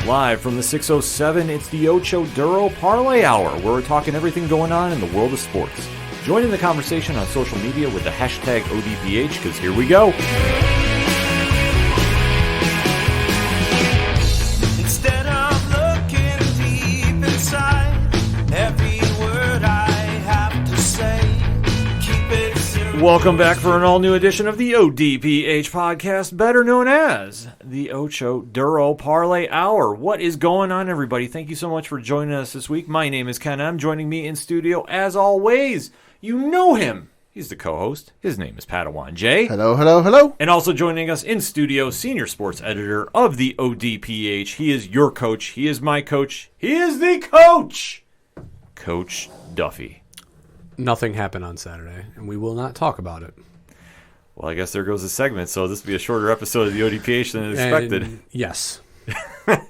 Live from the 607, it's the Ocho Duro Parlay Hour, where we're talking everything going on in the world of sports. Join in the conversation on social media with the hashtag ODPH, because here we go. Instead of looking deep inside, every word I have to say, keep it simple. Welcome back for an all-new edition of the ODPH podcast, better known as the Ocho Duro Parlay Hour. What is going on, everybody? Thank you so much for joining us this week. My name is Ken M. Joining me in studio, as always, you know him. He's the co-host. His name is Padawan J. Hello, hello, hello. And also joining us in studio, senior sports editor of the ODPH. He is your coach. He is my coach. He is the coach, Coach Duffy. Nothing happened on Saturday, and we will not talk about it. Well, I guess there goes the segment, so this will be a shorter episode of the ODPH than expected. And yes.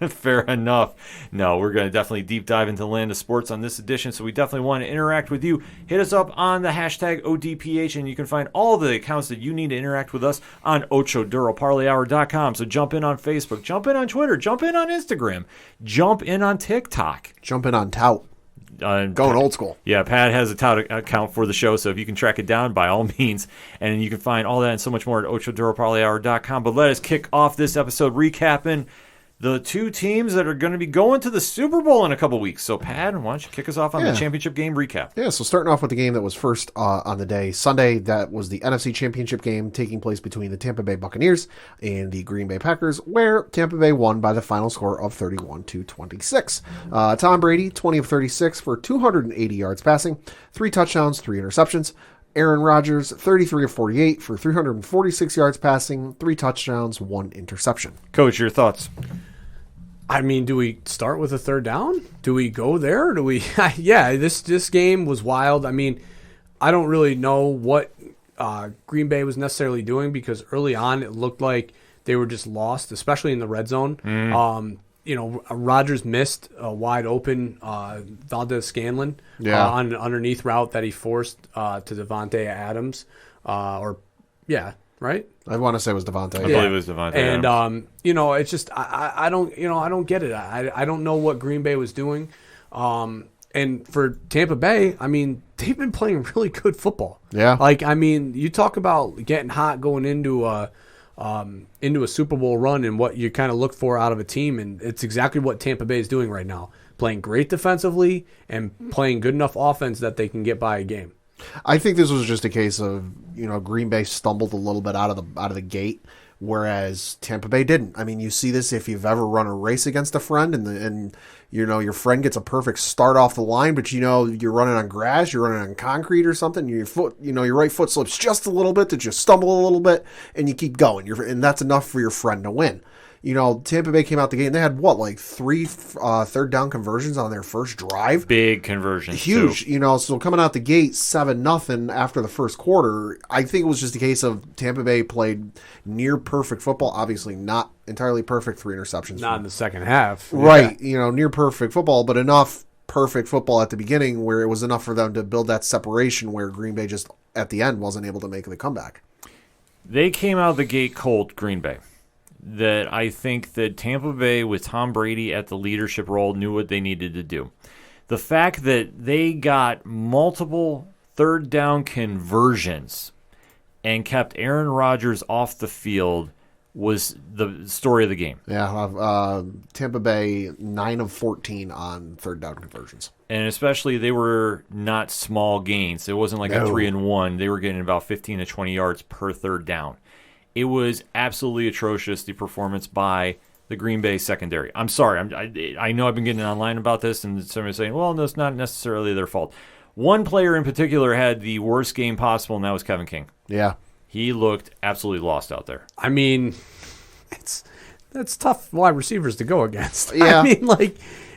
Fair enough. No, we're going to definitely deep dive into the land of sports on this edition, so we definitely want to interact with you. Hit us up on the hashtag ODPH, and you can find all the accounts that you need to interact with us on OchoDuroParlayHour.com. So jump in on Facebook, jump in on Twitter, jump in on Instagram, jump in on TikTok. Jump in on tout. Going old school. Yeah, Pat has a tout account for the show, so if you can track it down, by all means. And you can find all that and so much more at OchoDuroParlayHour.com. But let us kick off this episode recapping the two teams that are going to be going to the Super Bowl in a couple weeks. So, Pat, why don't you kick us off on the championship game recap? Yeah, so starting off with the game that was first on the day, Sunday, that was the NFC Championship game taking place between the Tampa Bay Buccaneers and the Green Bay Packers, where Tampa Bay won by the final score of 31-26. Tom Brady, 20 of 36 for 280 yards passing, 3 touchdowns, 3 interceptions. Aaron Rodgers, 33 of 48 for 346 yards passing, 3 touchdowns, 1 interception. Coach, your thoughts? I mean, do we start with a third down? Do we go there? Do we? Yeah, this game was wild. I mean, I don't really know what Green Bay was necessarily doing, because early on it looked like they were just lost, especially in the red zone. Rodgers missed a wide open Valdez Scanlon on an underneath route that he forced to Devontae Adams. Right? I want to say it was Devontae. I believe it was Devontae And Adams. it's just I don't get it. I don't know what Green Bay was doing. And for Tampa Bay, I mean, they've been playing really good football. Yeah. Like, I mean, you talk about getting hot going into a Super Bowl run and what you kind of look for out of a team, and it's exactly what Tampa Bay is doing right now. Playing great defensively and playing good enough offense that they can get by a game. I think this was just a case of, Green Bay stumbled a little bit out of the gate, whereas Tampa Bay didn't. I mean, you see this if you've ever run a race against a friend and your friend gets a perfect start off the line, but you're running on grass, you're running on concrete or something, your foot, your right foot slips just a little bit, that you stumble a little bit, and you keep going. And that's enough for your friend to win. Tampa Bay came out the gate and they had 3 third down conversions on their first drive. Big conversions. Huge. Too. So coming out the gate 7-0 after the first quarter, I think it was just a case of Tampa Bay played near perfect football. Obviously not entirely perfect, 3 interceptions. Not in the second half. Right. Yeah. Near perfect football, but enough perfect football at the beginning where it was enough for them to build that separation where Green Bay just at the end wasn't able to make the comeback. They came out of the gate cold, Green Bay. That I think that Tampa Bay, with Tom Brady at the leadership role, knew what they needed to do. The fact that they got multiple third down conversions and kept Aaron Rodgers off the field was the story of the game. Yeah, Tampa Bay 9 of 14 on third down conversions. And especially they were not small gains. It wasn't like a 3-and-1. They were getting about 15 to 20 yards per third down. It was absolutely atrocious, the performance by the Green Bay secondary. I'm sorry. I know I've been getting online about this, and somebody's saying, well, no, it's not necessarily their fault. One player in particular had the worst game possible, and that was Kevin King. Yeah. He looked absolutely lost out there. I mean, that's tough wide receivers to go against. Yeah. I mean,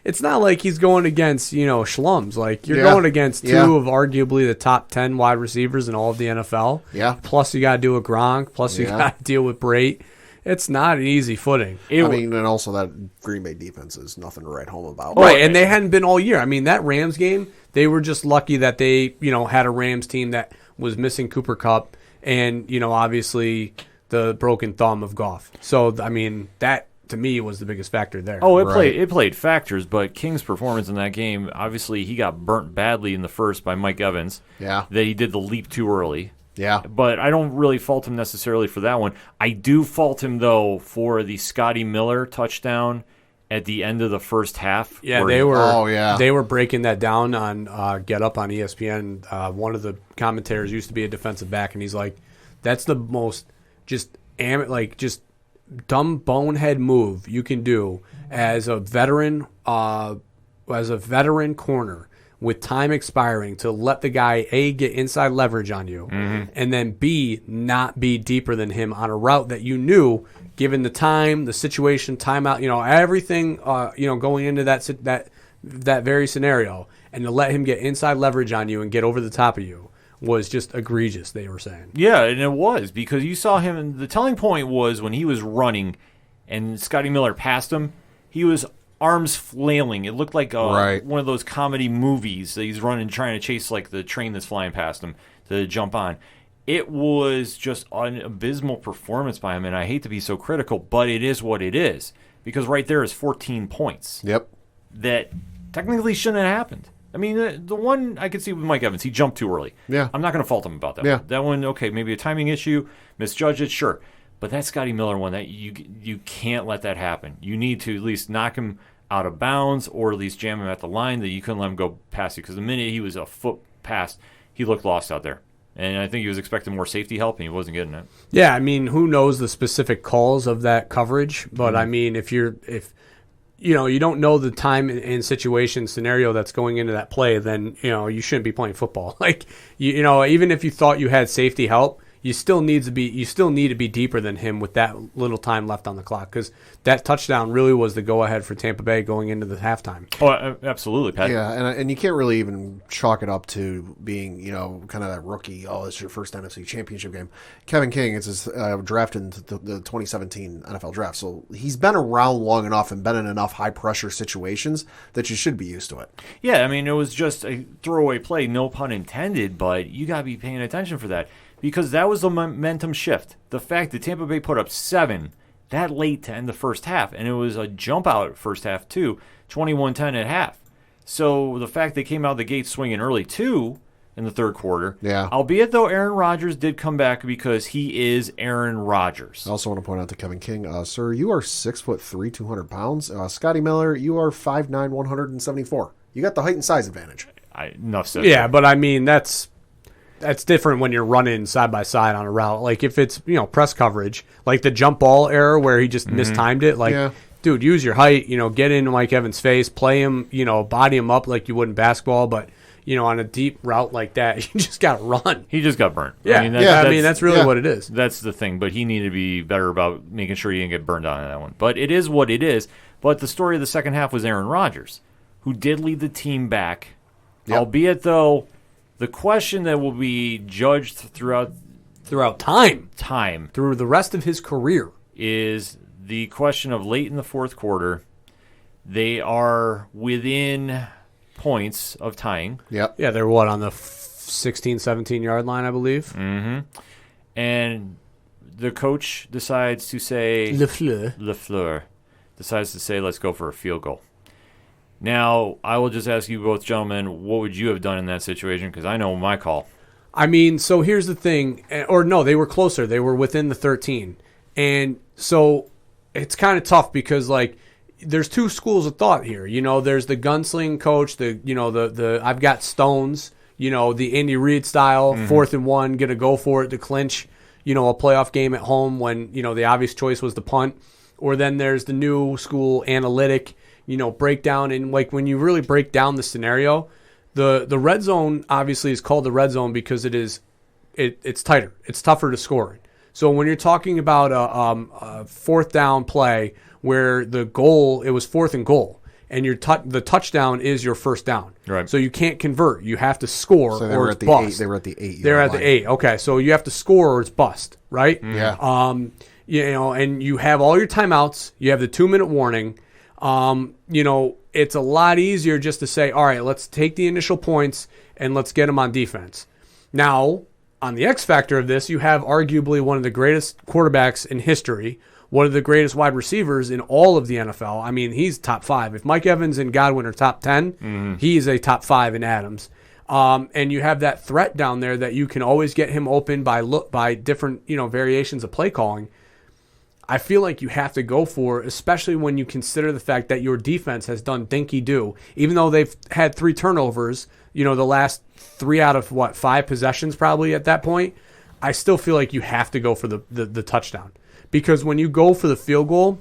it's not like he's going against, schlums. Like, you're going against 2 of arguably the top 10 wide receivers in all of the NFL. Yeah. Plus, you got to deal with Gronk. Plus, you got to deal with Brate. It's not an easy footing. And also that Green Bay defense is nothing to write home about. Right, and they hadn't been all year. I mean, that Rams game, they were just lucky that they, had a Rams team that was missing Cooper Kupp and, obviously the broken thumb of Goff. So, I mean, that to me was the biggest factor there. Oh, Right. it played factors, but King's performance in that game, obviously he got burnt badly in the first by Mike Evans. Yeah. That he did the leap too early. Yeah. But I don't really fault him necessarily for that one. I do fault him, though, for the Scotty Miller touchdown at the end of the first half. Yeah, where they were breaking that down on Get Up on ESPN. One of the commentators used to be a defensive back, and he's like, "That's the most just dumb bonehead move you can do as a veteran corner with time expiring to let the guy A, get inside leverage on you, and then B, not be deeper than him on a route that you knew, given the time, the situation, timeout, everything, going into that very scenario, and to let him get inside leverage on you and get over the top of you was just egregious, they were saying. Yeah, and it was, because you saw him, and the telling point was when he was running and Scotty Miller passed him, he was arms flailing. It looked like one of those comedy movies that he's running, trying to chase like the train that's flying past him to jump on. It was just an abysmal performance by him, and I hate to be so critical, but it is what it is, because right there is 14 points. Yep. That technically shouldn't have happened. I mean, the one I could see with Mike Evans, he jumped too early. Yeah. I'm not going to fault him about that. Yeah. That one, okay, maybe a timing issue, misjudged it, sure. But that Scotty Miller one, that you can't let that happen. You need to at least knock him out of bounds or at least jam him at the line that you couldn't let him go past you. Because the minute he was a foot past, he looked lost out there. And I think he was expecting more safety help, and he wasn't getting it. Yeah, I mean, who knows the specific calls of that coverage? But I mean, if you don't know the time and situation scenario that's going into that play, then you shouldn't be playing football. Like even if you thought you had safety help, you still need to be deeper than him with that little time left on the clock, because that touchdown really was the go ahead for Tampa Bay going into the halftime. Oh, absolutely, Pat. Yeah, and you can't really even chalk it up to being, kind of that rookie, it's your first NFC championship game. Kevin King is his draft in the 2017 NFL draft, so he's been around long enough and been in enough high-pressure situations that you should be used to it. Yeah, I mean, it was just a throwaway play, no pun intended, but you got to be paying attention for that, because that was the momentum shift. The fact that Tampa Bay put up 7 that late to end the first half, and it was a jump out first half too, 21-10 at half. So the fact they came out the gate swinging early too in the third quarter, albeit though Aaron Rodgers did come back because he is Aaron Rodgers. I also want to point out to Kevin King, sir, you are 6'3", 200 pounds. Scotty Miller, you are 5'9", 174. You got the height and size advantage. Enough said. Yeah, but I mean that's different when you're running side by side on a route. Like if it's press coverage, like the jump ball error where he just mistimed it. Like, dude, use your height. Get into Mike Evans' face, play him. Body him up like you would in basketball. But on a deep route like that, you just got to run. He just got burnt. Yeah, that's really what it is. That's the thing. But he needed to be better about making sure he didn't get burned on that one. But it is what it is. But the story of the second half was Aaron Rodgers, who did lead the team back, albeit though. The question that will be judged throughout time through the rest of his career is the question of late in the fourth quarter. They are within points of tying. Yep. Yeah, they're on the 16, 17-yard line, I believe. Mm-hmm. And the coach decides to say... Lafleur decides to say, let's go for a field goal. Now, I will just ask you both gentlemen, what would you have done in that situation? Because I know my call. I mean, so here's the thing. Or no, they were closer. They were within the 13. And so it's kind of tough because, there's two schools of thought here. There's the gunsling coach, the I've got stones, the Andy Reid style, 4th and 1, going to go for it to clinch, a playoff game at home when, the obvious choice was the punt. Or then there's the new school analytic, breakdown. And when you really break down the scenario, the red zone obviously is called the red zone because it's tighter. It's tougher to score. So when you're talking about a 4th down play where the goal, it was 4th and goal, and the touchdown is your first down. Right. So you can't convert. You have to score so or it's bust. They were at the 8. They're at the 8. Okay, so you have to score or it's bust, right? Yeah. And you have all your timeouts. You have the 2-minute warning. It's a lot easier just to say, all right, let's take the initial points and let's get them on defense. Now, on the X factor of this, you have arguably one of the greatest quarterbacks in history, one of the greatest wide receivers in all of the NFL. I mean, he's top 5. If Mike Evans and Godwin are top 10, he's a top 5 in Adams. And you have that threat down there that you can always get him open by different variations of play calling. I feel like you have to go for, especially when you consider the fact that your defense has done dinky-do. Even though they've had 3 turnovers, the last 3 out of, 5 possessions probably at that point, I still feel like you have to go for the touchdown. Because when you go for the field goal,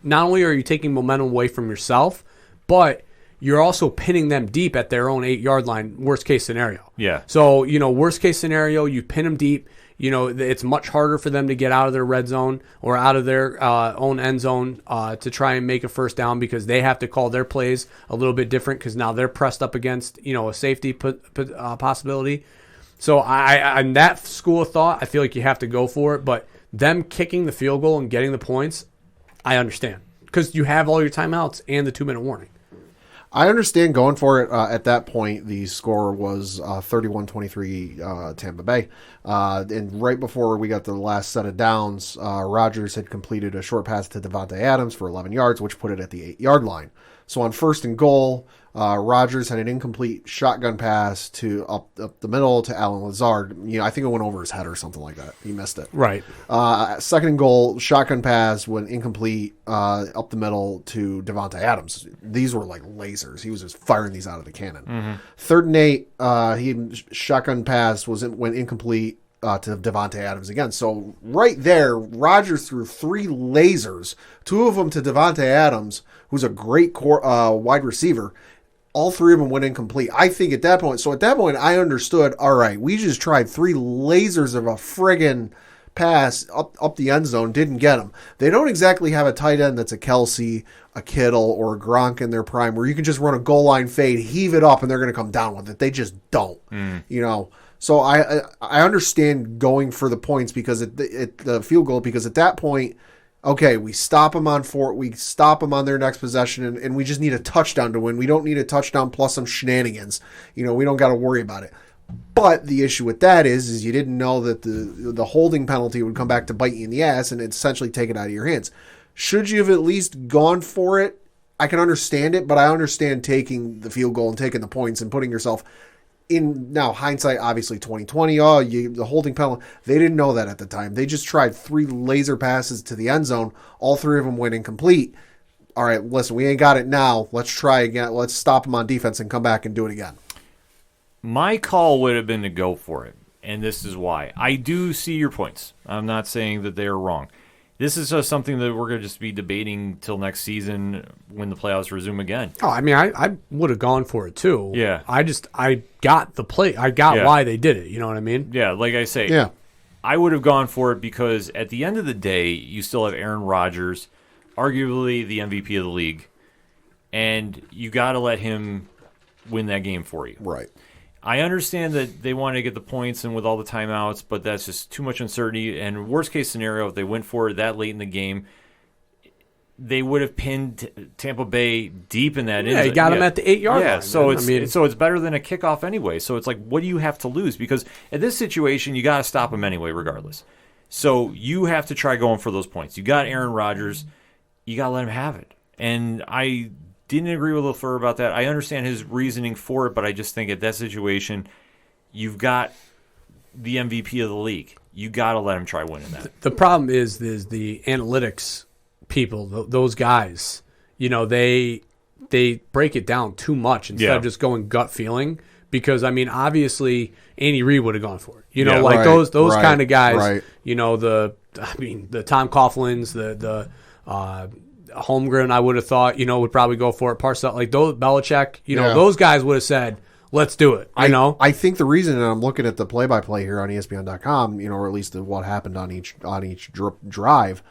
not only are you taking momentum away from yourself, but you're also pinning them deep at their own 8-yard line, worst case scenario. Yeah. So, worst case scenario, you pin them deep. It's much harder for them to get out of their red zone or out of their own end zone to try and make a first down because they have to call their plays a little bit different because now they're pressed up against, a safety possibility. So in that school of thought, I feel like you have to go for it. But them kicking the field goal and getting the points, I understand because you have all your timeouts and the 2-minute warning. I understand going for it. At that point, the score was 31-23 Tampa Bay. And right before we got the last set of downs, Rodgers had completed a short pass to Davante Adams for 11 yards, which put it at the 8-yard line. So on 1st and goal, Rodgers had an incomplete shotgun pass to up the middle to Allen Lazard. I think it went over his head or something like that. He missed it. Right. 2nd and goal, shotgun pass went incomplete up the middle to Davante Adams. These were like lasers. He was just firing these out of the cannon. 3rd and 8, he shotgun pass went incomplete to Davante Adams again. So right there, Rodgers threw 3 lasers, 2 of them to Davante Adams, who's a great wide receiver. All 3 of them went incomplete. I think at that point, I understood, all right, we just tried 3 lasers of a friggin' pass up the end zone, didn't get them. They don't exactly have a tight end that's a Kelsey, a Kittle, or a Gronk in their prime where you can just run a goal line fade, heave it up, and they're going to come down with it. They just don't, So I understand going for the points because the field goal, because at that point, okay, we stop them on their next possession, and we just need a touchdown to win. We don't need a touchdown plus some shenanigans. We don't got to worry about it. But the issue with that is you didn't know that the holding penalty would come back to bite you in the ass and essentially take it out of your hands. Should you have at least gone for it? I can understand it, but I understand taking the field goal and taking the points and putting yourself in. Now, hindsight, obviously 2020, the holding penalty, they didn't know that at the time. They just tried 3 laser passes to the end zone. All 3 of them went incomplete. All right, listen, we ain't got it now. Let's try again. Let's stop them on defense and come back and do it again. My call would have been to go for it, and this is why. I do see your points. I'm not saying that they're wrong. This is just something that we're going to just be debating till next season when the playoffs resume again. Oh, I mean, I would have gone for it too. Yeah. I got the play. I got why they did it. You know what I mean? Yeah, like I say, I would have gone for it because at the end of the day, you still have Aaron Rodgers, arguably the MVP of the league, and you got to let him win that game for you. Right. I understand that they want to get the points and with all the timeouts, but that's just too much uncertainty. And worst case scenario, if they went for it that late in the game, they would have pinned Tampa Bay deep in that. Yeah, you got them at the 8-yard line. So it's better than a kickoff anyway. So it's like, what do you have to lose? Because in this situation, you got to stop them anyway, regardless. So you have to try going for those points. You got Aaron Rodgers. You got to let him have it. And I didn't agree with LaFleur about that. I understand his reasoning for it, but I just think at that situation, you've got the MVP of the league. You got to let him try winning that. The problem is the analytics people, those guys. They break it down too much instead of just going gut feeling. Because obviously Andy Reid would have gone for it. Those kind of guys. Right. The Tom Coughlins, the Holmgren, I would have thought, would probably go for it. Parcells, like those, Belichick, those guys would have said, let's do it. I think the reason, and I'm looking at the play-by-play here on ESPN.com, or at least what happened on each drive,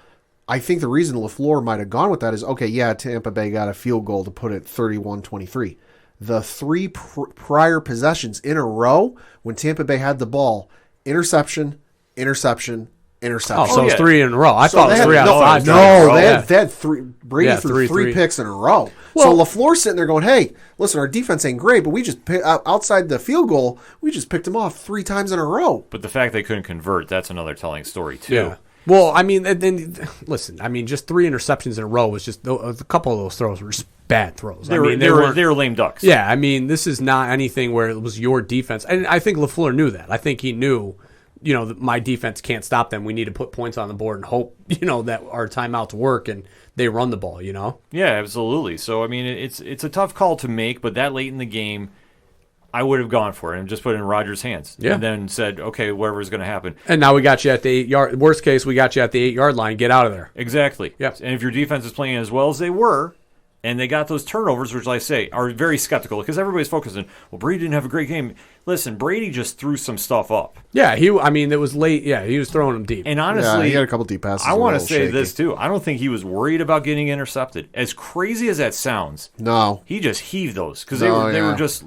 I think the reason LaFleur might have gone with that is, Tampa Bay got a field goal to put it 31-23. The 3 prior possessions in a row, when Tampa Bay had the ball, interception, interception, interception. Oh, so it's 3 in a row. I thought it was 3 out of 5. No, they had 3. Brady threw 3 picks in a row. Well, so LaFleur's sitting there going, hey, listen, our defense ain't great, but we just outside the field goal, we just picked them off 3 times in a row. But the fact they couldn't convert, that's another telling story, too. Well, I mean, and then listen. I mean, just 3 interceptions in a row was just a couple of those throws were just bad throws. They were lame ducks. Yeah, I mean, this is not anything where it was your defense, and I think LaFleur knew that. I think he knew, that my defense can't stop them. We need to put points on the board and hope, that our timeouts work and they run the ball. Yeah, absolutely. So I mean, it's a tough call to make, but that late in the game, I would have gone for it and just put it in Rodgers' hands. Yeah. And then said, okay, whatever's going to happen. And now we got you at the 8 yard. Worst case, we got you at the 8 yard line. Get out of there. Exactly. Yep. And if your defense is playing as well as they were, and they got those turnovers, which I say are very skeptical because everybody's focusing, well, Brady didn't have a great game. Listen, Brady just threw some stuff up. Yeah, it was late. Yeah, he was throwing them deep. And honestly, he had a couple deep passes. I want to say this too. I don't think he was worried about getting intercepted. As crazy as that sounds, no, he just heaved those because they were just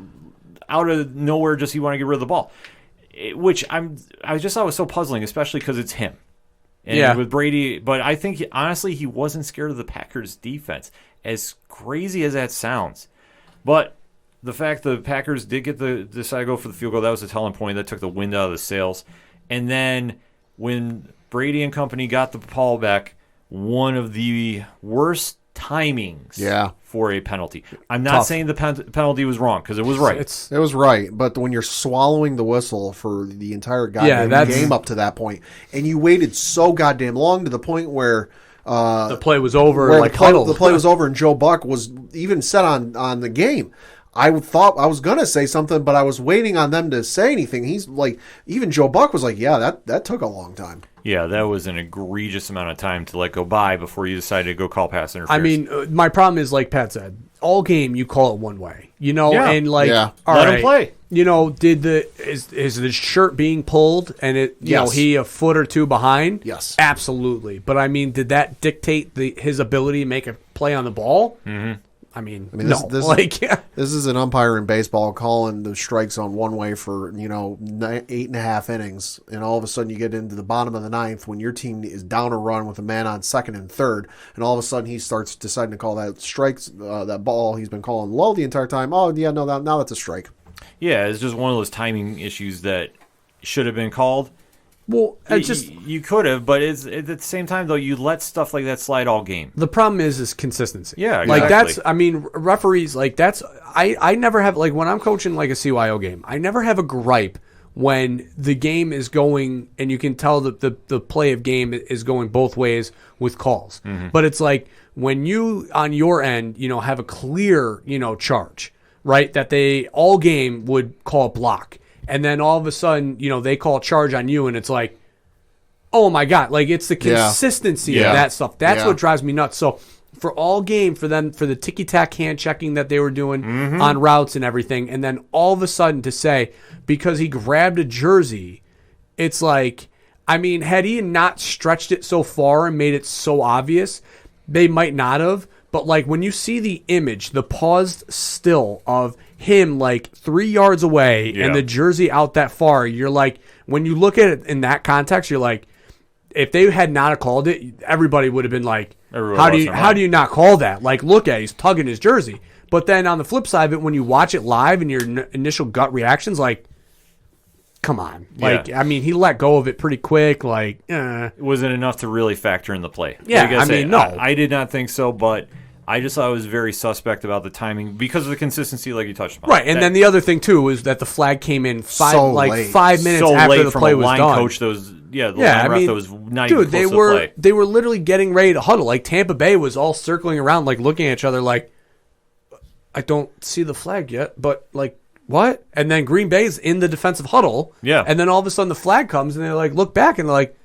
out of nowhere. Just he wanted to get rid of the ball, which I just thought was so puzzling, especially because it's him. And with Brady, but I think honestly he wasn't scared of the Packers' defense. As crazy as that sounds, but the fact the Packers did decide to go for the field goal, that was a telling point. That took the wind out of the sails. And then when Brady and company got the ball back, one of the worst timings for a penalty. I'm not saying the penalty was wrong because it was right. It was right, but when you're swallowing the whistle for the entire goddamn game up to that point, and you waited so goddamn long to the point where the play was over, the play was over, and Joe Buck was even set on the game. I thought I was gonna say something, but I was waiting on them to say anything. He's like, even Joe Buck was like, "Yeah, that took a long time." Yeah, that was an egregious amount of time to let go by before you decided to go call pass interference. I mean, my problem is like Pat said, all game you call it one way, and let him play. Is the shirt being pulled and he a foot or two behind? Yes, absolutely. But I mean, did that dictate his ability to make a play on the ball? Mm-hmm. I mean, this is an umpire in baseball calling the strike zone one way for 8.5 innings, and all of a sudden you get into the bottom of the ninth when your team is down a run with a man on second and third, and all of a sudden he starts deciding to call that strikes, that ball he's been calling low the entire time. Oh yeah, no, now that's a strike. Yeah, it's just one of those timing issues that should have been called. Well, you could have, but it's at the same time though you let stuff like that slide all game. The problem is consistency. Yeah, exactly. Like that's, I mean, referees like that's. I never have like when I'm coaching like a CYO game, I never have a gripe when the game is going and you can tell that the play of game is going both ways with calls. Mm-hmm. But it's like when you on your end, have a clear charge, right? That they all game would call block. And then all of a sudden, they call charge on you, and it's like, oh my God, like it's the consistency of that stuff. That's what drives me nuts. So for all game, for the ticky-tack hand checking that they were doing on routes and everything, and then all of a sudden to say, because he grabbed a jersey, it's like, I mean, had he not stretched it so far and made it so obvious, they might not have. But like when you see the image, the paused still of him like 3 yards away and the jersey out that far, you're like, when you look at it in that context, you're like, if they had not called it, everybody would have been like, how do you not call that? Like, look at, he's tugging his jersey. But then on the flip side of it, when you watch it live and your initial gut reaction's like, come on. Like, I mean, he let go of it pretty quick. Like, Was it enough to really factor in the play? Yeah, no. I did not think so, but I just thought it was very suspect about the timing because of the consistency, like you touched upon. Right, and then the other thing too is that the flag came in 5 minutes after the play was done. Coach, that was line ref that was not even close to the play. They were literally getting ready to huddle. Like Tampa Bay was all circling around, like looking at each other, like, I don't see the flag yet, but like, what? And then Green Bay's in the defensive huddle. Yeah, and then all of a sudden the flag comes, and they like look back and they're like,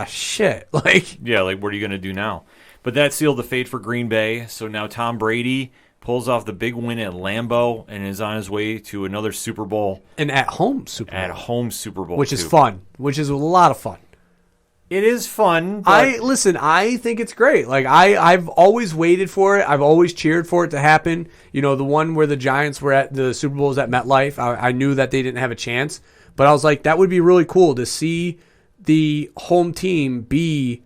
shit, like, like what are you gonna do now? But that sealed the fate for Green Bay. So now Tom Brady pulls off the big win at Lambeau and is on his way to another Super Bowl. An at-home Super Bowl. At-home Super Bowl, which is fun. Which is a lot of fun. It is fun. I think it's great. Like I've always waited for it. I've always cheered for it to happen. The one where the Giants were at the Super Bowls at MetLife. I knew that they didn't have a chance, but I was like, that would be really cool to see the home team be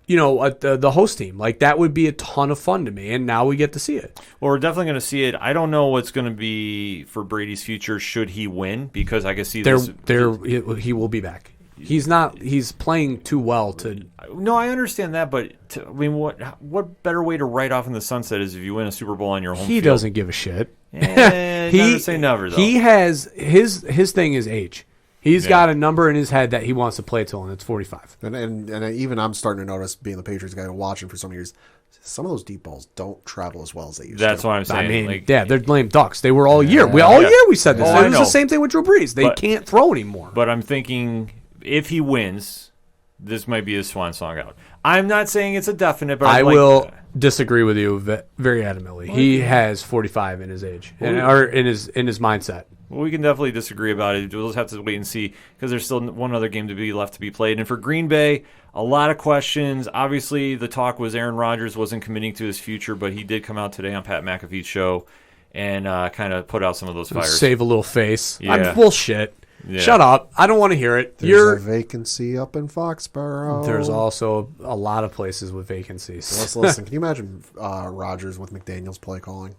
the host team. Like, that would be a ton of fun to me, and now we get to see it. Well, we're definitely going to see it. I don't know what's going to be for Brady's future should he win, because I can see he will be back. He's not. He's playing too well to. No, I understand that, but I mean, what better way to write off in the sunset is if you win a Super Bowl on your home He field? doesn't give a shit. Never say never, though. He has his thing is age. He's got a number in his head that he wants to play till, and it's 45. And even I'm starting to notice, being the Patriots guy, watching for some years, some of those deep balls don't travel as well as they used to. That's what I'm saying. I mean, like, they're lame ducks. They were all year. We said this. It was the same thing with Drew Brees. They can't throw anymore. But I'm thinking if he wins, this might be his swan song out. I'm not saying it's a definite, but I will disagree with you very adamantly. He has 45 in his age, or in his mindset. Well, we can definitely disagree about it. We'll just have to wait and see because there's still one other game to be left to be played. And for Green Bay, a lot of questions. Obviously, the talk was Aaron Rodgers wasn't committing to his future, but he did come out today on Pat McAfee's show and kind of put out some of those fires. Save a little face. Yeah. I'm bullshit. Yeah. Shut up. I don't want to hear it. There's a vacancy up in Foxborough. There's also a lot of places with vacancies. So listen, can you imagine Rodgers with McDaniel's play calling?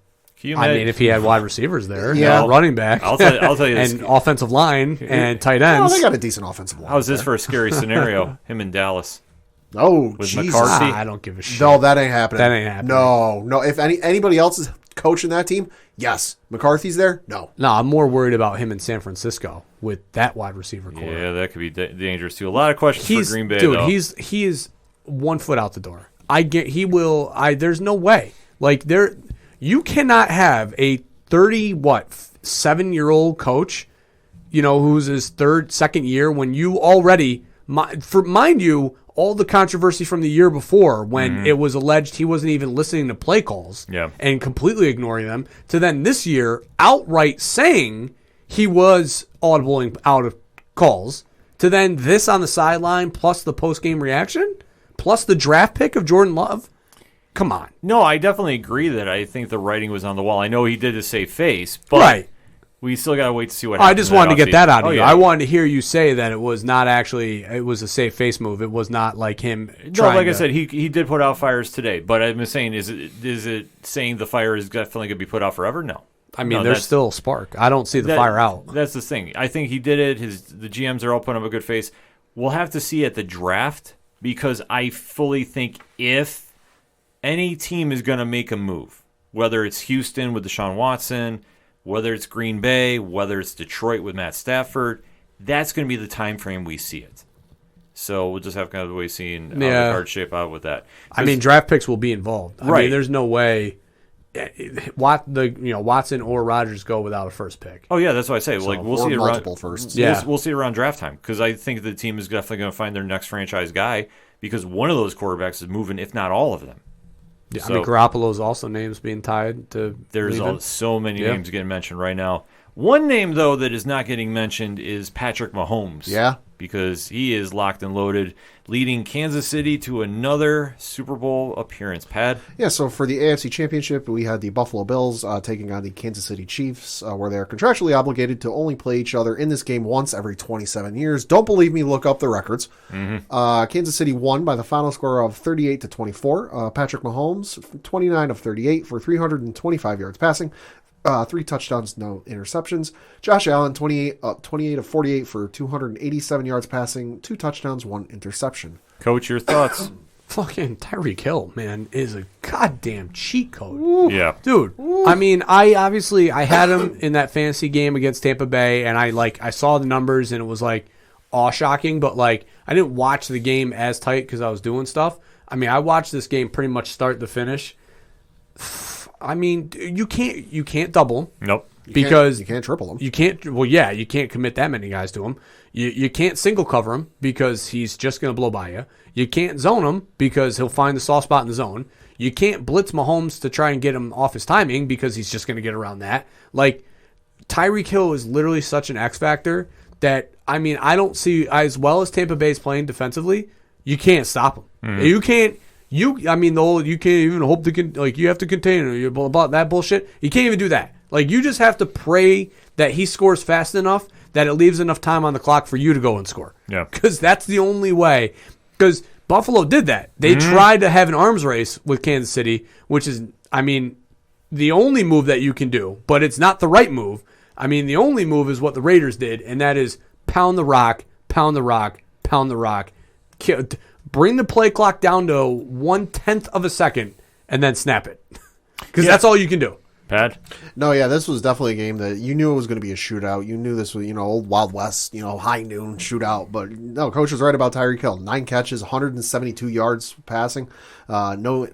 I mean, if he had wide receivers there, Yeah. running back, I'll tell you this. and offensive line and tight Oh, ends. they got a decent offensive line. How's this for a scary scenario? Him in Dallas. Oh, with Jesus. McCarthy? I don't give a shit. No, that ain't happening. That ain't happening. No. If anybody else is coaching that team, yes. McCarthy's there? No. No, I'm more worried about him in San Francisco with that wide receiver core. Yeah, that could be dangerous too. A lot of questions for Green Bay, dude, though. he is 1 foot out the door. There's no way. Like you cannot have a 7-year-old coach, who's his second year when you already mind you all the controversy from the year before when it was alleged he wasn't even listening to play calls and completely ignoring them, to then this year outright saying he was audibling out of calls, to then this on the sideline plus the post-game reaction plus the draft pick of Jordan Love. Come on. No, I definitely agree that I think the writing was on the wall. I know he did a save face, but we still got to wait to see what happens. I just wanted to get that out of you. Yeah. I wanted to hear you say that it was not actually, it was a safe face move. It was not like him I said, he did put out fires today, but I'm saying, is it saying the fire is definitely going to be put out forever? No. I mean, there's still a spark. I don't see the fire out. That's the thing. I think he did it. The GMs are all putting up a good face. We'll have to see at the draft because I fully think if any team is going to make a move, whether it's Houston with Deshaun Watson, whether it's Green Bay, whether it's Detroit with Matt Stafford, that's going to be the time frame we see it. So we'll just have kind of the way seeing how the cards shape out with that. I mean, draft picks will be involved. I mean, there's no way Watson or Rodgers go without a first pick. Oh yeah, that's what I say. So, like we'll see it multiple around firsts. Yeah, we'll see it around draft time because I think the team is definitely going to find their next franchise guy because one of those quarterbacks is moving, if not all of them. Yeah, so, I mean, Garoppolo's also names being tied to. There's so many names getting mentioned right now. One name though that is not getting mentioned is Patrick Mahomes. Yeah, because he is locked and loaded, leading Kansas City to another Super Bowl appearance. Pad? Yeah, so for the AFC Championship, we had the Buffalo Bills taking on the Kansas City Chiefs, where they're contractually obligated to only play each other in this game once every 27 years. Don't believe me? Look up the records. Kansas City won by the final score of 38-24. Patrick Mahomes, 29 of 38 for 325 yards passing. 3 touchdowns, no interceptions. Josh Allen, 28 of 48 for 287 yards passing, 2 touchdowns, 1 interception. Coach, your thoughts? Fucking Tyreek Hill, man, is a goddamn cheat code. Ooh. Yeah. Dude, I mean, I had him in that fantasy game against Tampa Bay, and I saw the numbers, and it was like awe-shocking, but like I didn't watch the game as tight because I was doing stuff. I mean, I watched this game pretty much start to finish. I mean, you can't double him. Nope. You can't triple him. You can't. Well, yeah, you can't commit that many guys to him. You can't single cover him because he's just going to blow by you. You can't zone him because he'll find the soft spot in the zone. You can't blitz Mahomes to try and get him off his timing because he's just going to get around that. Like, Tyreek Hill is literally such an X factor that, I mean, I don't see, as well as Tampa Bay's playing defensively, you can't stop him. You can't. You can't even hope to you have to contain him. You're about that bullshit. You can't even do that. Like, you just have to pray that he scores fast enough that it leaves enough time on the clock for you to go and score. Yeah. Because that's the only way. Because Buffalo did that. They tried to have an arms race with Kansas City, which is, I mean, the only move that you can do, but it's not the right move. I mean, the only move is what the Raiders did, and that is pound the rock, pound the rock, bring the play clock down to 1/10 of a second, and then snap it. Because that's all you can do. Pat? No, yeah, this was definitely a game that you knew it was going to be a shootout. You knew this was, old Wild West, high noon shootout. But no, Coach was right about Tyreek Hill. 9 catches, 172 yards passing, no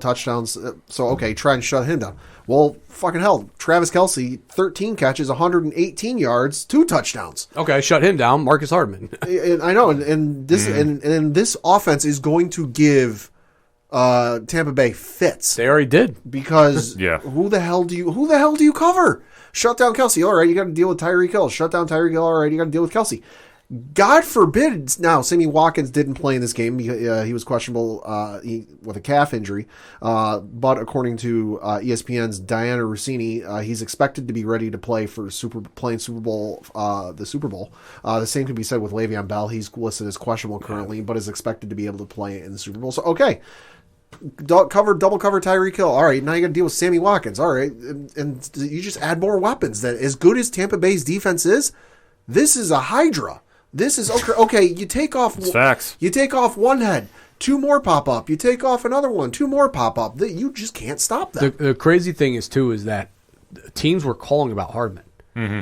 touchdowns. So, okay, try and shut him down. Well, fucking hell, Travis Kelce, 13 catches, 118 yards, 2 touchdowns. Okay, shut him down, Marcus Hardman. And I know, and this and this offense is going to give Tampa Bay fits. They already did. Because Yeah. who the hell do you cover? Shut down Kelce. All right, you got to deal with Tyreek Hill. Shut down Tyreek Hill. All right, you got to deal with Kelce. God forbid. Now, Sammy Watkins didn't play in this game. He was questionable with a calf injury. But according to ESPN's Diana Rossini, he's expected to be ready to play for the Super Bowl. The same can be said with Le'Veon Bell. He's listed as questionable currently, but is expected to be able to play in the Super Bowl. So, okay. Double cover Tyreek Hill. All right, now you got to deal with Sammy Watkins. All right, and you just add more weapons. That as good as Tampa Bay's defense is, this is a hydra. This is okay. Okay, you take off. It's facts. You take off one head, 2 more pop up. You take off another one, 2 more pop up. You just can't stop that. The crazy thing is that teams were calling about Hardman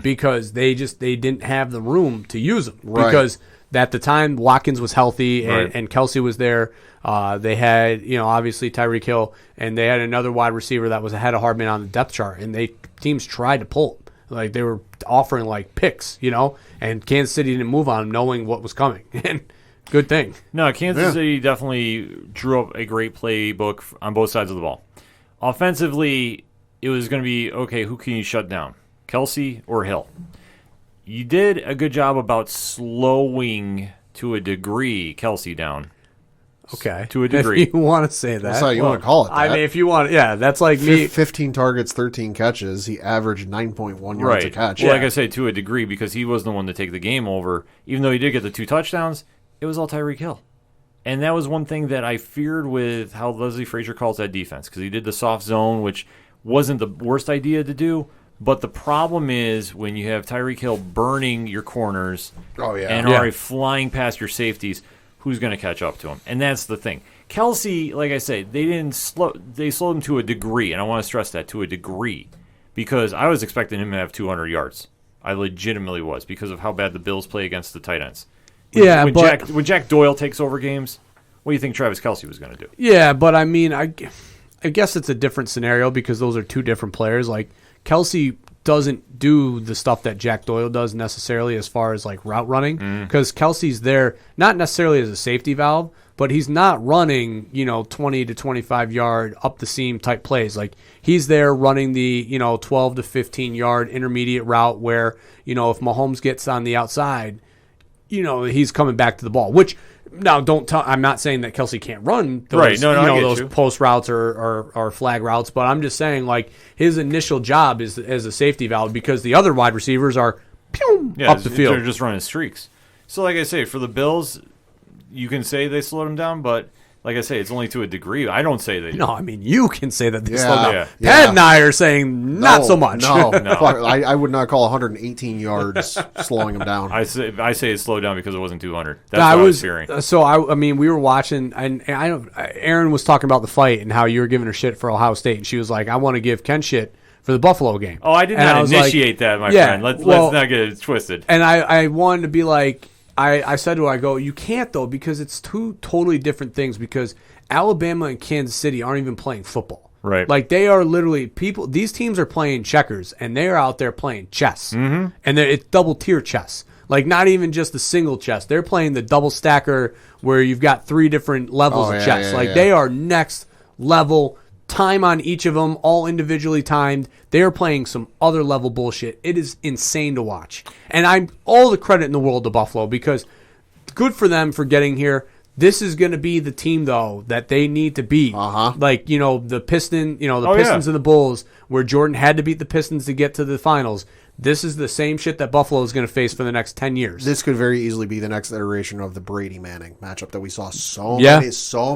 because they didn't have the room to use him because at the time Watkins was healthy and Kelce was there. They had, obviously Tyreek Hill, and they had another wide receiver that was ahead of Hardman on the depth chart, and teams tried to pull him. Like, they were offering, picks, and Kansas City didn't move on him knowing what was coming. And good thing. No, Kansas City definitely drew up a great playbook on both sides of the ball. Offensively, it was going to be, okay, who can you shut down, Kelce or Hill? You did a good job about slowing, to a degree, Kelce down. Okay. To a degree. If you want to say that. That's how you want to call it. That. I mean, if you want, that's like me. 15 targets, 13 catches. He averaged 9.1 yards a catch. Well, like I say, to a degree, because he was the one to take the game over. Even though he did get the 2 touchdowns, it was all Tyreek Hill. And that was one thing that I feared with how Leslie Frazier calls that defense, because he did the soft zone, which wasn't the worst idea to do. But the problem is when you have Tyreek Hill burning your corners and already flying past your safeties, who's going to catch up to him? And that's the thing. Kelce, like I say, they slowed him to a degree, and I want to stress that, to a degree, because I was expecting him to have 200 yards. I legitimately was, because of how bad the Bills play against the tight ends. When Jack Doyle takes over games, what do you think Travis Kelce was going to do? Yeah, but I mean, I guess it's a different scenario because those are 2 different players. Like, Kelce doesn't do the stuff that Jack Doyle does necessarily as far as route running, because Kelsey's there not necessarily as a safety valve, but he's not running 20 to 25 yard up the seam type plays. Like, he's there running the 12 to 15 yard intermediate route where if Mahomes gets on the outside, he's coming back to the ball. Which now I'm not saying that Kelce can't run those, those post routes or flag routes, but I'm just saying his initial job is as a safety valve because the other wide receivers are up the field. They're just running streaks. So like I say, for the Bills, you can say they slowed him down, but like I say, it's only to a degree. I don't say they do. No, I mean, you can say that they slowed down. Yeah. Pat and I are saying not so much. No. I would not call 118 yards slowing him down. I say it slowed down because it wasn't 200. That's what I was hearing. So, I mean, we were watching, and Aaron was talking about the fight and how you were giving her shit for Ohio State, and she was like, I want to give Ken shit for the Buffalo game. Oh, I did not initiate that, my friend. Let's not get it twisted. And I wanted to be like, I said to her, you can't, though, because it's 2 totally different things, because Alabama and Kansas City aren't even playing football. Right. They are literally these teams are playing checkers, and they're out there playing chess. Mm-hmm. And it's double-tier chess. Not even just the single chess. They're playing the double stacker where you've got 3 different levels of chess. They are next level, time on each of them, all individually timed. They are playing some other level bullshit. It is insane to watch. And I'm all the credit in the world to Buffalo, because good for them for getting here. This is going to be the team, though, that they need to beat. The Pistons and the Bulls, where Jordan had to beat the Pistons to get to the finals. This is the same shit that Buffalo is going to face for the next 10 years. This could very easily be the next iteration of the Brady-Manning matchup that we saw so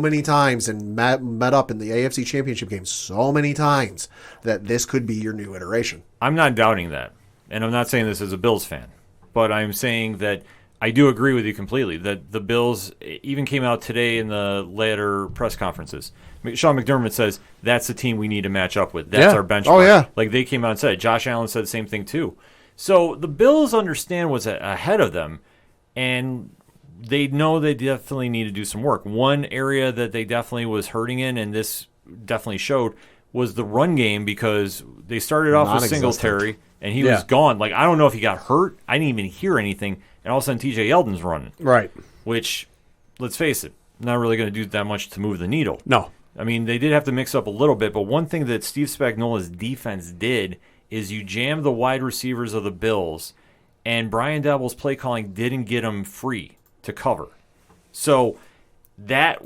many times and met up in the AFC Championship game so many times, that this could be your new iteration. I'm not doubting that, and I'm not saying this as a Bills fan, but I'm saying that I do agree with you completely that the Bills even came out today in the later press conferences. Sean McDermott says that's the team we need to match up with. That's our benchmark. Oh, yeah. Like they came out and said. Josh Allen said the same thing too. So the Bills understand what's ahead of them, and they know they definitely need to do some work. One area that they definitely was hurting in, and this definitely showed, was the run game because they started off with Singletary, and he was gone. Like, I don't know if he got hurt. I didn't even hear anything. And all of a sudden, TJ Yeldon's running. Right. Which, let's face it, not really going to do that much to move the needle. No. I mean, they did have to mix up a little bit, but one thing that Steve Spagnuolo's defense did is you jammed the wide receivers of the Bills, and Brian Daboll's play calling didn't get them free to cover. So that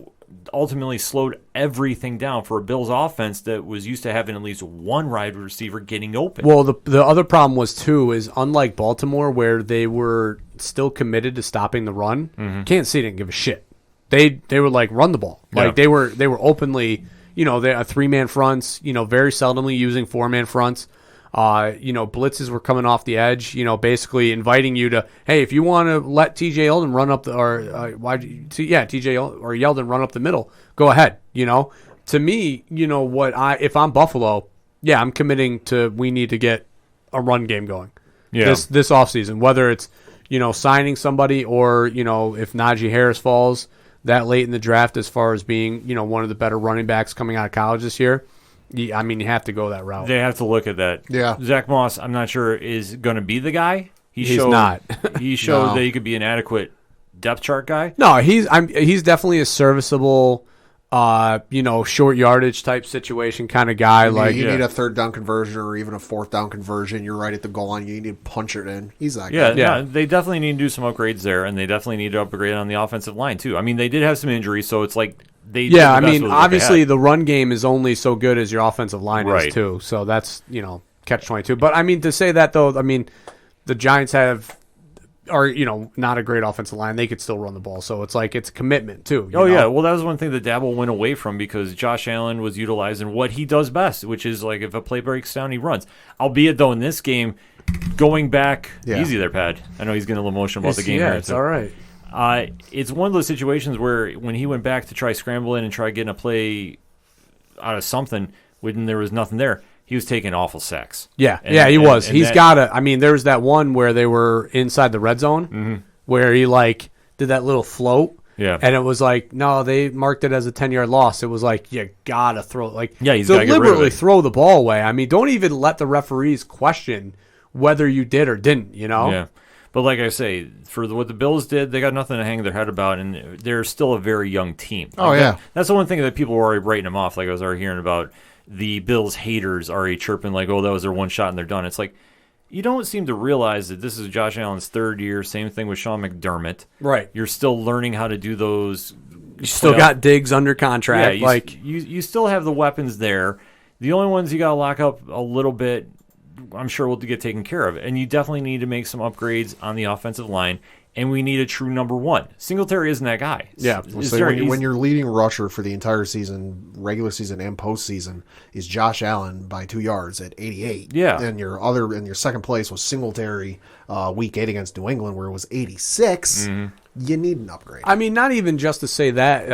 ultimately slowed everything down for a Bills offense that was used to having at least one wide receiver getting open. Well, the other problem was, too, is unlike Baltimore, where they were still committed to stopping the run, Kansas City didn't give a shit. They were like, run the ball. Like, they were openly, they three-man fronts, very seldomly using four-man fronts. Blitzes were coming off the edge, basically inviting you to, hey, if you want to let TJ Yeldon run up TJ or Yeldon run up the middle, go ahead. To me, if I'm Buffalo, I'm committing to, we need to get a run game going. This offseason, whether it's, signing somebody or, if Najee Harris falls that late in the draft as far as being, one of the better running backs coming out of college this year. You have to go that route. They have to look at that. Yeah. Zach Moss, I'm not sure, is going to be the guy. He's not. He showed that he could be an adequate depth chart guy. No, he's definitely a serviceable, short yardage type situation kind of guy. You need a third down conversion or even a fourth down conversion. You're right at the goal line. You need to punch it in. He's that guy. Yeah. They definitely need to do some upgrades there, and they definitely need to upgrade on the offensive line too. I mean, they did have some injuries, so it's like obviously the run game is only so good as your offensive line is too. So that's, catch-22. But to say that though, the Giants are not a great offensive line. They could still run the ball. So it's like it's a commitment too. Yeah. Well, that was one thing that Daboll went away from because Josh Allen was utilizing what he does best, which is like if a play breaks down, he runs. Albeit though in this game, going back easy there, Pad. I know he's getting a little emotional about the game. Yeah, it's all right. It's one of those situations where when he went back to try scrambling and try getting a play out of something when there was nothing there, he was taking awful sacks. Yeah, he was. He's got to. There's that one where they were inside the red zone where he did that little float. Yeah, and it was like, no, they marked it as a 10-yard loss. It was like, you gotta throw he's deliberately throw the ball away. Don't even let the referees question whether you did or didn't. Yeah. But like I say, for what the Bills did, they got nothing to hang their head about, and they're still a very young team. That's the one thing that people were already writing them off. Like I was already hearing about the Bills haters already chirping like, oh, that was their one shot and they're done. It's like, you don't seem to realize that this is Josh Allen's third year. Same thing with Sean McDermott. Right. You're still learning how to do those. You still got Diggs under contract. Yeah, you still have the weapons there. The only ones you got to lock up a little bit, I'm sure will get taken care of. And you definitely need to make some upgrades on the offensive line, and we need a true number one. Singletary isn't that guy. Yeah. When your leading rusher for the entire season, regular season and postseason, is Josh Allen by 2 yards at 88. Yeah. And your second place was Singletary week 8 against New England where it was 86. You need an upgrade. Not even just to say that.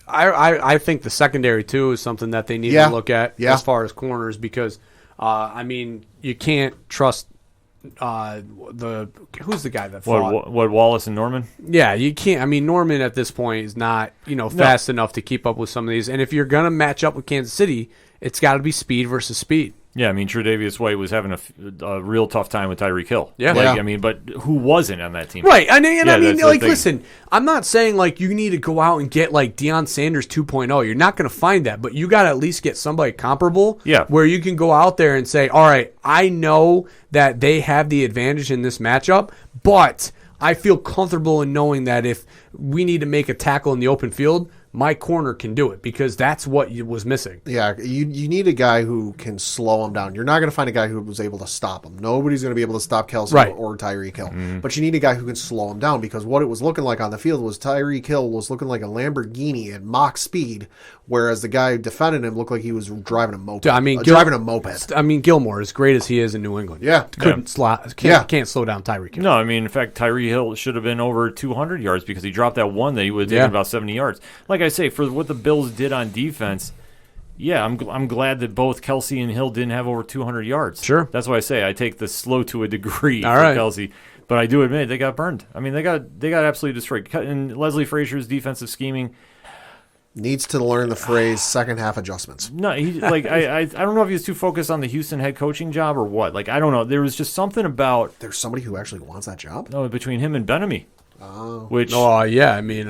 I think the secondary too is something that they need to look at as far as corners because you can't trust who's the guy that fought? What Wallace and Norman? Yeah, you can't. Norman at this point is not fast enough to keep up with some of these. And if you're gonna match up with Kansas City, it's got to be speed versus speed. Yeah, Tre'Davious White was having a real tough time with Tyreek Hill. Yeah. But who wasn't on that team? Right. Listen, I'm not saying you need to go out and get Deion Sanders 2.0. You're not going to find that, but you got to at least get somebody comparable where you can go out there and say, all right, I know that they have the advantage in this matchup, but I feel comfortable in knowing that if we need to make a tackle in the open field, my corner can do it, because that's what was missing. Yeah, you need a guy who can slow him down. You're not going to find a guy who was able to stop him. Nobody's going to be able to stop Kelsey or Tyreek Hill. But you need a guy who can slow him down, because what it was looking like on the field was Tyreek Hill was looking like a Lamborghini at Mach speed, whereas the guy who defended him looked like he was driving a moped. I mean, driving a moped. I mean, Gilmore, as great as he is in New England, can't slow down Tyreek Hill. No, I mean, in fact, Tyreek Hill should have been over 200 yards because he dropped that one that he would have taken about 70 yards. Like I say, for what the Bills did on defense, I'm glad that both Kelsey and Hill didn't have over 200 yards. Sure. That's why I say I take the slow to a degree All for right. Kelsey. But I do admit they got burned. I mean, they got absolutely destroyed. And Leslie Frazier's defensive scheming Needs to learn the phrase second half adjustments. No, I don't know if he was too focused on the Houston head coaching job or what. Like, I don't know. There was just something about There's somebody who actually wants that job? between him and Ben-Ami. Which I mean,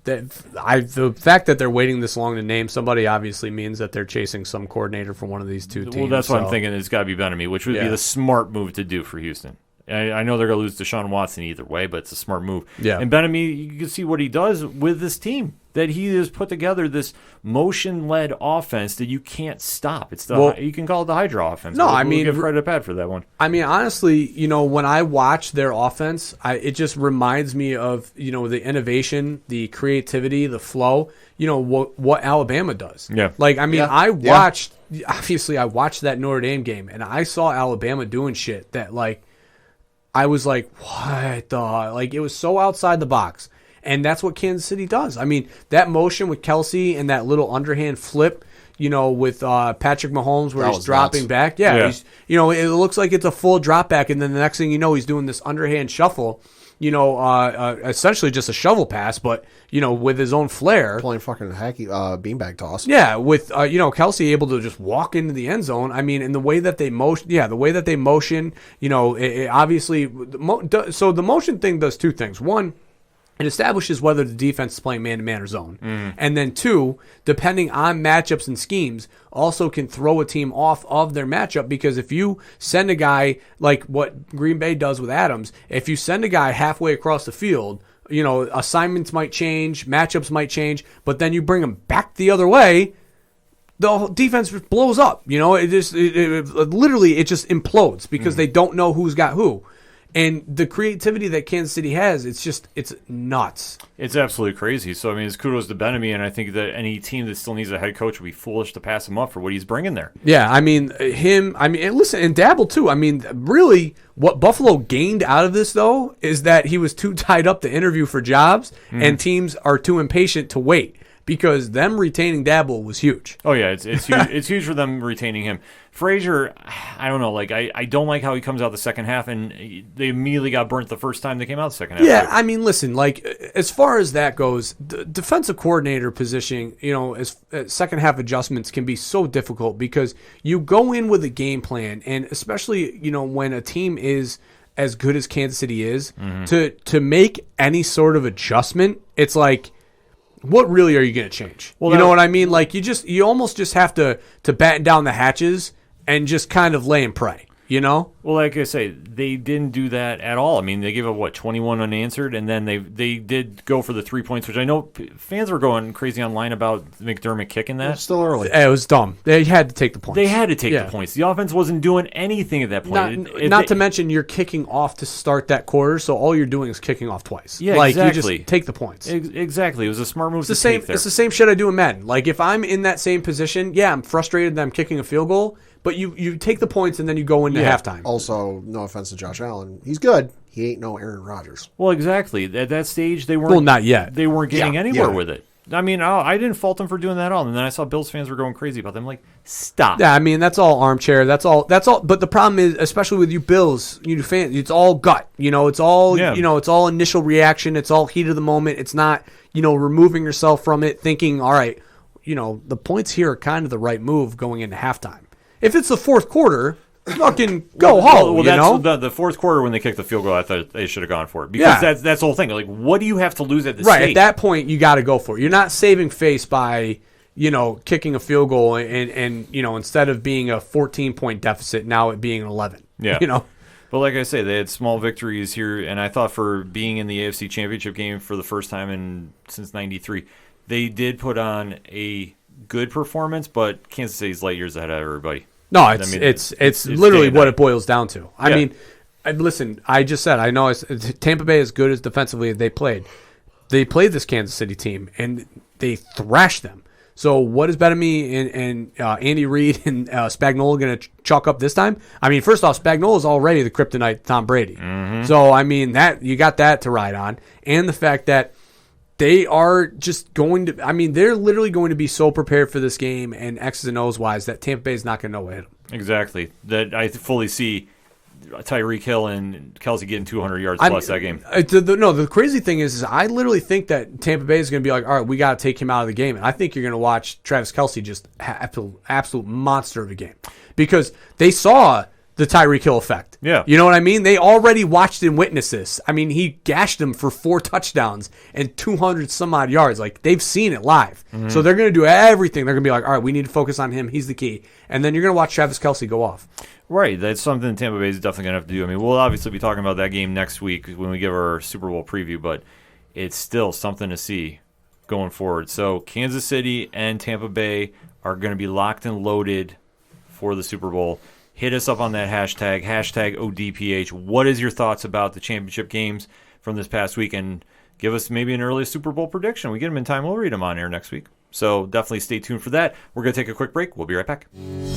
the fact that they're waiting this long to name somebody obviously means that they're chasing some coordinator for one of these two teams. Well, that's what I'm thinking. It's got to be Ben-Ami, which would be the smart move to do for Houston. I know they're going to lose Deshaun Watson either way, but it's a smart move. Yeah. And Ben-Ami, you can see what he does with this team. That he has put together this motion-led offense that you can't stop. It's you can call it the Hydra offense. No, we'll I mean, give credit to Pat for that one. I mean, honestly, when I watch their offense, it just reminds me of the innovation, the creativity, the flow. What Alabama does. Yeah. Like, I mean, I watched that Notre Dame game, and I saw Alabama doing shit that, like, I was like, what the? Like, it was so outside the box. And that's what Kansas City does. I mean, that motion with Kelsey and that little underhand flip, with Patrick Mahomes where he's dropping back. Yeah. It looks like it's a full drop back. And then the next thing you know, he's doing this underhand shuffle, essentially just a shovel pass, but, with his own flair. Playing fucking hacky beanbag toss. Yeah, with, Kelsey able to just walk into the end zone. I mean, and the way that they motion, it obviously, so the motion thing does two things. One, it establishes whether the defense is playing man-to-man or zone. And then two, depending on matchups and schemes, also can throw a team off of their matchup, because if you send a guy like what Green Bay does with Adams, if you send a guy halfway across the field, assignments might change, matchups might change, but then you bring him back the other way, the whole defense blows up. It just literally just implodes because they don't know who's got who. And the creativity that Kansas City has, it's nuts. It's absolutely crazy. So, I mean, it's kudos to Ben-Ami, and I think that any team that still needs a head coach would be foolish to pass him up for what he's bringing there. Yeah, I mean, and listen, and Dabble too. I mean, really, what Buffalo gained out of this, though, is that he was too tied up to interview for jobs, and teams are too impatient to wait, because them retaining Dabble was huge. Oh, yeah, it's huge. It's huge for them retaining him. Frazier, I don't know. Like, I don't like how he comes out the second half, and they immediately got burnt the first time they came out the second half. Yeah, I mean, listen, like, as far as that goes, the defensive coordinator positioning, as second half adjustments can be so difficult, because you go in with a game plan, and especially, when a team is as good as Kansas City is, to make any sort of adjustment, it's like, what really are you going to change? Well, you know what I mean? Like, you almost just have to batten down the hatches and just kind of lay and pray, Well, like I say, they didn't do that at all. I mean, they gave up, 21 unanswered, and then they did go for the 3 points, which I know fans were going crazy online about McDermott kicking that. It's still early. It was dumb. They had to take the points. They had to take the points. The offense wasn't doing anything at that point. Not to mention you're kicking off to start that quarter, so all you're doing is kicking off twice. Yeah, exactly. You just take the points. Exactly. It was a smart move It's take there. It's the same shit I do in Madden. Like, if I'm in that same position, I'm frustrated that I'm kicking a field goal, but you take the points and then you go into halftime. Also, no offense to Josh Allen, he's good. He ain't no Aaron Rodgers. Well, exactly. At that stage, they weren't. Well, not yet. They weren't getting anywhere with it. I mean, I didn't fault them for doing that at all. And then I saw Bills fans were going crazy about them. Like, stop. Yeah, I mean, that's all armchair. That's all. But the problem is, especially with you Bills, you fans, it's all gut. It's all it's all initial reaction. It's all heat of the moment. It's not removing yourself from it, thinking, all right, the points here are kind of the right move going into halftime. If it's the fourth quarter, fucking go home. Well, that's the fourth quarter when they kicked the field goal. I thought they should have gone for it, because that's the whole thing. Like, what do you have to lose at this stage? At that point, you got to go for it. You're not saving face by kicking a field goal and instead of being a 14-point deficit, now it being an 11. Yeah. But like I say, they had small victories here, and I thought for being in the AFC Championship game for the first time since '93, they did put on a good performance. But Kansas City's light years ahead of everybody. No, it's literally what it boils down to. I mean, listen, I just said I know Tampa Bay is good as defensively as they played. They played this Kansas City team and they thrashed them. So what is Bettamy and Andy Reid and Spagnuolo going to chalk up this time? I mean, first off, Spagnuolo is already the kryptonite Tom Brady. Mm-hmm. So I mean that you got that to ride on, and the fact that they are just going to. I mean, they're literally going to be so prepared for this game and X's and O's wise that Tampa Bay is not going to know what hit them. Exactly. That I fully see Tyreek Hill and Kelsey getting 200 yards plus that game. The crazy thing is I literally think that Tampa Bay is going to be like, all right, we got to take him out of the game. And I think you're going to watch Travis Kelsey just absolute monster of a game because they saw the Tyreek Hill effect. Yeah. You know what I mean? They already watched and witnessed this. I mean, he gashed them for 4 touchdowns and 200 some odd yards. Like, they've seen it live. Mm-hmm. So they're going to do everything. They're going to be like, all right, we need to focus on him. He's the key. And then you're going to watch Travis Kelsey go off. Right. That's something Tampa Bay is definitely going to have to do. I mean, we'll obviously be talking about that game next week when we give our Super Bowl preview, but it's still something to see going forward. So Kansas City and Tampa Bay are going to be locked and loaded for the Super Bowl. Hit us up on that hashtag ODPH. What is your thoughts about the championship games from this past week? And give us maybe an early Super Bowl prediction. We get them in time. We'll read them on air next week. So definitely stay tuned for that. We're going to take a quick break. We'll be right back.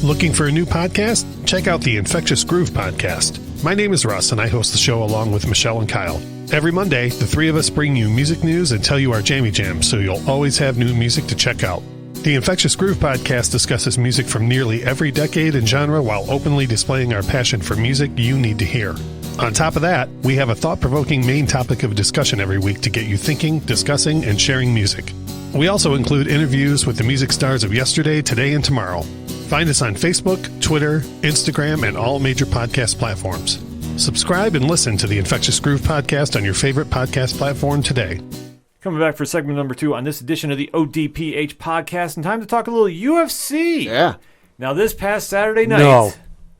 Looking for a new podcast? Check out the Infectious Groove Podcast. My name is Russ, and I host the show along with Michelle and Kyle. Every Monday, the three of us bring you music news and tell you our jammy jams, so you'll always have new music to check out. The Infectious Groove Podcast discusses music from nearly every decade and genre while openly displaying our passion for music you need to hear. On top of that, we have a thought-provoking main topic of discussion every week to get you thinking, discussing, and sharing music. We also include interviews with the music stars of yesterday, today, and tomorrow. Find us on Facebook, Twitter, Instagram, and all major podcast platforms. Subscribe and listen to the Infectious Groove Podcast on your favorite podcast platform today. Coming back for segment number 2 on this edition of the ODPH podcast, and time to talk a little UFC. Yeah. Now, this past Saturday night... No.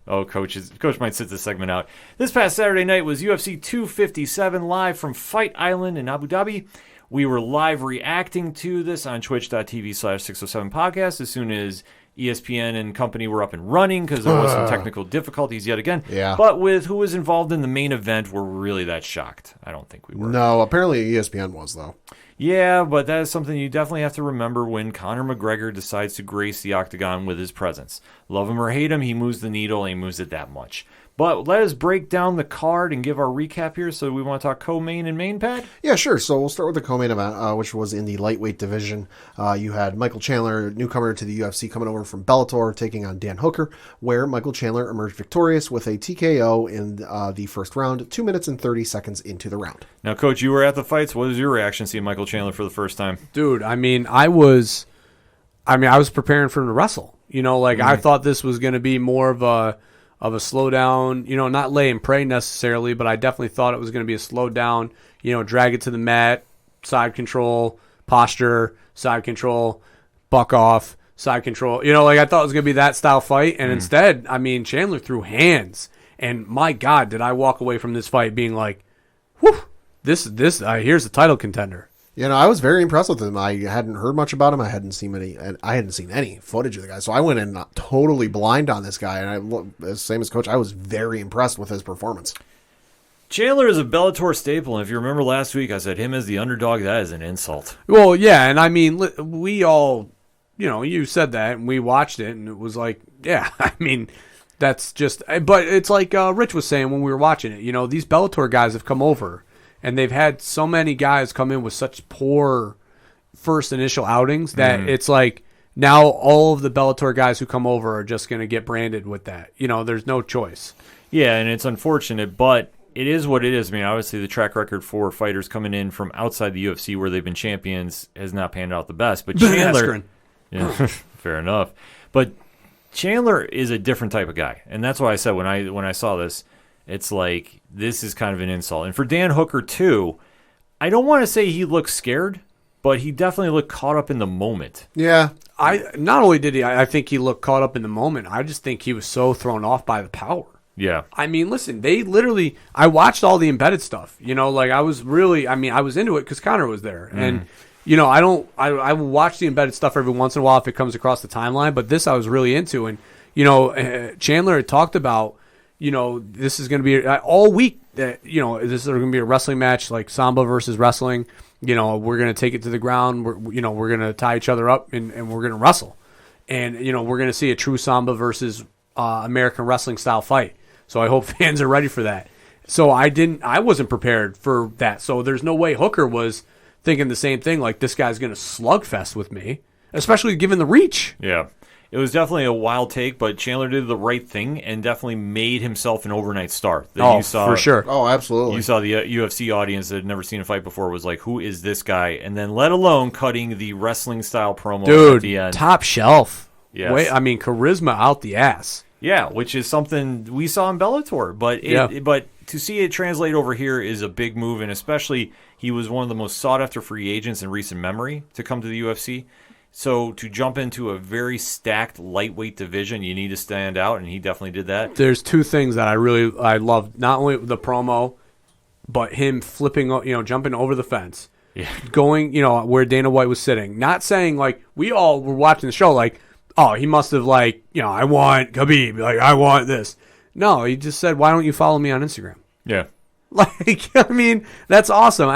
Oh, Coach might sit this segment out. This past Saturday night was UFC 257 live from Fight Island in Abu Dhabi. We were live reacting to this on twitch.tv/607podcast as soon as ESPN and company were up and running because there was some technical difficulties yet again. Yeah. But with who was involved in the main event, we're really that shocked. I don't think we were. No, apparently ESPN was, though. Yeah, but that is something you definitely have to remember when Conor McGregor decides to grace the octagon with his presence. Love him or hate him, he moves the needle and he moves it that much. But let us break down the card and give our recap here. So we want to talk co-main and main, Pat? Yeah, sure. So we'll start with the co-main event, which was in the lightweight division. You had Michael Chandler, newcomer to the UFC, coming over from Bellator, taking on Dan Hooker, where Michael Chandler emerged victorious with a TKO in the first round, 2 minutes and 30 seconds into the round. Now, Coach, you were at the fights. What was your reaction seeing Michael Chandler for the first time? Dude, I was preparing for him to wrestle. You know, like I thought this was going to be more of a slowdown, you know, not lay and pray necessarily, but I definitely thought it was going to be a slowdown, you know, drag it to the mat, side control, posture, side control, buck off, side control. You know, like I thought it was going to be that style fight, and instead, I mean, Chandler threw hands, and my God, did I walk away from this fight being like, whew, here's the title contender. You know, I was very impressed with him. I hadn't heard much about him. I hadn't seen any footage of the guy. So I went in totally blind on this guy. And same as Coach, I was very impressed with his performance. Chandler is a Bellator staple. And if you remember last week, I said him as the underdog. That is an insult. Well, yeah. And I mean, we all, you know, you said that and we watched it and it was like, yeah, I mean, that's just, but it's like Rich was saying when we were watching it, you know, these Bellator guys have come over. And they've had so many guys come in with such poor first initial outings that it's like now all of the Bellator guys who come over are just going to get branded with that. You know, there's no choice. Yeah, and it's unfortunate, but it is what it is. I mean, obviously the track record for fighters coming in from outside the UFC where they've been champions has not panned out the best. But Chandler, yeah, fair enough. But Chandler is a different type of guy, and that's why I said when I saw this, it's like, this is kind of an insult. And for Dan Hooker, too, I don't want to say he looked scared, but he definitely looked caught up in the moment. Yeah. Not only did I think he looked caught up in the moment, I just think he was so thrown off by the power. Yeah. I mean, listen, they literally, I watched all the embedded stuff, I was really, I was into it because Connor was there. And, I will watch the embedded stuff every once in a while if it comes across the timeline, but this I was really into. And, Chandler had talked about, this is going to be all week that, this is going to be a wrestling match, like Samba versus wrestling. We're going to take it to the ground. We're going to tie each other up and we're going to wrestle. And, we're going to see a true Samba versus American wrestling style fight. So I hope fans are ready for that. So I wasn't prepared for that. So there's no way Hooker was thinking the same thing. Like, this guy's going to slugfest with me, especially given the reach. Yeah. It was definitely a wild take, but Chandler did the right thing and definitely made himself an overnight star. For sure. Oh, absolutely. You saw the UFC audience that had never seen a fight before was like, who is this guy? And then let alone cutting the wrestling-style promo at the end. Top shelf. Yes. Charisma out the ass. Yeah, which is something we saw in Bellator. But to see it translate over here is a big move, and especially he was one of the most sought-after free agents in recent memory to come to the UFC. So to jump into a very stacked lightweight division, you need to stand out, and he definitely did that. There's two things that I loved, not only the promo, but him flipping, jumping over the fence. Yeah. Going, where Dana White was sitting. Not saying, like, we all were watching the show, like, oh, he must have, like, I want Khabib, like, I want this. No, he just said, why don't you follow me on Instagram? Yeah. Like, that's awesome.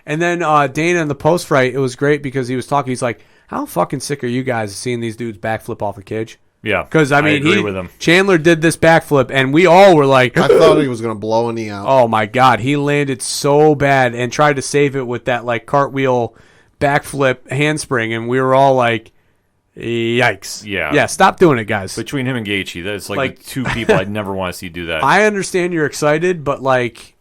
And then Dana in the post-fight, it was great because he was talking, he's like, how fucking sick are you guys seeing these dudes backflip off the cage? Yeah. Because, I agree with him. Chandler did this backflip, and we all were like, I thought he was going to blow a knee out. Oh, my God. He landed so bad and tried to save it with that, like, cartwheel backflip handspring, and we were all like, yikes. Yeah. Stop doing it, guys. Between him and Gaethje, that's like the two people I'd never want to see do that. I understand you're excited, but, like,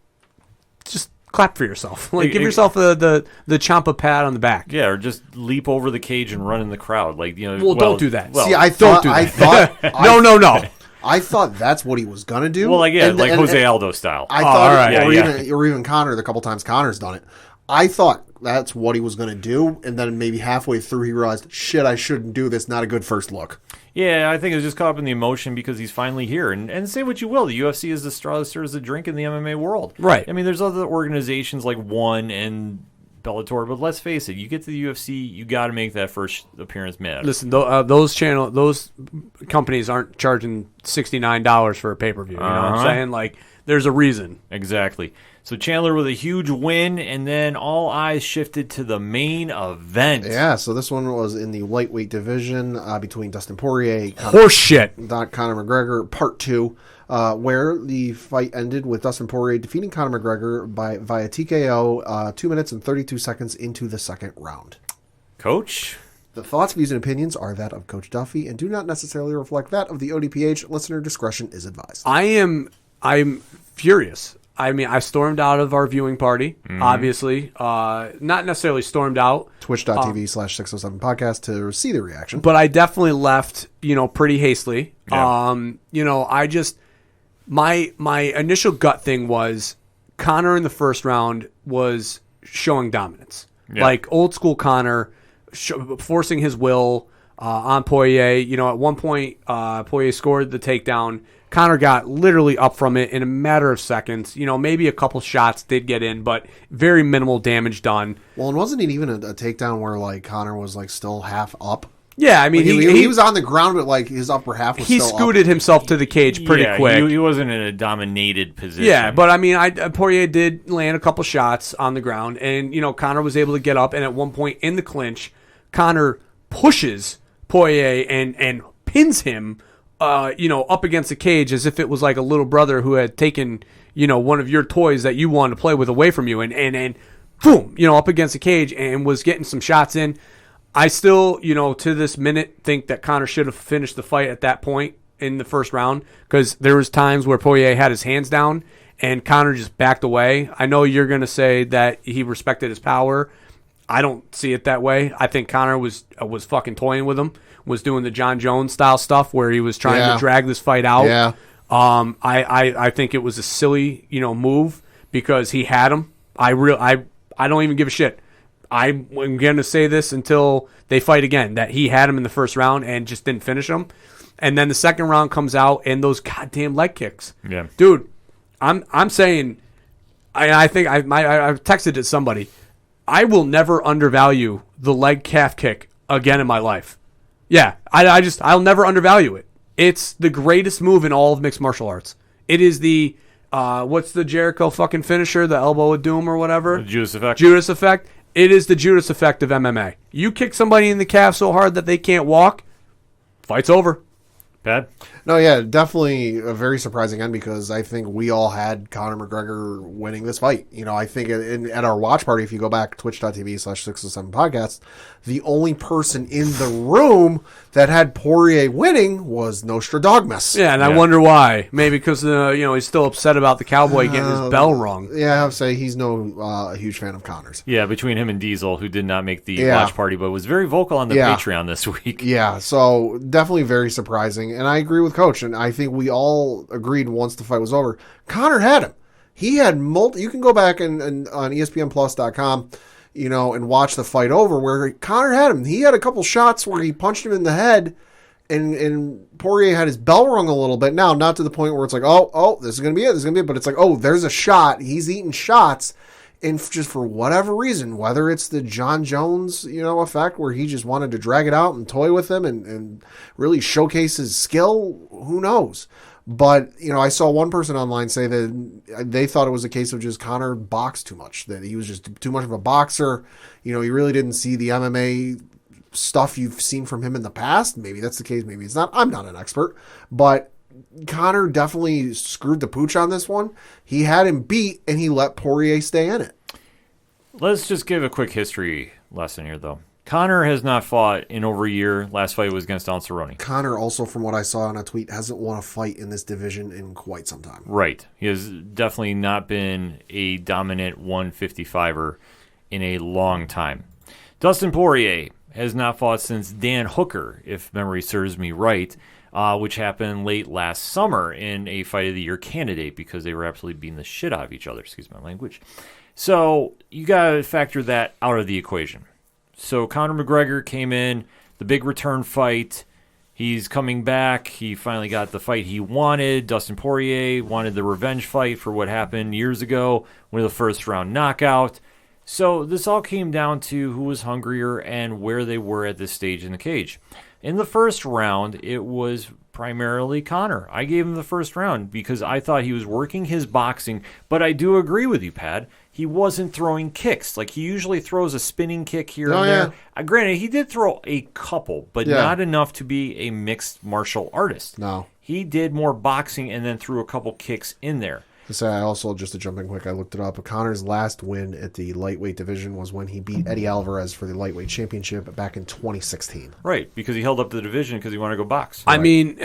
just clap for yourself. Like, give yourself the Ciampa pat on the back. Yeah, or just leap over the cage and run in the crowd. Like, Well, don't do that. See, I thought No. I thought that's what he was gonna do. Well, like Jose Aldo style. I thought, all right. or even Connor. The couple times Connor's done it, I thought that's what he was gonna do, and then maybe halfway through he realized, shit, I shouldn't do this. Not a good first look. Yeah, I think it was just caught up in the emotion because he's finally here. And say what you will, the UFC is the straw that stirs the drink in the MMA world. Right. I mean, there's other organizations like ONE and Bellator, but let's face it, you get to the UFC, you got to make that first appearance matter. Listen, those companies aren't charging $69 for a pay-per-view. You know what I'm saying? Like, there's a reason. Exactly. So Chandler with a huge win, and then all eyes shifted to the main event. Yeah, so this one was in the lightweight division between Dustin Poirier, Conor McGregor, part 2, where the fight ended with Dustin Poirier defeating Conor McGregor via TKO 2 minutes and 32 seconds into the second round. Coach? The thoughts, views, and opinions are that of Coach Duffy and do not necessarily reflect that of the ODPH. Listener discretion is advised. I'm furious. I mean, I stormed out of our viewing party, obviously. Not necessarily stormed out. Twitch.tv/607podcast to see the reaction. But I definitely left, pretty hastily. Yeah. My initial gut thing was Conor in the first round was showing dominance. Yeah. Like old school Conor, forcing his will on Poirier. At one point, Poirier scored the takedown. Conor got literally up from it in a matter of seconds. Maybe a couple shots did get in, but very minimal damage done. Well, and wasn't it even a takedown where like Conor was like still half up? Yeah, I mean, he was on the ground, but like his upper half was still scooted himself to the cage pretty quick. He wasn't in a dominated position. Yeah, but I mean, Poirier did land a couple shots on the ground, and Conor was able to get up. And at one point in the clinch, Conor pushes Poirier and pins him. Up against the cage as if it was like a little brother who had taken, one of your toys that you wanted to play with away from you and boom, up against the cage and was getting some shots in. I still, to this minute think that Conor should have finished the fight at that point in the first round because there was times where Poirier had his hands down and Conor just backed away. I know you're going to say that he respected his power. I don't see it that way. I think Conor was fucking toying with him, was doing the John Jones style stuff where he was trying to drag this fight out. Yeah. I think it was a silly, move because he had him. I don't even give a shit. I'm going to say this until they fight again, that he had him in the first round and just didn't finish him. And then the second round comes out and those goddamn leg kicks. Yeah. Dude, I'm saying, I think I've texted it to somebody. I will never undervalue the leg calf kick again in my life. Yeah, I'll never undervalue it. It's the greatest move in all of mixed martial arts. It is the, what's the Jericho fucking finisher, the elbow of doom or whatever? The Judas effect. Judas effect. It is the Judas effect of MMA. You kick somebody in the calf so hard that they can't walk, fight's over. Bad? No, yeah, definitely a very surprising end because I think we all had Conor McGregor winning this fight. You know, I think at our watch party, if you go back twitch.tv/607podcast, the only person in the room that had Poirier winning was Nostradamus. Yeah, and I wonder why. Maybe because he's still upset about the Cowboy getting his bell rung. Yeah, I have to say he's no huge fan of Conor's. Yeah, between him and Diesel, who did not make the watch party, but was very vocal on the Patreon this week. Yeah, so definitely very surprising. And I agree with Coach, and I think we all agreed once the fight was over, Conor had him. He had you can go back and on ESPNplus.com, and watch the fight over where Conor had him. He had a couple shots where he punched him in the head, and Poirier had his bell rung a little bit. Now, not to the point where it's like, oh, this is going to be it, but it's like, oh, there's a shot. He's eating shots. And just for whatever reason, whether it's the John Jones, effect where he just wanted to drag it out and toy with him and really showcase his skill, who knows? But, I saw one person online say that they thought it was a case of just Conor boxed too much, that he was just too much of a boxer. He really didn't see the MMA stuff you've seen from him in the past. Maybe that's the case. Maybe it's not. I'm not an expert, but Conor definitely screwed the pooch on this one. He had him beat, and he let Poirier stay in it. Let's just give a quick history lesson here, though. Conor has not fought in over a year. Last fight was against Don Cerrone. Conor also, from what I saw on a tweet, hasn't won a fight in this division in quite some time. Right. He has definitely not been a dominant 155er in a long time. Dustin Poirier has not fought since Dan Hooker, if memory serves me right, which happened late last summer in a Fight of the Year candidate because they were absolutely beating the shit out of each other. Excuse my language. So you got to factor that out of the equation. So Conor McGregor came in, the big return fight. He's coming back. He finally got the fight he wanted. Dustin Poirier wanted the revenge fight for what happened years ago with a first-round knockout. So this all came down to who was hungrier and where they were at this stage in the cage. In the first round, it was primarily Conor. I gave him the first round because I thought he was working his boxing, but I do agree with you, Pat. He wasn't throwing kicks. Like, he usually throws a spinning kick here and there. Granted, he did throw a couple, but not enough to be a mixed martial artist. No. He did more boxing and then threw a couple kicks in there. I also, just to jump in quick, I looked it up. Conor's last win at the lightweight division was when he beat Eddie Alvarez for the lightweight championship back in 2016. Right, because he held up the division because he wanted to go box. I mean,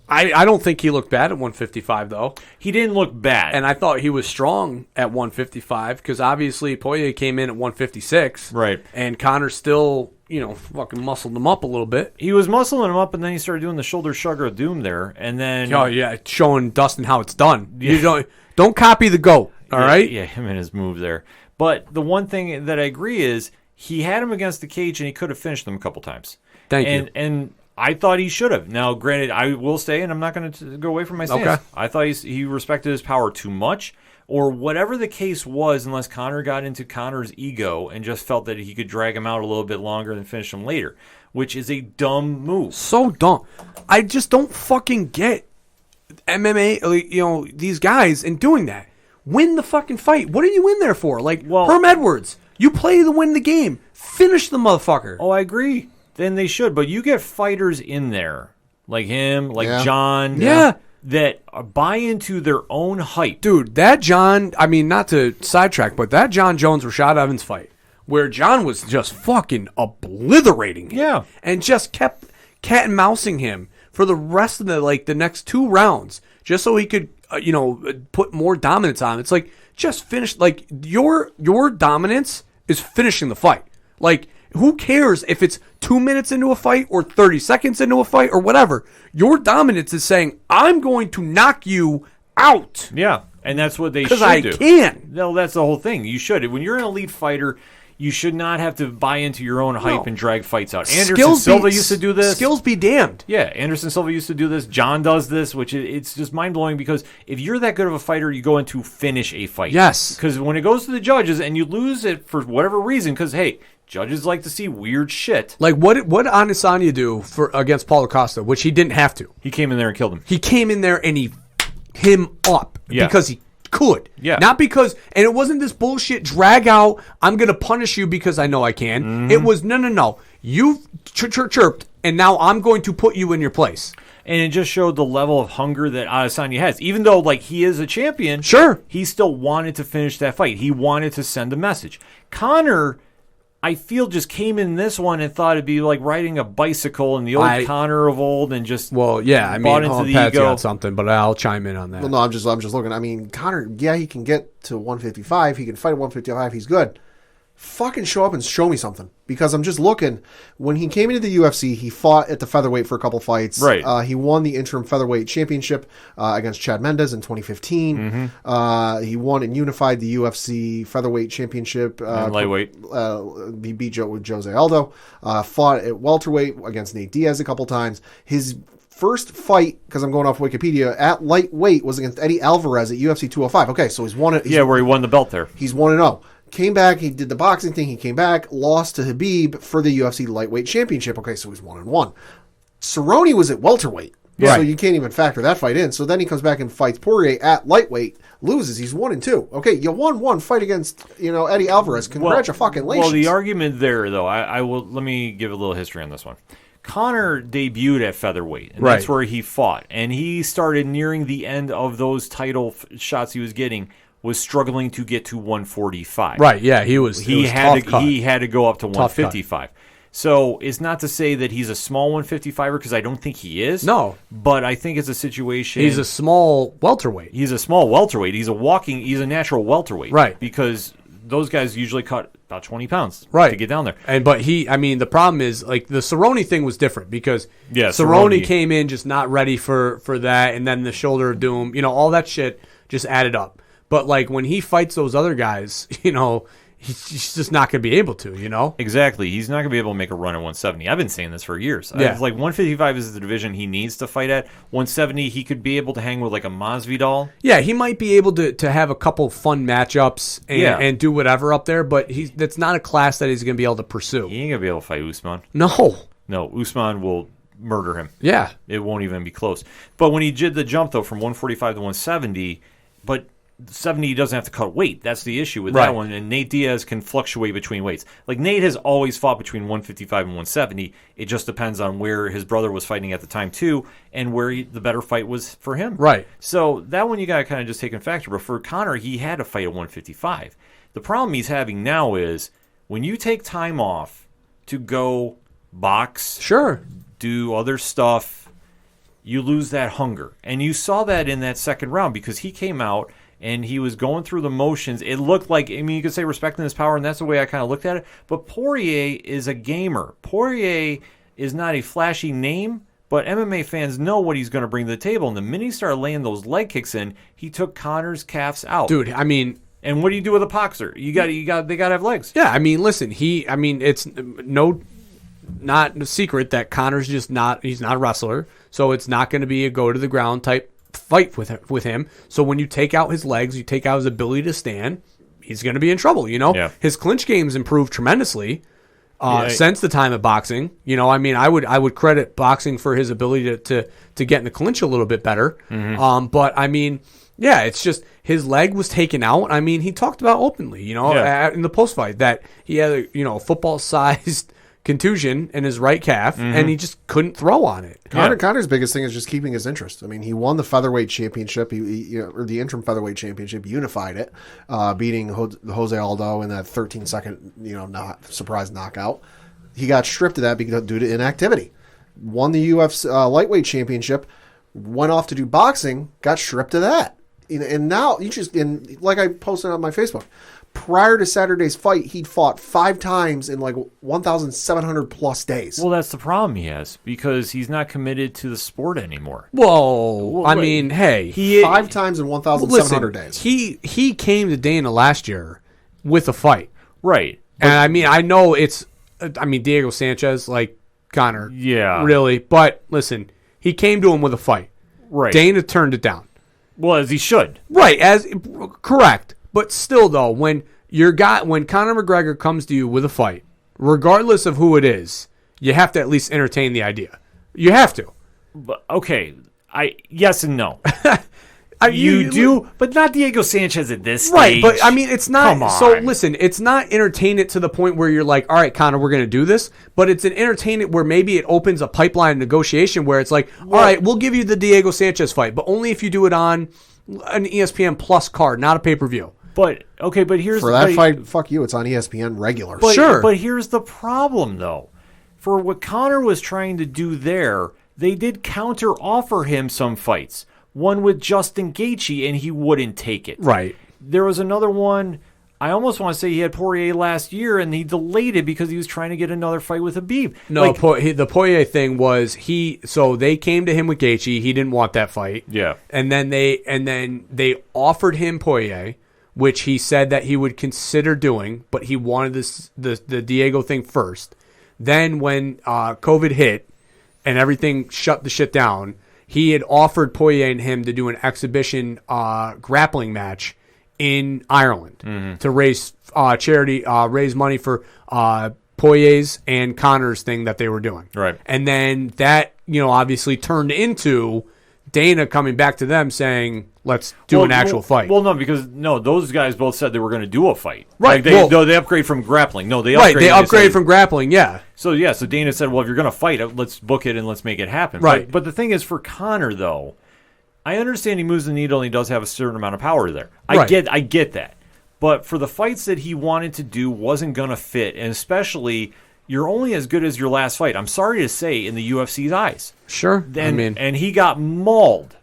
I don't think he looked bad at 155, though. He didn't look bad. And I thought he was strong at 155 because obviously Poirier came in at 156. Right. And Conor still, fucking muscled him up a little bit. He was muscling him up, and then he started doing the shoulder shrug of doom there. And then... Oh, yeah, showing Dustin how it's done. Yeah. You don't copy the GOAT, all right? Yeah, him and his move there. But the one thing that I agree is he had him against the cage, and he could have finished them a couple times. Thank you. And I thought he should have. Now, granted, I will say, and I'm not going to go away from my stance. Okay. I thought he respected his power too much, or whatever the case was, unless Conor got into Conor's ego and just felt that he could drag him out a little bit longer and finish him later, which is a dumb move. So dumb. I just don't fucking get MMA, these guys in doing that. Win the fucking fight. What are you in there for? Herm Edwards, you play to win the game. Finish the motherfucker. Oh, I agree. Then they should. But you get fighters in there, like him, John, that buy into their own hype. Dude, that John, not to sidetrack, but that John Jones-Rashad Evans fight, where John was just fucking obliterating him. Yeah. And just kept cat and mousing him for the rest of the next 2 rounds, just so he could, put more dominance on. It's just finish. Your dominance is finishing the fight. Who cares if it's 2 minutes into a fight or 30 seconds into a fight or whatever? Your dominance is saying, I'm going to knock you out. Yeah, and that's what they should do. Because I can. No, that's the whole thing. You should. When you're an elite fighter, You should not have to buy into your own hype and drag fights out. Anderson Skills Silva used to do this. Skills be damned. Yeah, Anderson Silva used to do this. John does this, which it's just mind-blowing because if you're that good of a fighter, you go in to finish a fight. Yes. Because when it goes to the judges and you lose it for whatever reason, because, hey, judges like to see weird shit. Like, what did Adesanya do against Paulo Costa, which he didn't have to? He came in there and killed him. He came in there and he him up because he could. Yeah. Not because, and it wasn't this bullshit drag out, I'm going to punish you because I know I can. Mm-hmm. It was, no. You chirped, and now I'm going to put you in your place. And it just showed the level of hunger that Adesanya has. Even though, like, he is a champion, Sure. he still wanted to finish that fight. He wanted to send a message. Conor, I feel, just came in this one and thought it'd be like riding a bicycle in the old Conor of old and just Well, yeah, I mean, bought into the Pat's ego. got something, but I'll chime in on that. Well, no, I'm just looking. I mean, Conor, yeah, he can get to 155. He can fight at 155. He's good. Fucking show up and show me something. Because I'm just looking. When he came into the UFC, he fought at the featherweight for a couple fights. Right. He won the interim featherweight championship against Chad Mendes in 2015. He won and unified the UFC featherweight championship. And lightweight. He beat Jose Aldo. Fought at welterweight against Nate Diaz a couple times. His first fight, because I'm going off Wikipedia, at lightweight was against Eddie Alvarez at UFC 205. Okay, so he's won it. Yeah, where he won the belt there. He's 1-0. Came back, he did the boxing thing, he came back, lost to Habib for the UFC lightweight championship. Okay, so he's 1-1. Cerrone was at welterweight. Yeah. So you can't even factor that fight in. So then he comes back and fights Poirier at lightweight, loses. He's 1-2. Okay, you won one fight against, Eddie Alvarez. Congratulations. Well, the argument there, though, I will let me give a little history on this one. Conor debuted at featherweight, and that's where he fought. And he started nearing the end of those title shots he was getting, was struggling to get to 145. Right, yeah, he had to go up to 155. So it's not to say that he's a small 155er, because I don't think he is. No. But I think it's a situation. He's a small welterweight. He's a small welterweight. He's a natural welterweight. Right. Because those guys usually cut about 20 pounds to get down there. But the problem is, like, the Cerrone thing was different because Cerrone came in just not ready for that, and then the shoulder of doom, all that shit just added up. But, like, when he fights those other guys, he's just not going to be able to, Exactly. He's not going to be able to make a run at 170. I've been saying this for years. Yeah. 155 is the division he needs to fight at. 170, he could be able to hang with, like, a Masvidal. Yeah, he might be able to have a couple fun matchups and do whatever up there, but that's not a class that he's going to be able to pursue. He ain't going to be able to fight Usman. No, Usman will murder him. Yeah. It won't even be close. But when he did the jump, though, from 145 to 170, but 70, he doesn't have to cut weight. That's the issue with that one. And Nate Diaz can fluctuate between weights. Like, Nate has always fought between 155 and 170. It just depends on where his brother was fighting at the time, too, and where the better fight was for him. Right. So that one you got to kind of just take in factor. But for Conor, he had to fight at 155. The problem he's having now is when you take time off to go box, do other stuff, you lose that hunger. And you saw that in that second round because he came out and he was going through the motions. It looked like, you could say respecting his power, and that's the way I kind of looked at it. But Poirier is a gamer. Poirier is not a flashy name, but MMA fans know what he's going to bring to the table. And the minute he started laying those leg kicks in, he took Conor's calves out. Dude, and what do you do with a boxer? They got to have legs. Yeah, listen, it's not a secret that Conor's he's not a wrestler, so it's not going to be a go to the ground type fight with him. So when you take out his legs, you take out his ability to stand, he's going to be in trouble. His clinch game's improved tremendously since the time of boxing. I would credit boxing for his ability to get in the clinch a little bit better. But it's just his leg was taken out. He talked about openly, in the post fight that he had a football sized contusion in his right calf, and he just couldn't throw on it. Conor's biggest thing is just keeping his interest. He won the featherweight championship, or the interim featherweight championship, unified it, beating Jose Aldo in that 13-second, surprise knockout. He got stripped of that due to inactivity. Won the UFC lightweight championship, went off to do boxing, got stripped of that. And now, like I posted on my Facebook, prior to Saturday's fight, he'd fought 5 times in 1,700 plus days. Well, that's the problem he has, because he's not committed to the sport anymore. Whoa. He 5 times in 1,700 days. He came to Dana last year with a fight. Right. And I mean, I know Diego Sanchez, like Conor. Yeah. Really. But listen, he came to him with a fight. Right. Dana turned it down. Well, as he should. Right. Correct. But still, though, when Conor McGregor comes to you with a fight, regardless of who it is, you have to at least entertain the idea. You have to. But, okay. Yes and no. You do, but not Diego Sanchez at this stage. Right, but I mean, it's not. Come on. So listen, it's not entertain it to the point where you're like, all right, Conor, we're going to do this. But it's an entertain it where maybe it opens a pipeline of negotiation where it's like, all right, we'll give you the Diego Sanchez fight, but only if you do it on an ESPN Plus card, not a pay-per-view. But here's For that fight, fuck you. It's on ESPN regular. But, Sure. But here's the problem, though. For what Conor was trying to do there, they did counter-offer him some fights. One with Justin Gaethje, and he wouldn't take it. Right. There was another one, I almost want to say he had Poirier last year, and he delayed it because he was trying to get another fight with Khabib. No, the Poirier thing was so they came to him with Gaethje. He didn't want that fight. Yeah. And then they offered him Poirier, which he said that he would consider doing, but he wanted the Diego thing first. Then when COVID hit and everything shut the shit down, he had offered Poirier and him to do an exhibition grappling match in Ireland to raise charity, raise money for Poirier's and Conor's thing that they were doing. Right. And then that, obviously turned into Dana coming back to them saying, let's do an actual fight. Well, no, those guys both said they were going to do a fight. Right. Like they upgrade from grappling. No, they upgraded. Right, they upgraded from grappling, yeah. So Dana said, well, if you're going to fight, let's book it and let's make it happen. Right. But the thing is, for Conor, though, I understand he moves the needle and he does have a certain amount of power there. I get that. But for the fights that he wanted to do wasn't going to fit, and especially, you're only as good as your last fight. I'm sorry to say, in the UFC's eyes. Sure. And he got mauled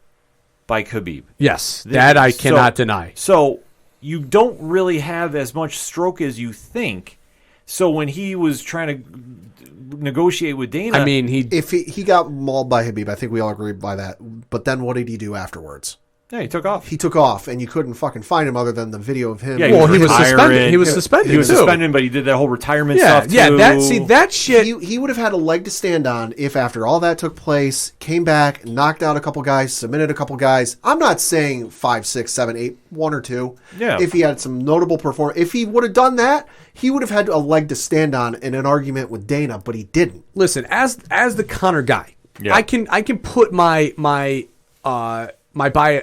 by Khabib. Yes, that I cannot deny. So you don't really have as much stroke as you think. So when he was trying to negotiate with Dana, if he got mauled by Khabib, I think we all agreed by that. But then what did he do afterwards? yeah, he took off. He took off, and you couldn't fucking find him other than the video of him. Yeah, he was suspended. He was suspended. He was too. suspended, but he did that whole retirement stuff too. Yeah, that shit. He would have had a leg to stand on if after all that took place, came back, knocked out a couple guys, submitted a couple guys. I'm not saying 5, 6, 7, 8, 1 or 2. Yeah. If he had some notable performance, if he would have done that, he would have had a leg to stand on in an argument with Dana, but he didn't. Listen, as the Conor guy, Yeah. I can put my bias.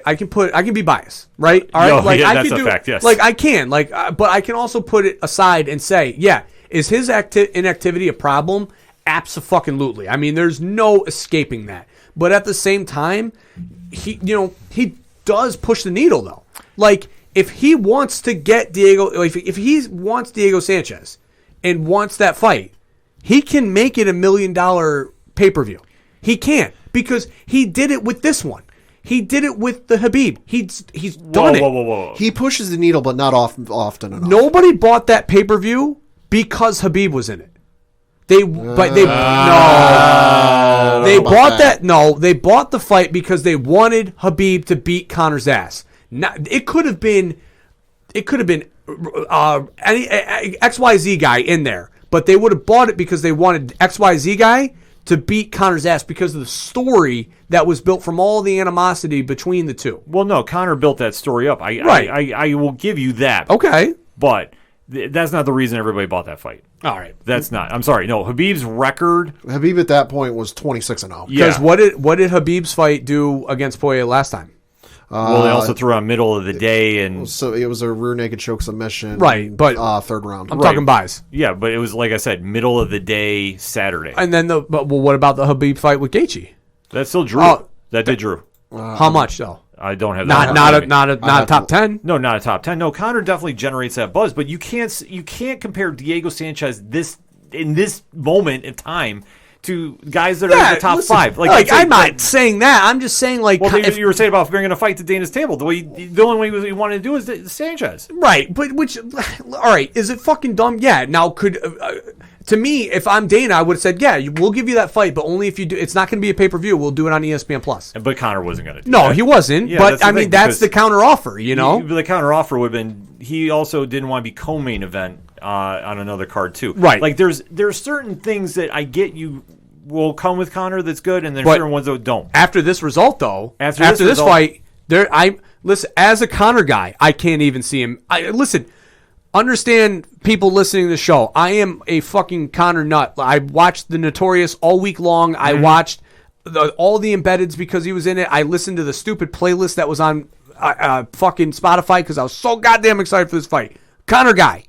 I can be biased, right? All right, No, like yeah, I that's can a do, fact, yes. Like I can, but I can also put it aside and say, yeah, is his inactivity a problem? Abso-fucking-lutely. I mean, there's no escaping that. But at the same time, he does push the needle though. Like if he wants to get Diego, if he wants Diego Sanchez and wants that fight, he can make it $1 million pay-per-view. He can, because he did it with this one. He did it with the Khabib. He's done it. Whoa. He pushes the needle, but not often enough. Nobody bought that pay-per-view because Khabib was in it. They bought the fight because they wanted Khabib to beat Conor's ass. It could have been any XYZ guy in there, but they would have bought it because they wanted XYZ guy to beat Conor's ass because of the story that was built from all the animosity between the two. Well, no, Conor built that story up. I will give you that. Okay. But that's not the reason everybody bought that fight. All right. That's not. I'm sorry. No, Khabib's record. Habib at that point was 26-0. Because what did Khabib's fight do against Poirier last time? Well, they also threw on middle of the day, and So it was a rear naked choke submission. Right, but third round. I'm talking buys. yeah, but it was like I said, middle of the day Saturday. And then what about the Khabib fight with Gaethje? That still drew. That did drew. How much though? I don't have that. Not a top 10. No, not a top 10. No, Conor definitely generates that buzz, but you can't compare Diego Sanchez in this moment in time to guys that are in the top 5. I'm not saying that. I'm just saying well, you were saying about bringing a fight to Dana's table. The only way he wanted to do is Sanchez. Right, but all right, is it fucking dumb? Yeah. Now to me, if I'm Dana, I would have said, yeah, we'll give you that fight, but only if you do. It's not going to be a pay-per-view. We'll do it on ESPN Plus. But Conor wasn't going to do that. No, he wasn't. Yeah, but I mean, that's the counter offer, The counter offer would have been, he also didn't want to be co-main event on another card too. Right. Like there's certain things that I get you will come with Conor that's good, and there's certain ones that don't. After this result, though, after this result, fight, listen, as a Conor guy, I can't even see him. Understand, people listening to the show, I am a fucking Conor nut. I watched The Notorious all week long. I watched all the embeddeds because he was in it. I listened to the stupid playlist that was on fucking Spotify because I was so goddamn excited for this fight. Conor guy,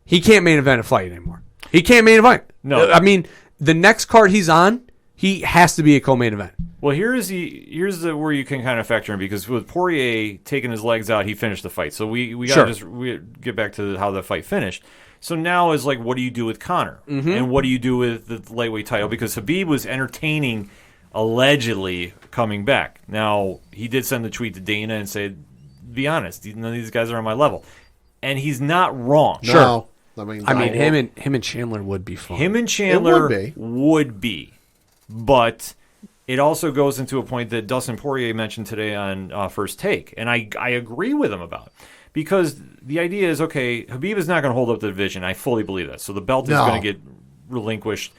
he can't main event a fight anymore. He can't main event. No. I mean, the next card he's on, he has to be a co-main event. Well, here's where you can kind of factor in, because with Poirier taking his legs out, he finished the fight. So we gotta we get back to how the fight finished. So now is like, what do you do with Conor, and what do you do with the lightweight title? Because Khabib was entertaining, allegedly coming back. Now he did send the tweet to Dana and say, "Be honest, none of these guys are on my level," and he's not wrong. Sure. I mean, him and Chandler would be fun. Him and Chandler would be, but it also goes into a point that Dustin Poirier mentioned today on First Take, and I agree with him about, because the idea is, okay, Khabib is not going to hold up the division. I fully believe that. So the belt is going to get relinquished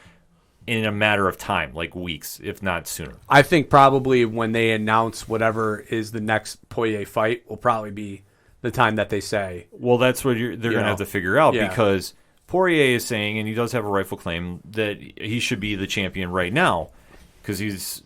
in a matter of time, like weeks, if not sooner. I think probably when they announce whatever is the next Poirier fight will probably be the time that they say. Well, that's what they're going to have to figure out, because Poirier is saying, and he does have a rightful claim, that he should be the champion right now, because he's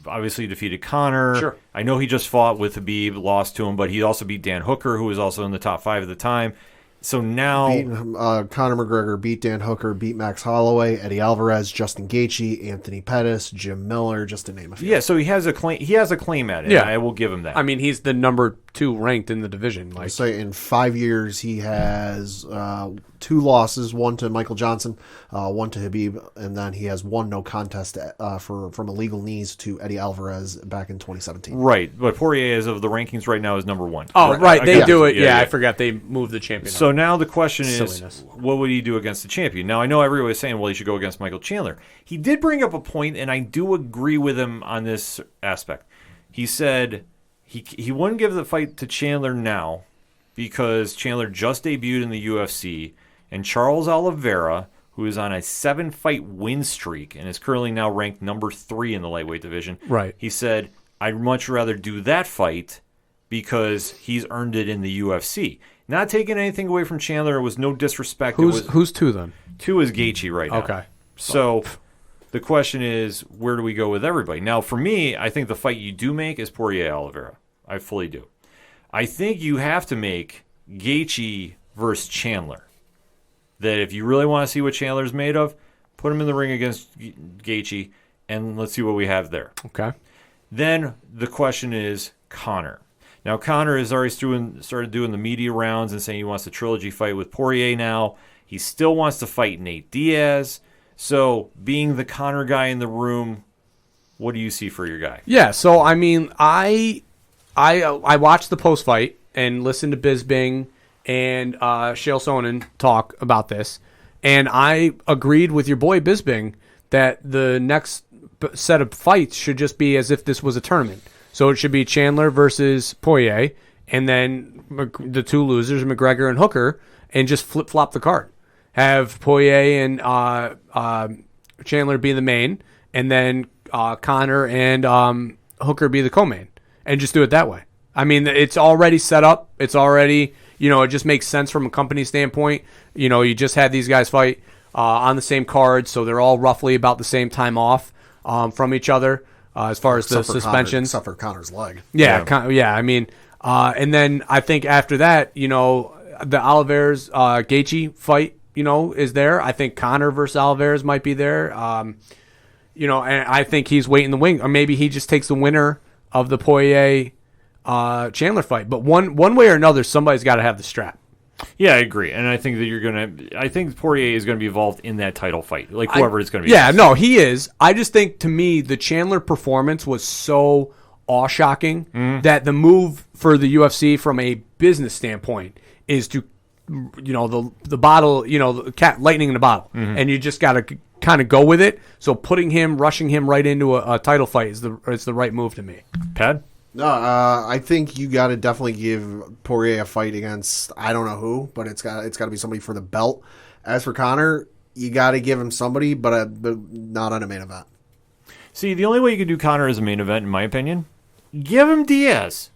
obviously defeated Conor. Sure. I know he just fought with Khabib, lost to him, but he also beat Dan Hooker, who was also in the top 5 at the time. So now... Conor McGregor beat Dan Hooker, beat Max Holloway, Eddie Alvarez, Justin Gaethje, Anthony Pettis, Jim Miller, just to name a few. Yeah, so he has a claim. He has a claim at it. Yeah. I will give him that. I mean, he's the number 2 ranked in the division. Like, So in 5 years, he has 2 losses, 1 to Michael Johnson, 1 to Khabib, and then he has 1 no contest from illegal knees to Eddie Alvarez back in 2017. Right, but Poirier, as of the rankings right now, is number 1. Oh, right, they do it. Yeah, I forgot they moved the champion. So now the question is, Silliness. what would he do against the champion? Now, I know everyone is saying, well, he should go against Michael Chandler. He did bring up a point, and I do agree with him on this aspect. He said he wouldn't give the fight to Chandler now because Chandler just debuted in the UFC, and Charles Oliveira, who is on a 7-fight win streak and is currently now ranked number 3 in the lightweight division. Right. He said, I'd much rather do that fight because he's earned it in the UFC. Not taking anything away from Chandler. It was no disrespect. Who's 2 then? 2 is Gaethje right now. Okay. So the question is, where do we go with everybody? Now, for me, I think the fight you do make is Poirier-Oliveira. I fully do. I think you have to make Gaethje versus Chandler. That if you really want to see what Chandler's made of, put him in the ring against Gaethje, and let's see what we have there. Okay. Then the question is Conor. Now, Conor has already started doing the media rounds and saying he wants a trilogy fight with Poirier now. He still wants to fight Nate Diaz. So, being the Conor guy in the room, what do you see for your guy? Yeah, so, I mean, I watched the post-fight and listened to Bisping and Chael Sonnen talk about this, and I agreed with your boy Bisping that the next set of fights should just be as if this was a tournament. So it should be Chandler versus Poirier, and then the 2 losers, McGregor and Hooker, and just flip-flop the card. Have Poirier and Chandler be the main, and then Conor and Hooker be the co-main, and just do it that way. I mean, it's already set up. It's already, it just makes sense from a company standpoint. You just had these guys fight on the same card, so they're all roughly about the same time off from each other. As far as the suspensions. Except for Conor's leg. Yeah. I mean, and then I think after that, the Oliveira's Gaethje fight, is there. I think Conor versus Oliveira's might be there. And I think he's waiting the wing. Or maybe he just takes the winner of the Poirier Chandler fight. But one way or another, somebody's got to have the strap. Yeah, I agree, and I think that I think Poirier is going to be involved in that title fight, like whoever it's going to be. Yeah, no, he is. I just think, to me, the Chandler performance was so awe-shocking that the move for the UFC from a business standpoint is to, the bottle, the cat lightning in the bottle, and you just got to kind of go with it. So rushing him right into a title fight is the right move to me. Pat? No, I think you got to definitely give Poirier a fight against I don't know who, but it's got to be somebody for the belt. As for Conor, you got to give him somebody, but not on a main event. See, the only way you can do Conor as a main event, in my opinion, give him Diaz.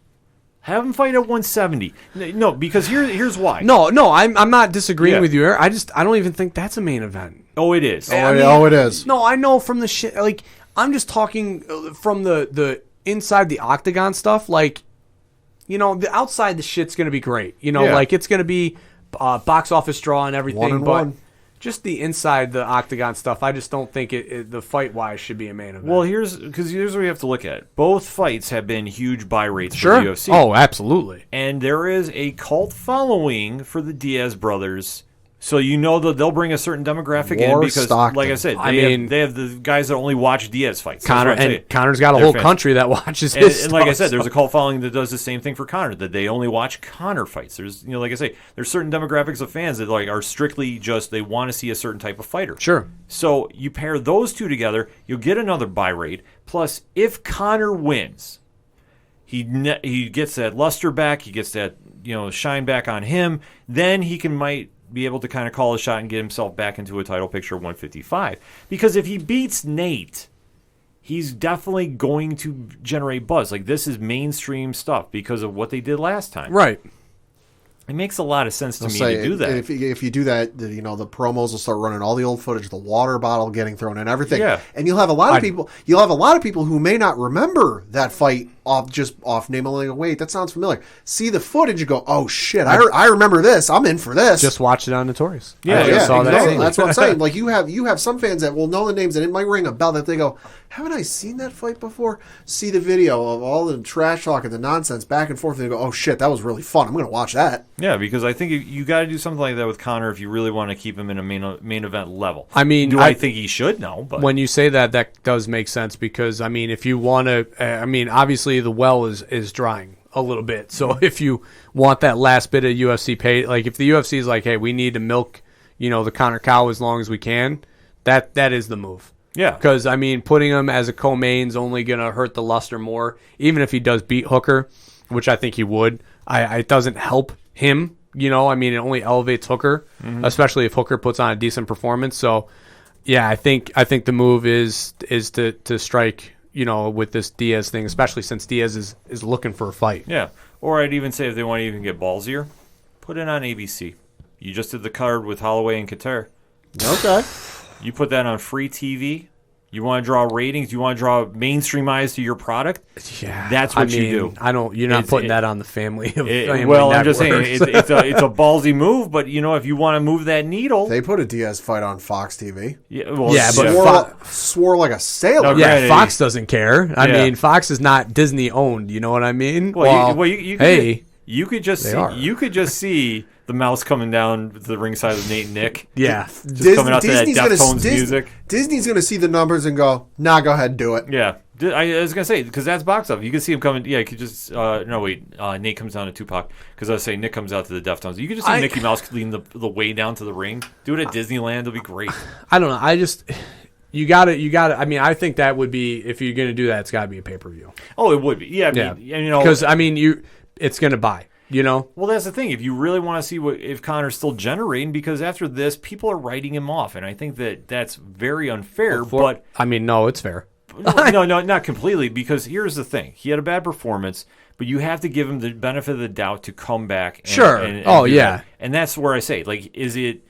Have him fight at 170. No, because here's why. No, I'm not disagreeing with you, Eric. I don't even think that's a main event. Oh, it is. It is. No, I know from the shit. Like, I'm just talking from the inside the octagon stuff. Like, the outside the shit's gonna be great. Like it's gonna be box office draw and everything. But just the inside the octagon stuff, I just don't think the fight wise should be a main event. Well, here's what we have to look at. Both fights have been huge buy rates for the UFC. Oh, absolutely. And there is a cult following for the Diaz brothers. So that they'll bring a certain demographic in because, Stockton. like I said, they have the guys that only watch Diaz fights. Conor's got a whole country that watches his and like I said, there's a cult following that does the same thing for Conor, that they only watch Conor fights. There's, like I say, there's certain demographics of fans that are strictly just they want to see a certain type of fighter. Sure. So you pair those two together, you'll get another buy rate. Plus, if Conor wins, he gets that luster back, he gets that shine back on him. Then he might be able to kind of call a shot and get himself back into a title picture at 155. Because if he beats Nate, he's definitely going to generate buzz. Like, this is mainstream stuff because of what they did last time. Right. It makes a lot of sense to me to do that. If you do that, the promos will start running all the old footage, the water bottle getting thrown and everything. Yeah. And you'll have a lot of people. You'll have a lot of people who may not remember that fight off name. Like, wait, that sounds familiar. See the footage and go, oh shit, I remember this. I'm in for this. Just watch it on Notorious. Yeah, I just saw that exactly. scene. That's what I'm saying. Like you have some fans that will know the names and it might ring a bell that they go, haven't I seen that fight before? See the video of all the trash talk and the nonsense back and forth, and they go, oh shit, that was really fun. I'm going to watch that. Yeah, because I think you got to do something like that with Conor if you really want to keep him in a main event level. I mean, do I think he should? No, but when you say that, that does make sense because if you want to, obviously the well is drying a little bit. So if you want that last bit of UFC pay, like if the UFC is like, hey, we need to milk, the Conor cow as long as we can, that is the move. Yeah. Because, putting him as a co-main's only going to hurt the luster more. Even if he does beat Hooker, which I think he would, it doesn't help him. It only elevates Hooker, especially if Hooker puts on a decent performance. So, yeah, I think the move is to strike, with this Diaz thing, especially since Diaz is looking for a fight. Yeah. Or I'd even say if they want to even get ballsier, put it on ABC. You just did the card with Holloway and Qatar. Okay. You put that on free TV. You want to draw ratings. You want to draw mainstream eyes to your product. Yeah, that's what you do. You're not putting that on the family. I'm just saying it's a ballsy move. But if you want to move that needle, they put a Diaz fight on Fox TV. But swore like a sailor. Yeah, Fox doesn't care. Fox is not Disney owned. You know what I mean? You could just see the mouse coming down the ringside of Nate and Nick. Yeah. Coming out to that Deftones music. Disney's going to see the numbers and go, nah, go ahead and do it. Yeah. I was going to say, because that's box office. You can see him coming. Yeah, you could just. Nate comes down to Tupac. Because I was saying Nick comes out to the Deftones. You could just see Mickey Mouse leading the way down to the ring. Do it at Disneyland. It'll be great. I don't know. You got to. I think that would be, if you're going to do that, it's got to be a pay-per-view. Oh, it would be. Yeah. Because, it's going to buy. Well, that's the thing. If you really want to see if Conor's still generating, because after this, people are writing him off, and I think that's very unfair. No, it's fair. no, not completely. Because here's the thing: he had a bad performance, but you have to give him the benefit of the doubt to come back. And that's where I say, is it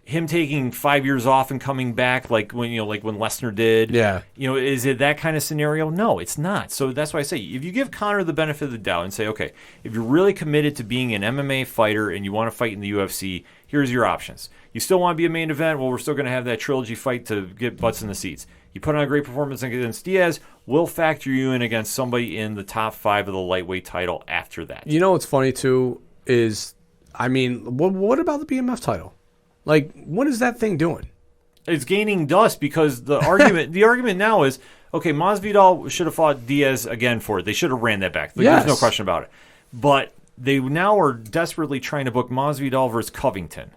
him taking 5 years off and coming back, like when Lesnar did? Yeah. Is it that kind of scenario? No, it's not. So that's why I say, if you give Conor the benefit of the doubt and say, okay, if you're really committed to being an MMA fighter and you want to fight in the UFC, here's your options. You still want to be a main event? Well, we're still going to have that trilogy fight to get butts in the seats. You put on a great performance against Diaz, we'll factor you in against somebody in the top 5 of the lightweight title after that. What's funny too is, what about the BMF title? What is that thing doing? It's gaining dust because the argument now is, okay, Masvidal should have fought Diaz again for it. They should have ran that back. There's no question about it. But they now are desperately trying to book Masvidal versus Covington.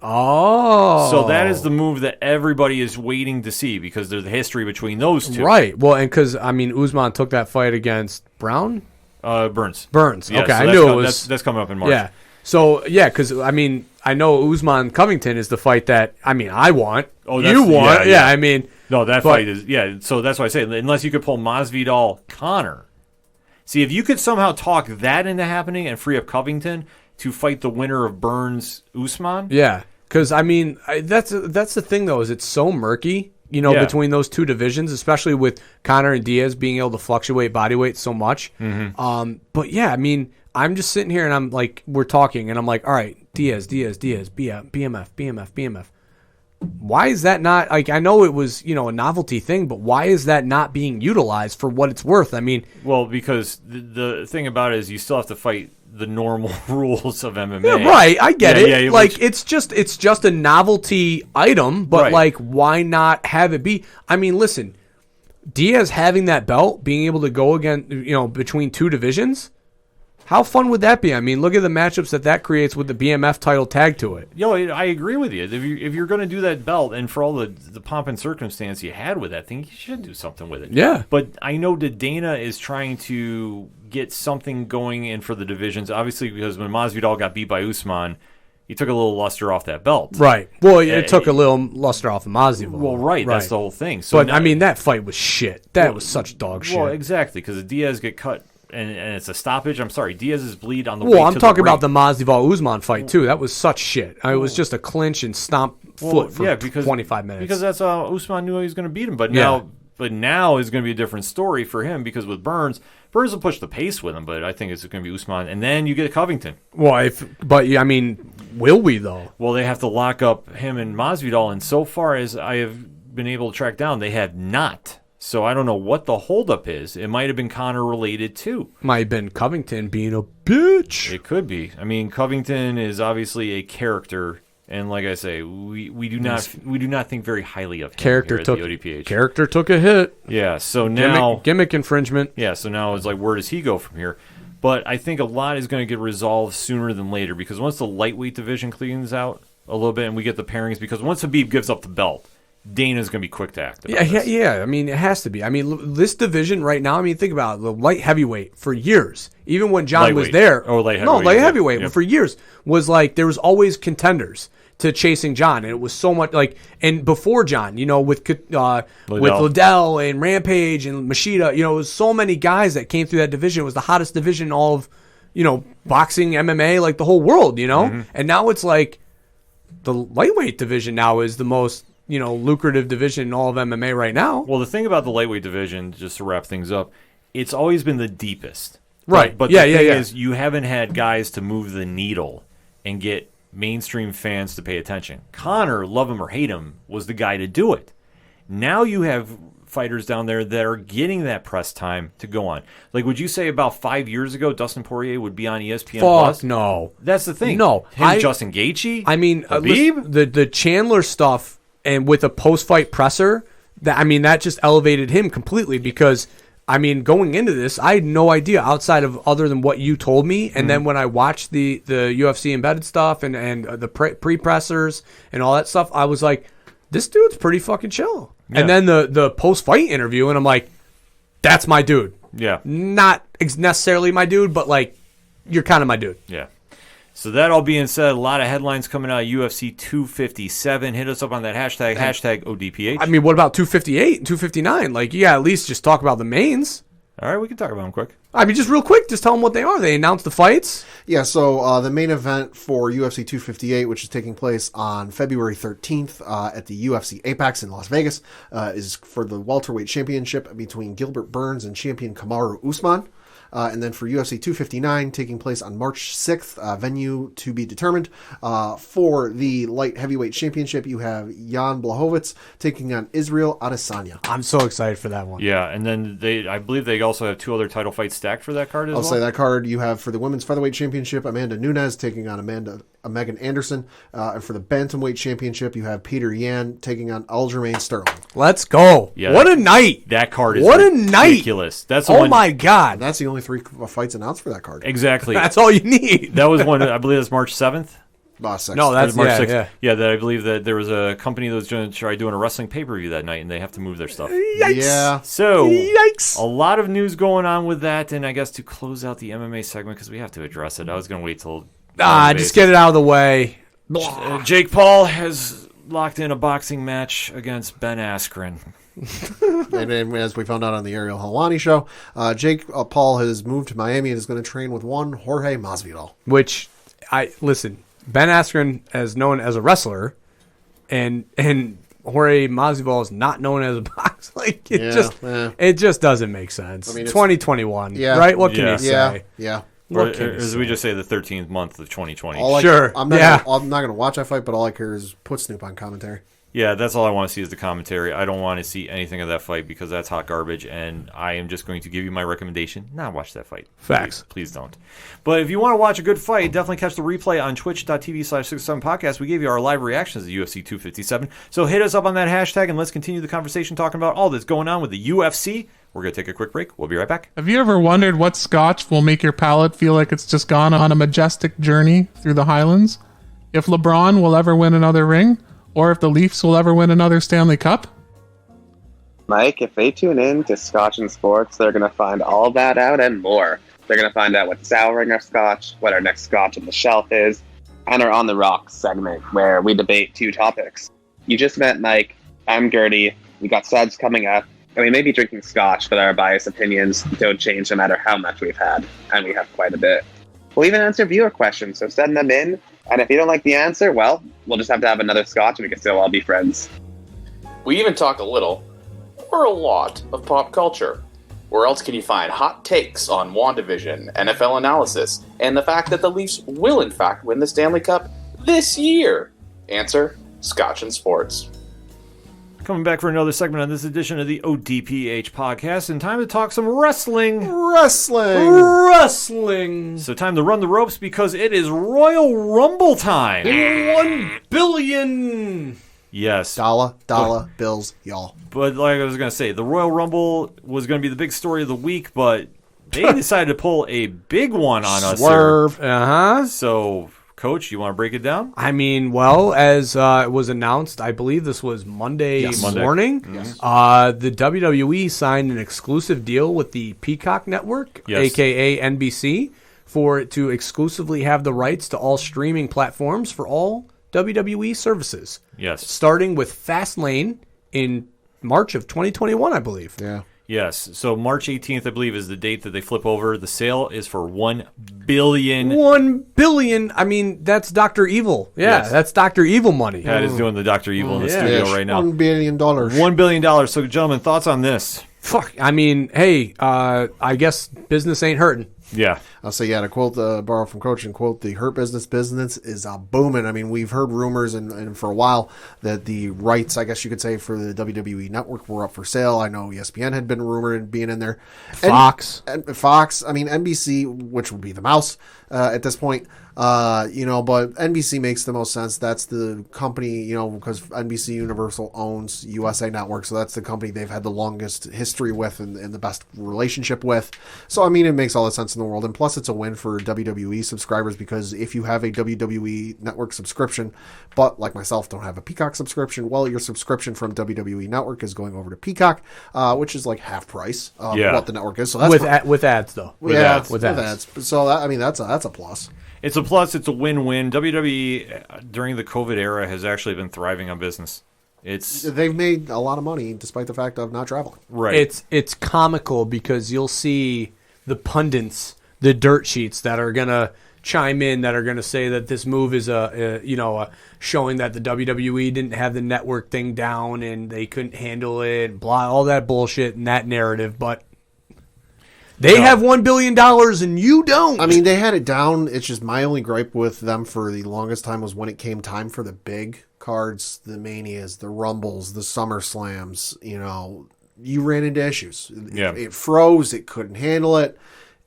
Oh. So that is the move that everybody is waiting to see because there's the history between those two. Right. Well, and because, Usman took that fight against Brown. Burns. Burns. Yeah, Okay, so I that's knew it was. that's coming up in March. Yeah. So yeah, because I mean, I know Usman Covington is the fight that I want. Oh, you want? Yeah. I mean, No, that But- fight is So that's why I say unless you could pull Masvidal Conor. See, if you could somehow talk that into happening and free up Covington to fight the winner of Burns Usman. yeah. Because I mean, that's the thing though, is it's so murky. Yeah. Between those two divisions, especially with Conor and Diaz being able to fluctuate body weight so much. Mm-hmm. But yeah, I mean, I'm just sitting here and I'm like, we're talking, and I'm like, all right, Diaz, BMF. Why is that not, like, I know it was, a novelty thing, but why is that not being utilized for what it's worth? I mean, Well, because the thing about it is you still have to fight the normal rules of MMA. yeah, right, I get Yeah, it. yeah, like, which- it's just a novelty item, but Right. like, why not have it be? I mean, listen, Diaz having that belt, being able to go again, between two divisions, how fun would that be? I mean, look at the matchups that creates with the BMF title tag to it. I agree with you. If you're going to do that belt, and for all the pomp and circumstance you had with that thing, you should do something with it. Yeah. But I know that Dana is trying to get something going in for the divisions, obviously, because when Masvidal got beat by Usman, he took a little luster off that belt. Right. Well, it took a little luster off of Masvidal. Well, right. That's the whole thing. So But, now- I mean, that fight was shit. That was such dog shit. Well, exactly, because the Diaz get cut, and it's a stoppage. I'm sorry, Diaz's bleed on the way Well, I'm to talking the about the ring. Masvidal Usman fight too. That was such shit. It was just a clinch and stomp foot for 25 minutes. Because that's Usman knew he was going to beat him, but Yeah. now is going to be a different story for him because with Burns will push the pace with him, but I think it's going to be Usman, and then you get Covington. Well, will we though? Well, they have to lock up him and Masvidal, and so far as I have been able to track down, they have not. So I don't know what the holdup is. It might have been Conor related too. Might have been Covington being a bitch. It could be. I mean, Covington is obviously a character, and like I say, we do not think very highly of him Character here took at the ODPH. Character took a hit. Yeah. So now, Gimmick infringement. yeah. So now it's like, where does he go from here? But I think a lot is going to get resolved sooner than later because once the lightweight division cleans out a little bit and we get the pairings, because once Habib gives up the belt, Dana's going to be quick to act. Yeah. I mean, it has to be. I mean, this division right now. I mean, think about it, the light heavyweight for years. Even when John was Lightweight. there, Oh, light heavyweight, light yeah. heavyweight Yeah. for years was like there was always contenders to chasing John, and it was so much like and before John, with Liddell and Rampage and Machida, it was so many guys that came through that division. It was the hottest division in all of boxing, MMA, like the whole world, Mm-hmm. and now it's like the lightweight division now is the most lucrative division in all of MMA right now. Well, the thing about the lightweight division, just to wrap things up, it's always been the deepest. Right. But Yeah, the yeah, thing yeah. is, you haven't had guys to move the needle and get mainstream fans to pay attention. Conor, love him or hate him, was the guy to do it. Now you have fighters down there that are getting that press time to go on. Like, would you say about 5 years ago, Dustin Poirier would be on ESPN Plus? Fuck no. That's the thing. No. Justin Gaethje? I mean, Habib? listen, the Chandler stuff and with a post-fight presser, that just elevated him completely because, going into this, I had no idea outside of other than what you told me. And then when I watched the UFC embedded stuff and the pre-pressers and all that stuff, I was like, this dude's pretty fucking chill. Yeah. And then the post-fight interview, and I'm like, that's my dude. Yeah. Not necessarily my dude, but like, you're kind of my dude. Yeah. So that all being said, a lot of headlines coming out of UFC 257. Hit us up on that hashtag ODPH. What about 258 and 259? Like, at least just talk about the mains. All right, we can talk about them quick. Just real quick, just tell them what they are. They announced the fights. Yeah, so the main event for UFC 258, which is taking place on February 13th at the UFC Apex in Las Vegas, is for the welterweight championship between Gilbert Burns and champion Kamaru Usman. And then for UFC 259, taking place on March 6th, venue to be determined. For the light heavyweight championship, you have Jan Blachowicz taking on Israel Adesanya. I'm so excited for that one. Yeah, and then I believe they also have two other title fights stacked for that card as I'll well. say that card you have for the women's featherweight championship, Amanda Nunes taking on Megan Anderson. And for the bantamweight championship, you have Peter Yan taking on Aljamain Sterling. Let's go. Yeah, what a night. That card is what a night. ridiculous. That's the oh one, my God. That's the only 3 fights announced for that card. Exactly. That's all you need. That was one, I believe that's March 7th. 6th. No, that's March yeah, 6th. yeah. Yeah, that I believe that there was a company that was going to try doing a wrestling pay-per-view that night, and they have to move their stuff. Yikes. Yeah. So, Yikes. a lot of news going on with that, and I guess to close out the MMA segment, because we have to address it, I was going to wait till... Just get it out of the way. Jake Paul has locked in a boxing match against Ben Askren. And as we found out on the Ariel Helwani show, Jake Paul has moved to Miami and is going to train with one Jorge Masvidal. Which, listen, Ben Askren is known as a wrestler, and Jorge Masvidal is not known as a boxer. Like, it just doesn't make sense. I mean, 2021, right? What can you say? Yeah. Or as we just say, the 13th month of 2020. I'm not going to watch that fight, but all I care is put Snoop on commentary. Yeah, that's all I want to see is the commentary. I don't want to see anything of that fight because that's hot garbage, and I am just going to give you my recommendation. Not watch that fight. Facts. Please don't. But if you want to watch a good fight, definitely catch the replay on twitch.tv/67podcast. We gave you our live reactions to UFC 257. So hit us up on that hashtag, and let's continue the conversation talking about all that's going on with the UFC. We're going to take a quick break. We'll be right back. Have you ever wondered what scotch will make your palate feel like it's just gone on a majestic journey through the Highlands? If LeBron will ever win another ring? Or if the Leafs will ever win another Stanley Cup? Mike, if they tune in to Scotch and Sports, they're going to find all that out and more. They're going to find out what's souring our scotch, what our next scotch on the shelf is, and our On the Rocks segment, where we debate two topics. You just met Mike. I'm Gertie. We got Suds coming up. And we may be drinking scotch, but our biased opinions don't change no matter how much we've had. And we have quite a bit. We'll even answer viewer questions, so send them in. And if you don't like the answer, well, we'll just have to have another scotch and we can still all be friends. We even talk a little, or a lot, of pop culture. Where else can you find hot takes on WandaVision, NFL analysis, and the fact that the Leafs will in fact win the Stanley Cup this year? Answer, Scotch and Sports. Coming back for another segment on this edition of the ODPH podcast, and time to talk some wrestling. So time to run the ropes because it is Royal Rumble time. 1 billion. Yes. Dollar bills, y'all. But like I was going to say, the Royal Rumble was going to be the big story of the week, but they decided to pull a big one on us. Swerve. So... Coach, you want to break it down? I mean, well, as it was announced, I believe this was Monday morning. Yes. The WWE signed an exclusive deal with the Peacock Network, a.k.a. NBC, for it to exclusively have the rights to all streaming platforms for all WWE services. Yes. Starting with Fastlane in March of 2021, I believe. Yeah. Yes. So March 18th, I believe, is the date that they flip over. The sale is for $1 billion. 1 billion. I mean, that's Dr. Evil. Yeah, Yes. that's Dr. Evil money. Pat is doing the Dr. Evil in the studio right now. $1 billion. $1 billion. So, gentlemen, thoughts on this? Fuck. I mean, hey, I guess business ain't hurting. Yeah. I'll say, to quote borrow from Coach and quote, the hurt business is booming. I mean, we've heard rumors and for a while that the rights, I guess you could say, for the WWE network were up for sale. I know ESPN had been rumored being in there. Fox. And Fox, I mean, NBC, which would be the mouse at this point, but NBC makes the most sense. That's the company, because NBC Universal owns USA Network, so that's the company they've had the longest history with and the best relationship with. So, I mean, it makes all the sense in the world. And plus, it's a win for WWE subscribers because if you have a WWE Network subscription, but like myself, don't have a Peacock subscription, well, your subscription from WWE Network is going over to Peacock, which is like half price of what the network is. So that's with ads, though. With ads. So, that's a plus. It's a plus. It's a win-win. WWE, during the COVID era, has actually been thriving on business. They've made a lot of money despite the fact of not traveling. Right. It's comical because you'll see the pundits, the dirt sheets that are gonna chime in, that are gonna say that this move is showing that the WWE didn't have the network thing down and they couldn't handle it, blah, all that bullshit and that narrative, but. They have $1 billion and you don't. I mean, they had it down. It's just my only gripe with them for the longest time was when it came time for the big cards, the Manias, the Rumbles, the SummerSlams. You ran into issues. It froze. It couldn't handle it.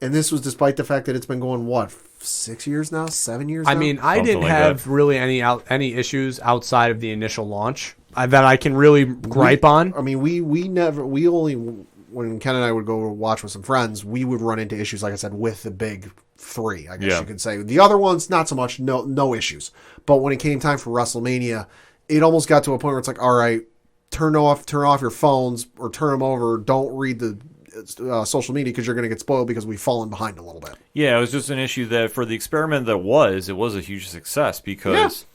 And this was despite the fact that it's been going, 6 years now? 7 years now? I mean, I didn't have really any issues outside of the initial launch that I can really gripe on. I mean, we only when Ken and I would go watch with some friends, we would run into issues, like I said, with the big three, I guess you could say. The other ones, not so much, no issues. But when it came time for WrestleMania, it almost got to a point where it's like, all right, turn off your phones or turn them over. Don't read the social media because you're going to get spoiled because we've fallen behind a little bit. Yeah, it was just an issue that for the experiment that it was a huge success because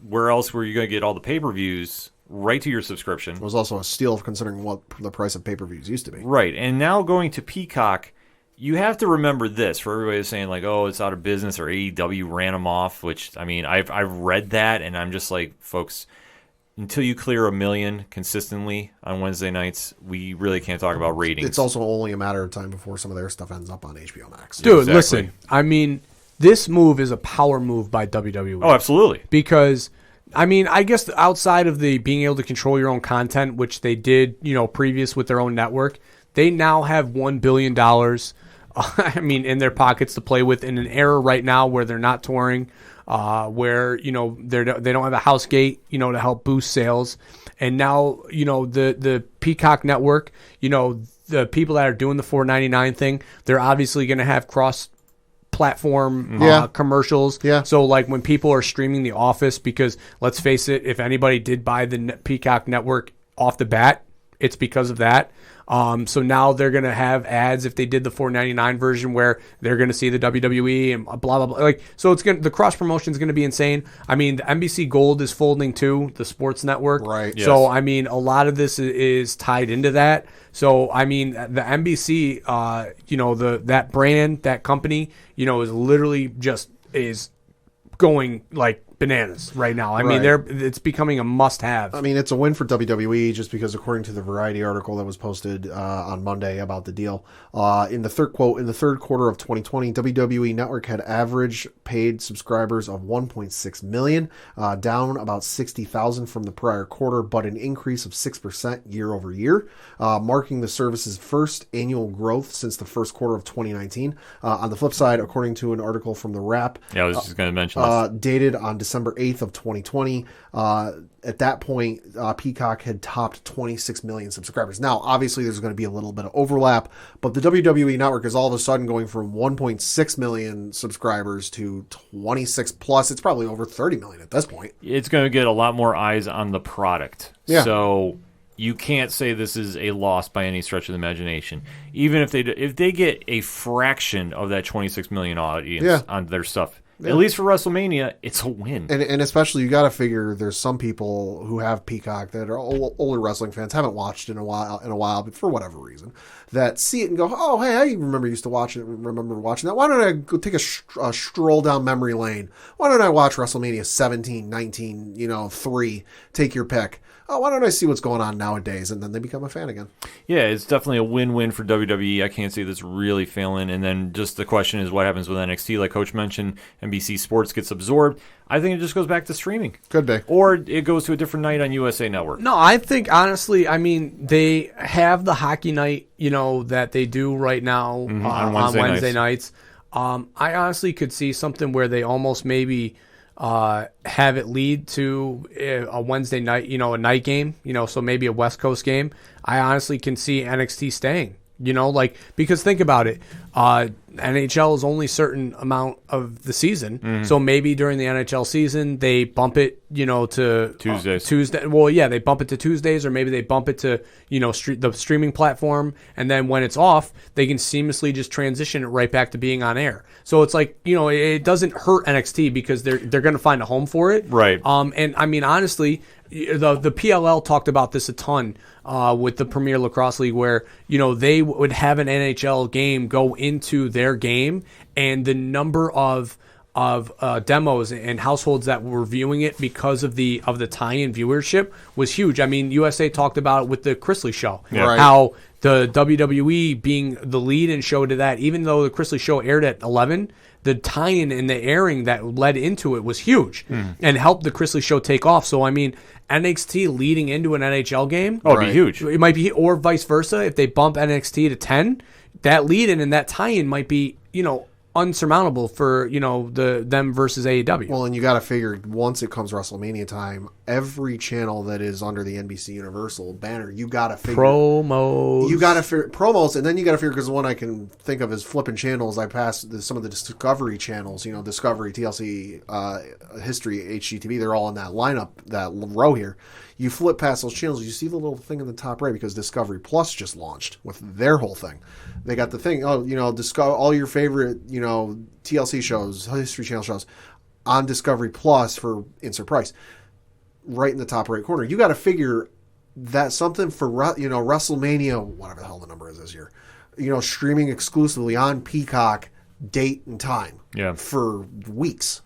where else were you going to get all the pay-per-views right to your subscription? It was also a steal considering what the price of pay-per-views used to be. Right, and now going to Peacock, you have to remember this for everybody that's saying like, oh, it's out of business or AEW ran them off, which, I mean, I've read that and I'm just like, folks, until you clear 1 million consistently on Wednesday nights, we really can't talk about ratings. It's also only a matter of time before some of their stuff ends up on HBO Max. Dude, listen, I mean, this move is a power move by WWE. Oh, absolutely. Because, I mean, I guess outside of the being able to control your own content, which they did, previous with their own network, they now have $1 billion, I mean, in their pockets to play with in an era right now where they're not touring. Where they don't have a house gate to help boost sales, and now the Peacock network, the people that are doing the $4.99 thing, they're obviously going to have cross platform commercials. So like when people are streaming The Office, because let's face it, if anybody did buy the Peacock network off the bat, it's because of that. So now they're going to have ads if they did the $4.99 version where they're going to see the WWE and blah, blah, blah. Like, so the cross promotion is going to be insane. I mean, the NBC Gold is folding too, the sports network. Right. Yes. So, I mean, a lot of this is tied into that. So, I mean, the NBC, that brand, that company, is literally is going like bananas right now. I mean, it's becoming a must-have. I mean, it's a win for WWE just because, according to the Variety article that was posted on Monday about the deal, in the third quarter of 2020, WWE Network had average paid subscribers of 1.6 million, down about 60,000 from the prior quarter, but an increase of 6% year over year, marking the service's first annual growth since the first quarter of 2019. On the flip side, according to an article from The Wrap, I was just going to mention this. Dated on December 8th of 2020, at that point, Peacock had topped 26 million subscribers. Now, obviously, there's going to be a little bit of overlap, but the WWE Network is all of a sudden going from 1.6 million subscribers to 26 plus. It's probably over 30 million at this point. It's going to get a lot more eyes on the product. Yeah. So you can't say this is a loss by any stretch of the imagination. Even if they get a fraction of that 26 million audience on their stuff, at least for WrestleMania, it's a win. And especially, you got to figure there's some people who have Peacock that are older wrestling fans, haven't watched in a while, but for whatever reason, that see it and go, oh, hey, I used to watch it, remember watching that. Why don't I go take a stroll down memory lane? Why don't I watch WrestleMania 17, 19, 3, take your pick. Oh, why don't I see what's going on nowadays? And then they become a fan again. Yeah, it's definitely a win-win for WWE. I can't see this really failing. And then just the question is what happens with NXT. Like Coach mentioned, NBC Sports gets absorbed. I think it just goes back to streaming. Could be. Or it goes to a different night on USA Network. No, I think, honestly, I mean, they have the hockey night, that they do right now on Wednesday nights. I honestly could see something where they almost maybe have it lead to a Wednesday night, a night game, so maybe a West Coast game. I honestly can see NXT staying, because think about it. NHL is only a certain amount of the season. So maybe during the NHL season, they bump it, to Tuesdays. Tuesday. Well, yeah, they bump it to Tuesdays, or maybe they bump it to, the streaming platform. And then when it's off, they can seamlessly just transition it right back to being on air. So it's like, it doesn't hurt NXT because they're going to find a home for it. Right. And I mean, honestly, the PLL talked about this a ton with the Premier Lacrosse League, where they would have an NHL game go into their game, and the number of demos and households that were viewing it because of the tie-in viewership was huge. I mean, USA talked about it with the Chrisley show, how the WWE being the lead-in show to that, even though the Chrisley show aired at 11. The tie-in and the airing that led into it was huge and helped the Chrisley show take off. So, I mean, NXT leading into an NHL game. Oh, it'd be huge. It might be, or vice versa. If they bump NXT to 10, that lead-in and that tie-in might be, unsurmountable for them versus AEW. Well, and you got to figure once it comes WrestleMania time, every channel that is under the NBC Universal banner, you got to figure promos. You got to figure promos, and then you got to figure, because the one I can think of is flipping channels. I passed some of the Discovery channels, Discovery, TLC, History, HGTV. They're all in that lineup, that row here. You flip past those channels, you see the little thing in the top right because Discovery Plus just launched with their whole thing. They got the thing, discover all your favorite, TLC shows, History Channel shows on Discovery Plus for insert price. Right in the top right corner. You got to figure that something for, WrestleMania, whatever the hell the number is this year, streaming exclusively on Peacock, date and time. Yeah. For weeks.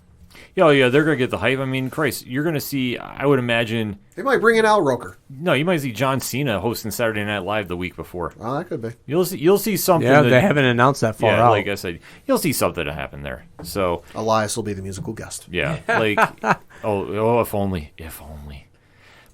Yeah, they're going to get the hype. I mean, Christ, you're going to see, I would imagine... They might bring in Al Roker. No, you might see John Cena hosting Saturday Night Live the week before. Oh, that could be. You'll see something. Yeah, they haven't announced that far out. Like I said, you'll see something to happen there. So Elias will be the musical guest. Yeah, like, if only.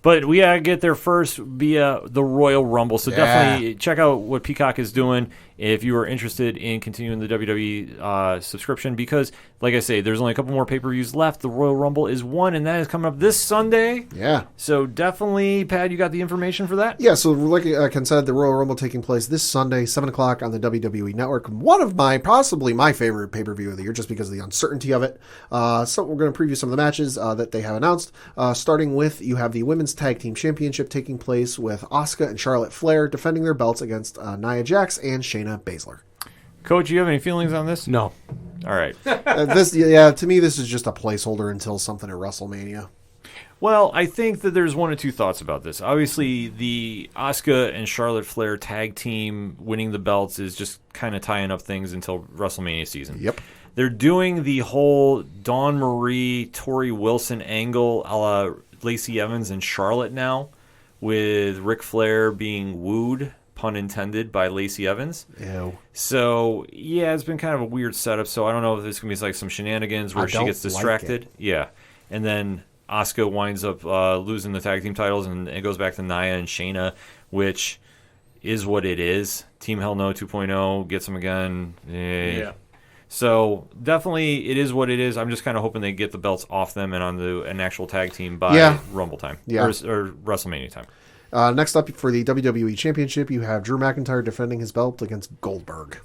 But we gotta get there first via the Royal Rumble. So definitely check out what Peacock is doing if you are interested in continuing the WWE subscription. Because, like I say, there's only a couple more pay-per-views left. The Royal Rumble is one, and that is coming up this Sunday. Yeah. So definitely, Pat, you got the information for that? Yeah, so like Ken said, the Royal Rumble taking place this Sunday, 7 o'clock on the WWE Network. One of possibly my favorite pay-per-view of the year, just because of the uncertainty of it. So we're going to preview some of the matches that they have announced. Starting with, you have the Women's Tag Team Championship taking place with Asuka and Charlotte Flair defending their belts against Nia Jax and Shayna Baszler. Coach, you have any feelings on this? No. All right. To me, this is just a placeholder until something at WrestleMania. Well, I think that there's one or two thoughts about this. Obviously, the Asuka and Charlotte Flair tag team winning the belts is just kind of tying up things until WrestleMania season. Yep. They're doing the whole Dawn Marie, Tori Wilson angle a la Lacey Evans and Charlotte now, with Ric Flair being wooed, pun intended, by Lacey Evans. Ew. So, yeah, it's been kind of a weird setup. So I don't know if this is going to be like some shenanigans where she gets distracted. Like yeah. And then Asuka winds up losing the tag team titles, and it goes back to Nia and Shayna, which is what it is. Team Hell No 2.0 gets them again. Yeah. So definitely it is what it is. I'm just kind of hoping they get the belts off them and onto an actual tag team by Rumble time or WrestleMania time. Next up for the WWE Championship, you have Drew McIntyre defending his belt against Goldberg.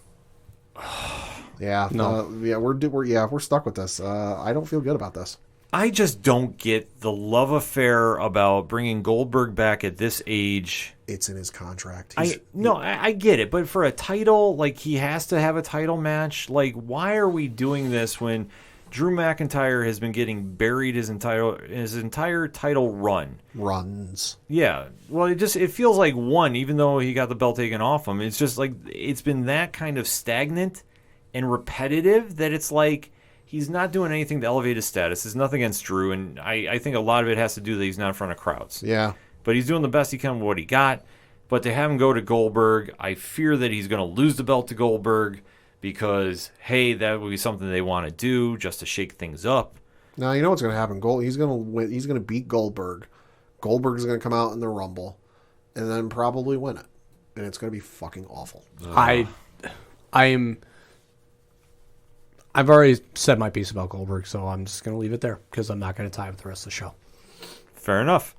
We're stuck with this. I don't feel good about this. I just don't get the love affair about bringing Goldberg back at this age. It's in his contract. I get it, but for a title, like, he has to have a title match. Like, why are we doing this when Drew McIntyre has been getting buried his entire title runs? Yeah. Well, it feels like one, even though he got the belt taken off him. It's just like it's been that kind of stagnant and repetitive that it's like he's not doing anything to elevate his status. There's nothing against Drew, and I think a lot of it has to do that he's not in front of crowds. Yeah. But he's doing the best he can with what he got. But to have him go to Goldberg, I fear that he's going to lose the belt to Goldberg because, hey, that would be something they want to do just to shake things up. Now, you know what's going to happen. He's going to win. He's going to beat Goldberg. Goldberg's going to come out in the Rumble and then probably win it. And it's going to be fucking awful. I've already said my piece about Goldberg, so I'm just going to leave it there because I'm not going to tie it with the rest of the show. Fair enough.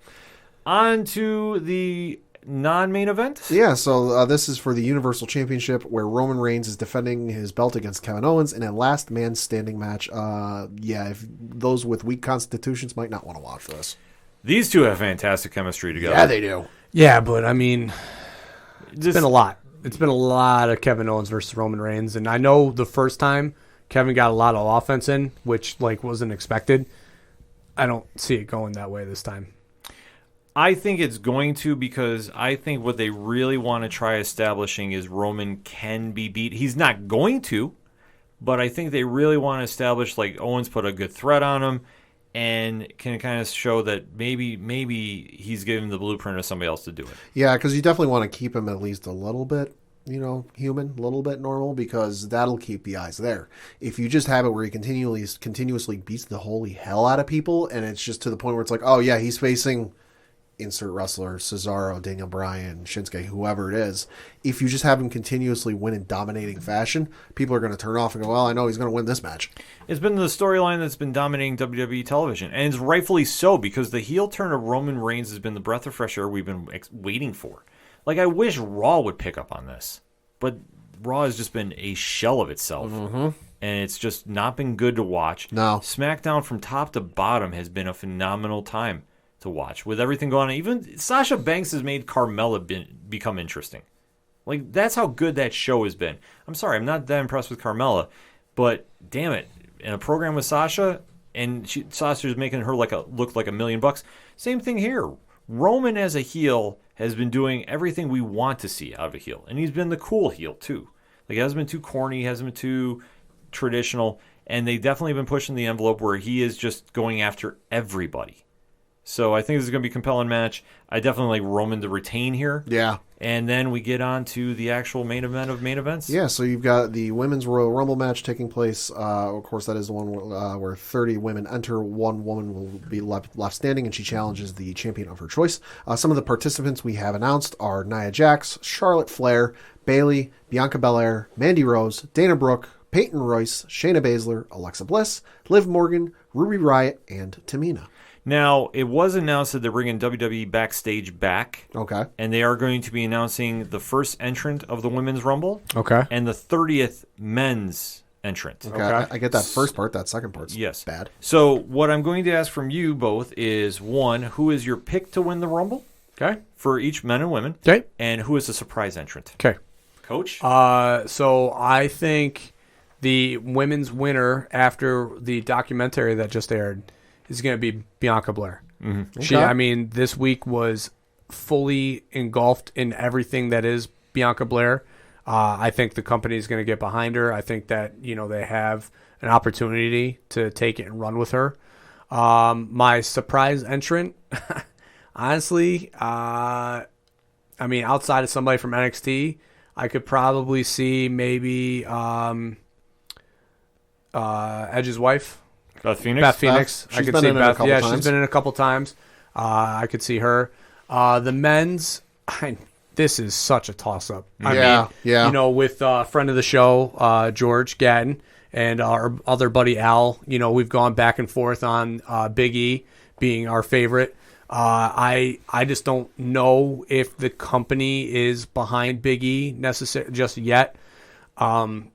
On to the non-main event. Yeah, so this is for the Universal Championship where Roman Reigns is defending his belt against Kevin Owens in a last man standing match. If those with weak constitutions might not want to watch this. These two have fantastic chemistry together. Yeah, they do. Yeah, but I mean, it's been a lot. It's been a lot of Kevin Owens versus Roman Reigns, and I know the first time Kevin got a lot of offense in, which wasn't expected. I don't see it going that way this time. I think it's going to, because I think what they really want to try establishing is Roman can be beat. He's not going to, but I think they really want to establish, like, Owens put a good threat on him and can kind of show that maybe he's giving the blueprint to somebody else to do it. Yeah, because you definitely want to keep him at least a little bit, human, a little bit normal, because that'll keep the eyes there. If you just have it where he continuously beats the holy hell out of people, and it's just to the point where it's like, oh yeah, he's facing insert wrestler, Cesaro, Daniel Bryan, Shinsuke, whoever it is, if you just have him continuously win in dominating fashion, people are going to turn off and go, well, I know he's going to win this match. It's been the storyline that's been dominating WWE television, and it's rightfully so, because the heel turn of Roman Reigns has been the breath of fresh air we've been waiting for. Like, I wish Raw would pick up on this, but Raw has just been a shell of itself. And it's just not been good to watch. No. SmackDown from top to bottom has been a phenomenal time to watch. With everything going on, even Sasha Banks has made Carmella become interesting. Like, that's how good that show has been. I'm sorry, I'm not that impressed with Carmella, but damn it, in a program with Sasha, and Sasha's making her look like $1 million. Same thing here. Roman as a heel has been doing everything we want to see out of a heel, and he's been the cool heel too. Like, he hasn't been too corny, he hasn't been too traditional, and they definitely been pushing the envelope where he is just going after everybody. So I think this is going to be a compelling match. I definitely like Roman to retain here. Yeah. And then we get on to the actual main event of main events. Yeah, so you've got the Women's Royal Rumble match taking place. Of course, that is the one where 30 women enter. One woman will be left standing, and she challenges the champion of her choice. Some of the participants we have announced are Nia Jax, Charlotte Flair, Bayley, Bianca Belair, Mandy Rose, Dana Brooke, Peyton Royce, Shayna Baszler, Alexa Bliss, Liv Morgan, Ruby Riott, and Tamina. Now, it was announced that they're bringing WWE Backstage back. Okay. And they are going to be announcing the first entrant of the Women's Rumble. Okay. And the 30th men's entrant. Okay. I get that first part. That second part's bad. So what I'm going to ask from you both is, one, who is your pick to win the Rumble? Okay. For each men and women. Okay. And who is the surprise entrant? Okay. Coach? So I think the women's winner after the documentary that just aired is going to be Bianca Belair. Mm-hmm. She, I mean, this week was fully engulfed in everything that is Bianca Belair. I think the company is going to get behind her. I think that, you know, they have an opportunity to take it and run with her. My surprise entrant, honestly, I mean, outside of somebody from NXT, I could probably see maybe Edge's wife, Beth Phoenix. Beth Phoenix. I could see Beth. Yeah, times. she's been in a couple times. I could see her. The men's. This is such a toss-up. I mean, you know, with a friend of the show, George Gatton, and our other buddy Al, you know, we've gone back and forth on Big E being our favorite. I just don't know if the company is behind Big E necessarily just yet. I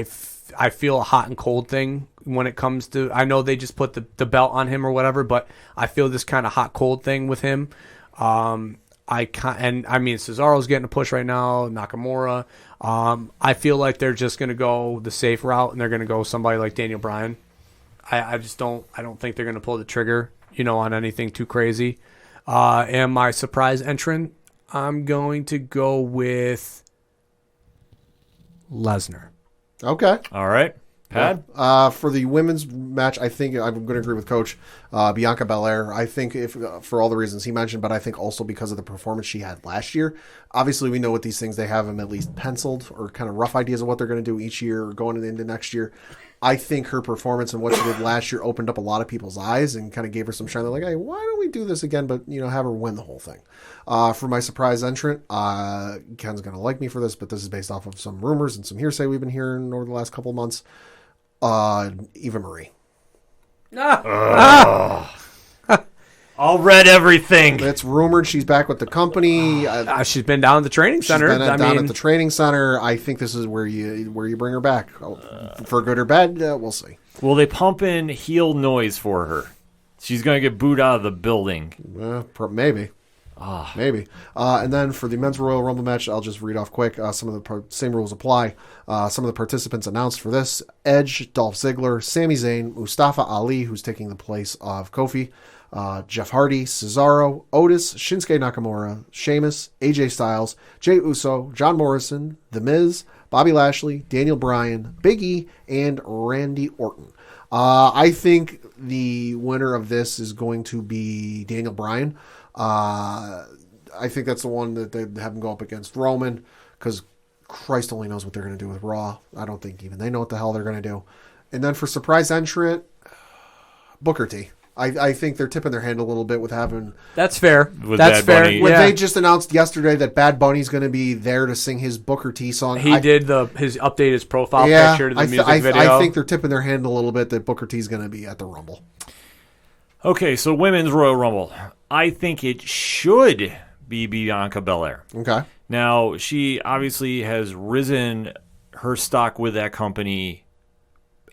feel a hot and cold thing when it comes to. I know they just put the belt on him or whatever, but I feel this kind of hot cold thing with him. Cesaro's getting a push right now. Nakamura. I feel like they're just going to go the safe route and they're going to go somebody like Daniel Bryan. I just don't. I don't think they're going to pull the trigger, you know, on anything too crazy. And my surprise entrant, I'm going to go with Lesnar. Okay. All right. Pat? For the women's match, I think I'm going to agree with Coach. Bianca Belair, I think for all the reasons he mentioned, but I think also because of the performance she had last year. Obviously, we know what these things, they have them at least penciled or kind of rough ideas of what they're going to do each year or going into next year. I think her performance and what she did last year opened up a lot of people's eyes and kind of gave her some shine. They're like, hey, why don't we do this again? But, you know, have her win the whole thing. For my surprise entrant, Ken's going to like me for this, but this is based off of some rumors and some hearsay we've been hearing over the last couple of months. Eva Marie. I'll read everything. It's rumored she's back with the company. She's been down at the training center. She's been down at the training center. I think this is where you bring her back. For good or bad, we'll see. Will they pump in heel noise for her? She's going to get booed out of the building. Maybe. Maybe. And then for the men's Royal Rumble match, I'll just read off quick. Some of the same rules apply. Some of the participants announced for this: Edge, Dolph Ziggler, Sami Zayn, Mustafa Ali, who's taking the place of Kofi, Jeff Hardy, Cesaro, Otis, Shinsuke Nakamura, Sheamus, AJ Styles, Jey Uso, John Morrison, The Miz, Bobby Lashley, Daniel Bryan, Big E, and Randy Orton. I think the winner of this is going to be Daniel Bryan. I think that's the one that they have him go up against Roman, because Christ only knows what they're going to do with Raw. I don't think even they know what the hell they're going to do. And then for surprise entrant, Booker T. I think they're tipping their hand a little bit with having. That's fair. With That's Bad fair. Bunny. When Yeah. they just announced yesterday that Bad Bunny's going to be there to sing his Booker T song. He did update his profile Yeah, picture to the I music video. I think they're tipping their hand a little bit that Booker T's going to be at the Rumble. Okay, so Women's Royal Rumble. I think it should be Bianca Belair. Okay. Now, she obviously has risen her stock with that company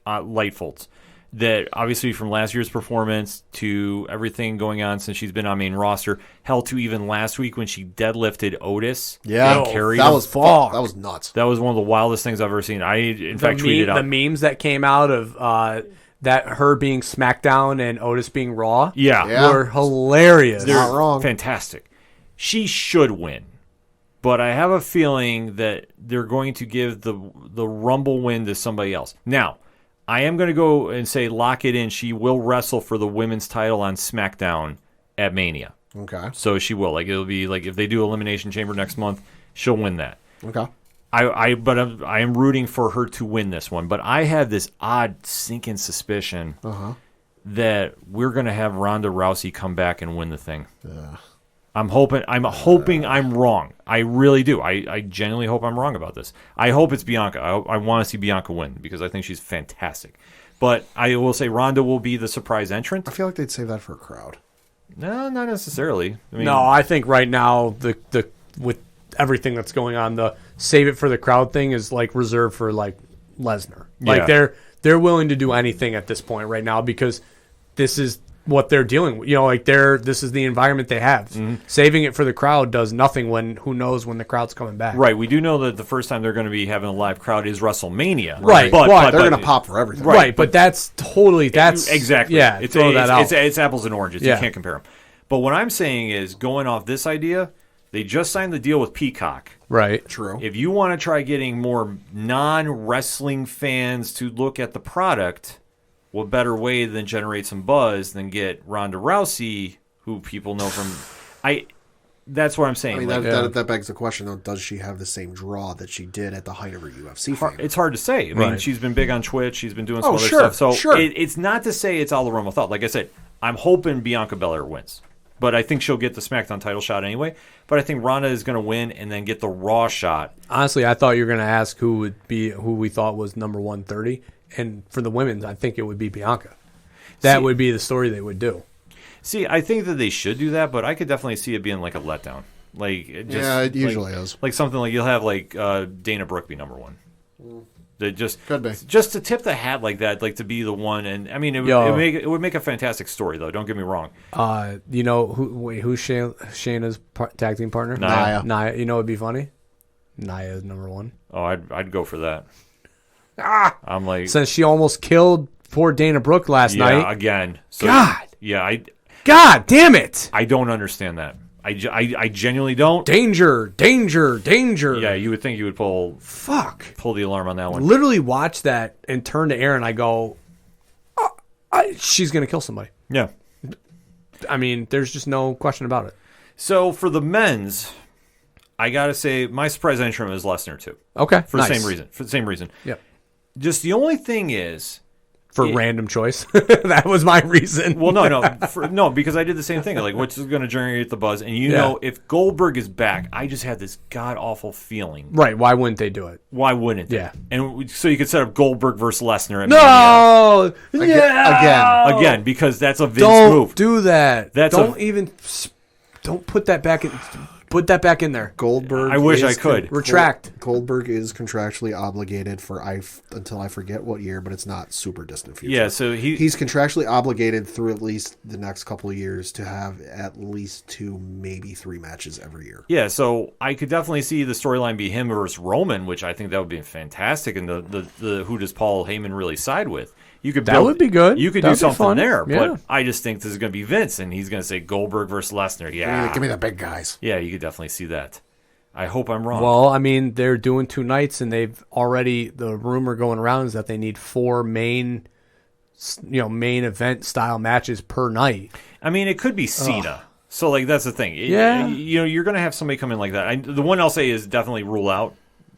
lightfolds. That obviously from last year's performance to everything going on since she's been on main roster, hell to even last week when she deadlifted Otis. and carried that him. was fuck. That was nuts. That was one of the wildest things I've ever seen. I, in fact, tweeted out. The memes that came out of that her being SmackDown and Otis being Raw Yeah. were hilarious. They're Not wrong. fantastic. She should win. But I have a feeling that they're going to give the Rumble win to somebody else. Now, I am going to go and say lock it in. She will wrestle for the women's title on SmackDown at Mania. Okay. So she will. Like, it'll be like if they do Elimination Chamber next month, she'll win that. Okay. But I am rooting for her to win this one. But I have this odd sinking suspicion that we're going to have Ronda Rousey come back and win the thing. I'm hoping I'm wrong. I really do. I genuinely hope I'm wrong about this. I hope it's Bianca. I want to see Bianca win because I think she's fantastic. But I will say Ronda will be the surprise entrant. I feel like they'd save that for a crowd. No, not necessarily. I mean, No, I think right now the with everything that's going on, the save it for the crowd thing is like reserved for like Lesnar. Like Yeah. they're willing to do anything at this point right now because this is what they're dealing with. You know, like this is the environment they have. Saving it for the crowd does nothing when who knows when the crowd's coming back. right. We do know that the first time they're going to be having a live crowd is WrestleMania. Right, But, but They're going to pop for everything. Right, but that's exactly. yeah. Throw that out. It's apples and oranges. Yeah. You can't compare them. But what I'm saying is, going off this idea, they just signed the deal with Peacock. Right. True. If you want to try getting more non-wrestling fans to look at the product, what better way than generate some buzz than get Ronda Rousey, who people know from... That's what I'm saying. I mean, Like, that begs the question, though. Does she have the same draw that she did at the height of her UFC fame? it's hard to say. I mean, Right. she's been big on Twitch. She's been doing some Oh, other sure, stuff. So sure. it's not to say it's all the Rumble thought. Like I said, I'm hoping Bianca Belair wins. But I think she'll get the SmackDown title shot anyway. But I think Ronda is going to win and then get the Raw shot. Honestly, I thought you were going to ask who we thought was number 130, and for the women's, I think it would be Bianca. That would be the story they would do. See, I think that they should do that, but I could definitely see it being like a letdown. Like, It usually is. Like something like you'll have like Dana Brooke be number one. That just Could be. Just to tip the hat like that, like to be the one, and I mean, it would make a fantastic story though. Don't get me wrong. You know who's Shayna's tag team partner? Nia. You know what'd be funny? Nia is number one. Oh, I'd go for that. I'm like, Since she almost killed poor Dana Brooke last night. again. So, God. Yeah, God damn it! I don't understand that. I genuinely don't. Danger! Yeah, you would think you would pull the alarm on that one. Literally watch that and turn to Aaron. I go, she's gonna kill somebody. Yeah. I mean, there's just no question about it. So for the men's, I gotta say my surprise entrant is Lesnar too. Okay, For the same reason. For the same reason. Yep. Just the only thing is, For random choice, that was my reason. well, no, because I did the same thing. Like, what's going to generate the buzz? And you know, if Goldberg is back, I just had this god awful feeling. Right? Why wouldn't they do it? Why wouldn't they? Yeah. And so you could set up Goldberg versus Lesnar at No, Again, because that's a Vince don't move. do that. That's Don't put that back in. Put that back in there. Goldberg. I wish is I could. Retract. Goldberg is contractually obligated for until I forget what year, but it's not super distant future. Yeah, so he's contractually obligated through at least the next couple of years to have at least 2, maybe 3 matches every year. Yeah, so I could definitely see the storyline be him versus Roman, which I think that would be fantastic. And the who does Paul Heyman really side with? You could That would be good. You could That'd do be something fun. there, Yeah. but I just think this is going to be Vince, and he's going to say Goldberg versus Lesnar. Yeah, Give me the big guys. Yeah, you could definitely see that. I hope I'm wrong. Well, I mean, they're doing 2 nights, and they've already. The rumor going around is that they need 4 main event style matches per night. I mean, it could be Cena. So, like, that's the thing. Yeah. You're going to have somebody come in like that. The one I'll say is definitely rule out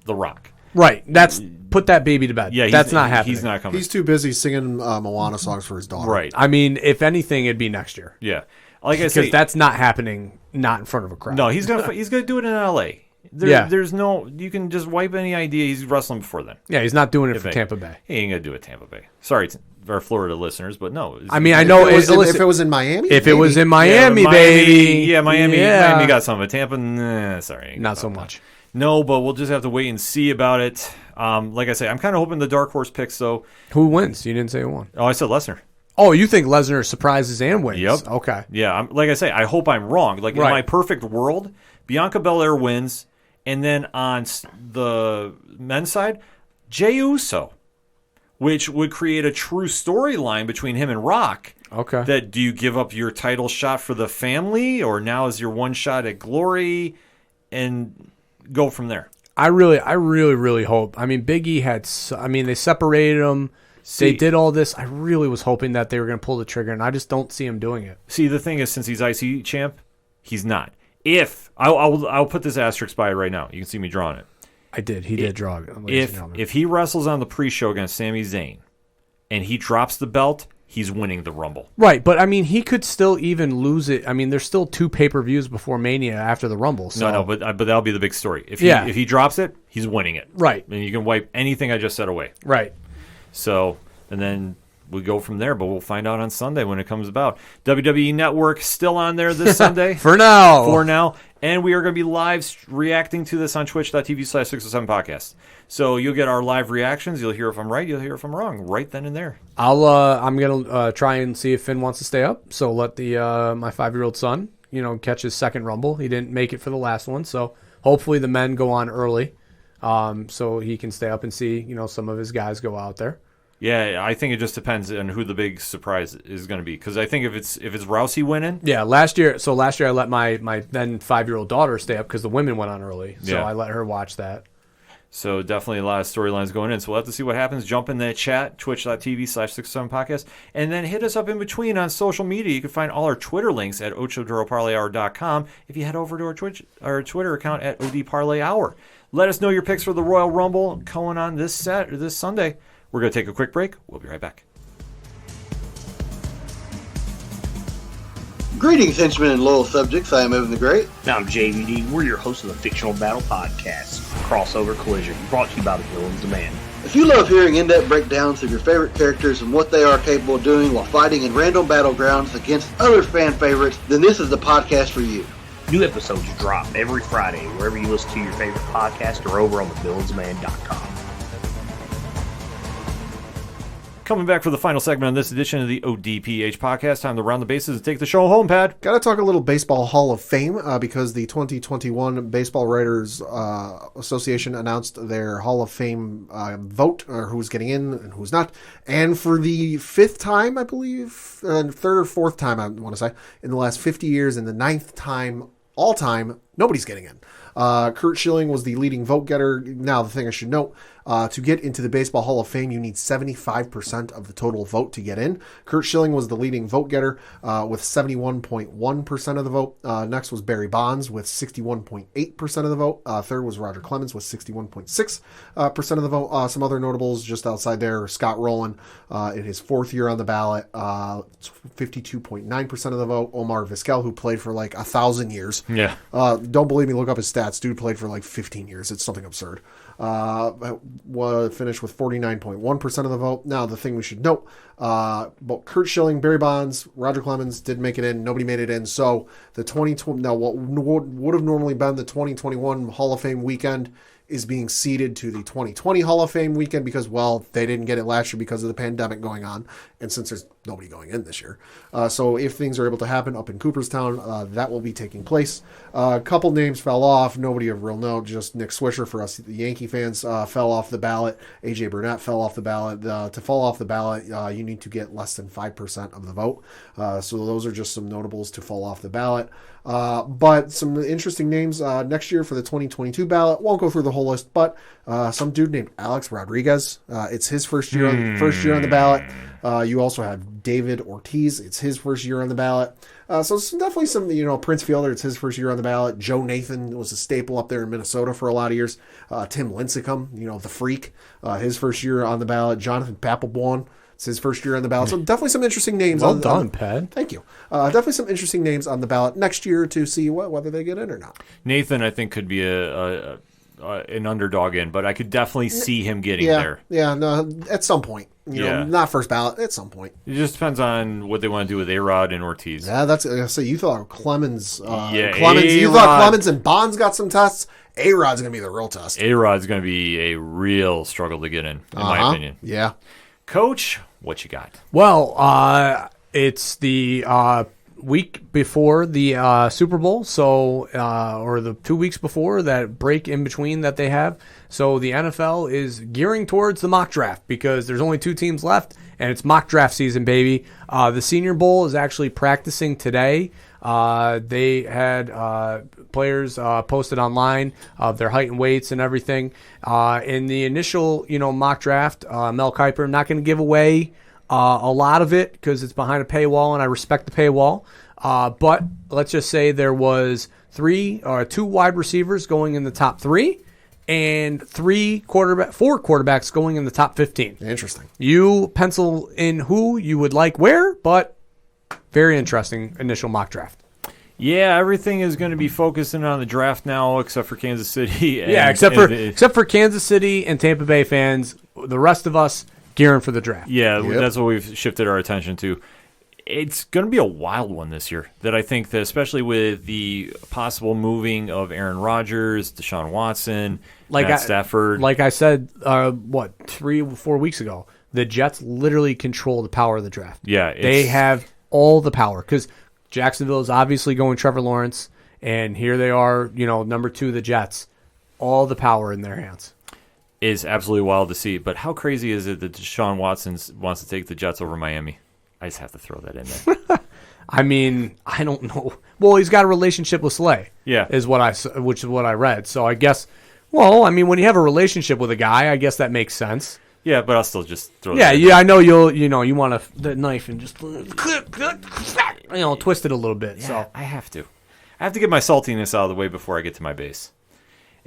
The Rock. Right. That's put that baby to bed. Yeah, that's not happening. He's not coming. He's too busy singing Moana songs for his daughter. Right. I mean, if anything, it'd be next year. Yeah. Like I Because said, that's not happening. Not in front of a crowd. no, he's gonna do it in L.A. There's no. You can just wipe any idea he's wrestling before then. Yeah, he's not doing it for Tampa Bay. He ain't gonna do it Tampa Bay. Sorry, our Florida listeners, but no. I mean, I know If it was in Miami, If it was in Miami, Yeah, baby. Yeah, Miami. Yeah. Miami got some, but Tampa, nah, sorry, ain't Not got so that. much. No, but we'll just have to wait and see about it. Like I say, I'm kind of hoping the dark horse picks though. Who wins? You didn't say who won. Oh, I said Lesnar. Oh, you think Lesnar surprises and wins? Yep. Okay. Yeah, like I say, I hope I'm wrong. Like in Right. my perfect world, Bianca Belair wins, and then on the men's side, Jey Uso, which would create a true storyline between him and Rock. Okay. That do you give up your title shot for the family, or now is your one shot at glory, and go from there? I really hope. I mean, Big E had. They separated them. They did all this. I really was hoping that they were going to pull the trigger, and I just don't see him doing it. See, the thing is, since he's IC champ, he's not. If I'll put this asterisk by it right now. You can see me drawing it. I did. He did draw it. ladies and gentlemen. If he wrestles on the pre-show against Sami Zayn, and he drops the belt, he's winning the Rumble. Right, but I mean, he could still even lose it. I mean, there's still 2 pay-per-views before Mania after the Rumble. So. No, but that'll be the big story. If he drops it, he's winning it. Right. And you can wipe anything I just said away. Right. So, and then we go from there, but we'll find out on Sunday when it comes about. WWE Network still on there this Sunday. For now. And we are going to be live reacting to this on twitch.tv/607podcast. So you'll get our live reactions. You'll hear if I'm right. You'll hear if I'm wrong right then and there. I'm going to try and see if Finn wants to stay up. So let the my 5-year-old son, catch his second Rumble. He didn't make it for the last one. So hopefully the men go on early so he can stay up and see, some of his guys go out there. Yeah, I think it just depends on who the big surprise is going to be. Because I think if it's Rousey winning, yeah. Last year I let my then 5-year-old daughter stay up because the women went on early, so Yeah. I let her watch that. So definitely a lot of storylines going in. So we'll have to see what happens. Jump in that chat, twitch.tv/607podcast, and then hit us up in between on social media. You can find all our Twitter links at ochodoroparlayhour.com if you head over to our Twitter account at ODParlayHour. Let us know your picks for the Royal Rumble going on this Sunday. We're going to take a quick break. We'll be right back. Greetings, henchmen and loyal subjects. I am Evan the Great. I'm JVD. We're your hosts of the Fictional Battle Podcast, Crossover Collision, brought to you by the Villains Demand. If you love hearing in-depth breakdowns of your favorite characters and what they are capable of doing while fighting in random battlegrounds against other fan favorites, then this is the podcast for you. New episodes drop every Friday wherever you listen to your favorite podcast or over on thevillansdemand.com. Coming back for the final segment on this edition of the ODPH podcast. Time to round the bases and take the show home, Pat. Got to talk a little Baseball Hall of Fame because the 2021 Baseball Writers Association announced their Hall of Fame vote, or who's getting in and who's not. And for the 5th time, I believe, 3rd or 4th time, I want to say, in the last 50 years, and the 9th time all time, nobody's getting in. Curt Schilling was the leading vote getter. Now, the thing I should note, to get into the Baseball Hall of Fame, you need 75% of the total vote to get in. Curt Schilling was the leading vote getter with 71.1% of the vote. Next was Barry Bonds with 61.8% of the vote. Third was Roger Clemens with 61.6% of the vote. Some other notables just outside there, Scott Rowland in his 4th year on the ballot, 52.9% of the vote. Omar Vizquel, who played for like 1,000 years. Yeah. Don't believe me, look up his stats. Dude played for like 15 years. It's something absurd. Finished with 49.1% of the vote. Now, the thing we should note, but Curt Schilling, Barry Bonds, Roger Clemens didn't make it in. Nobody made it in. So the 2020, now what would have normally been the 2021 Hall of Fame weekend is being ceded to the 2020 Hall of Fame weekend because, well, they didn't get it last year because of the pandemic going on. And since there's nobody going in this year. So if things are able to happen up in Cooperstown, that will be taking place. A couple names fell off. Nobody of real note. Just Nick Swisher for us, the Yankee fans, fell off the ballot. AJ Burnett fell off the ballot. To fall off the ballot, you need to get less than 5% of the vote. So those are just some notables to fall off the ballot. But some interesting names next year for the 2022 ballot. Won't go through the whole list, but some dude named Alex Rodriguez. It's his first year on the ballot. You also have David Ortiz. It's his first year on the ballot. So definitely some, Prince Fielder, it's his first year on the ballot. Joe Nathan was a staple up there in Minnesota for a lot of years. Tim Lincecum, the freak, his first year on the ballot. Jonathan Papelbon, it's his first year on the ballot. So definitely some interesting names. Well done, Pat. Thank you. Definitely some interesting names on the ballot next year to see whether they get in or not. Nathan, I think, could be an underdog in, but I could definitely see him getting there. Yeah, no, at some point. Not first ballot, at some point. It just depends on what they want to do with A-Rod and Ortiz. Yeah, that's so you thought Clemens. You thought Clemens and Bonds got some tests. A-Rod's going to be the real test. A-Rod's going to be a real struggle to get in my opinion. Yeah. Coach, what you got? Well, it's the week before the Super Bowl, so or the 2 weeks before that break in between that they have. So the NFL is gearing towards the mock draft because there's only 2 teams left, and it's mock draft season, baby. The Senior Bowl is actually practicing today. They had players posted online of their height and weights and everything. In the initial, mock draft, Mel Kiper, I'm not going to give away a lot of it because it's behind a paywall, and I respect the paywall. But let's just say there was 2 wide receivers going in the top 3 and 4 quarterbacks going in the top 15. Interesting. You pencil in who you would like where, but very interesting initial mock draft. Yeah, everything is going to be focusing on the draft now, except for Kansas City. Except for Kansas City and Tampa Bay fans. The rest of us gearing for the draft. Yeah, That's what we've shifted our attention to. It's going to be a wild one this year. That I think that especially with the possible moving of Aaron Rodgers, Deshaun Watson, Matt Stafford. Like I said, 3 or 4 weeks ago, the Jets literally control the power of the draft. Yeah, they have all the power because Jacksonville is obviously going Trevor Lawrence, and here they are, number 2, the Jets. All the power in their hands. Is absolutely wild to see. But how crazy is it that Deshaun Watson wants to take the Jets over Miami? I just have to throw that in there. I mean, I don't know. Well, he's got a relationship with Slay. Yeah, which is what I read. So I guess, when you have a relationship with a guy, I guess that makes sense. Yeah, but I'll still just throw. I know you want the knife and just twist it a little bit. Yeah, so I have to get my saltiness out of the way before I get to my base.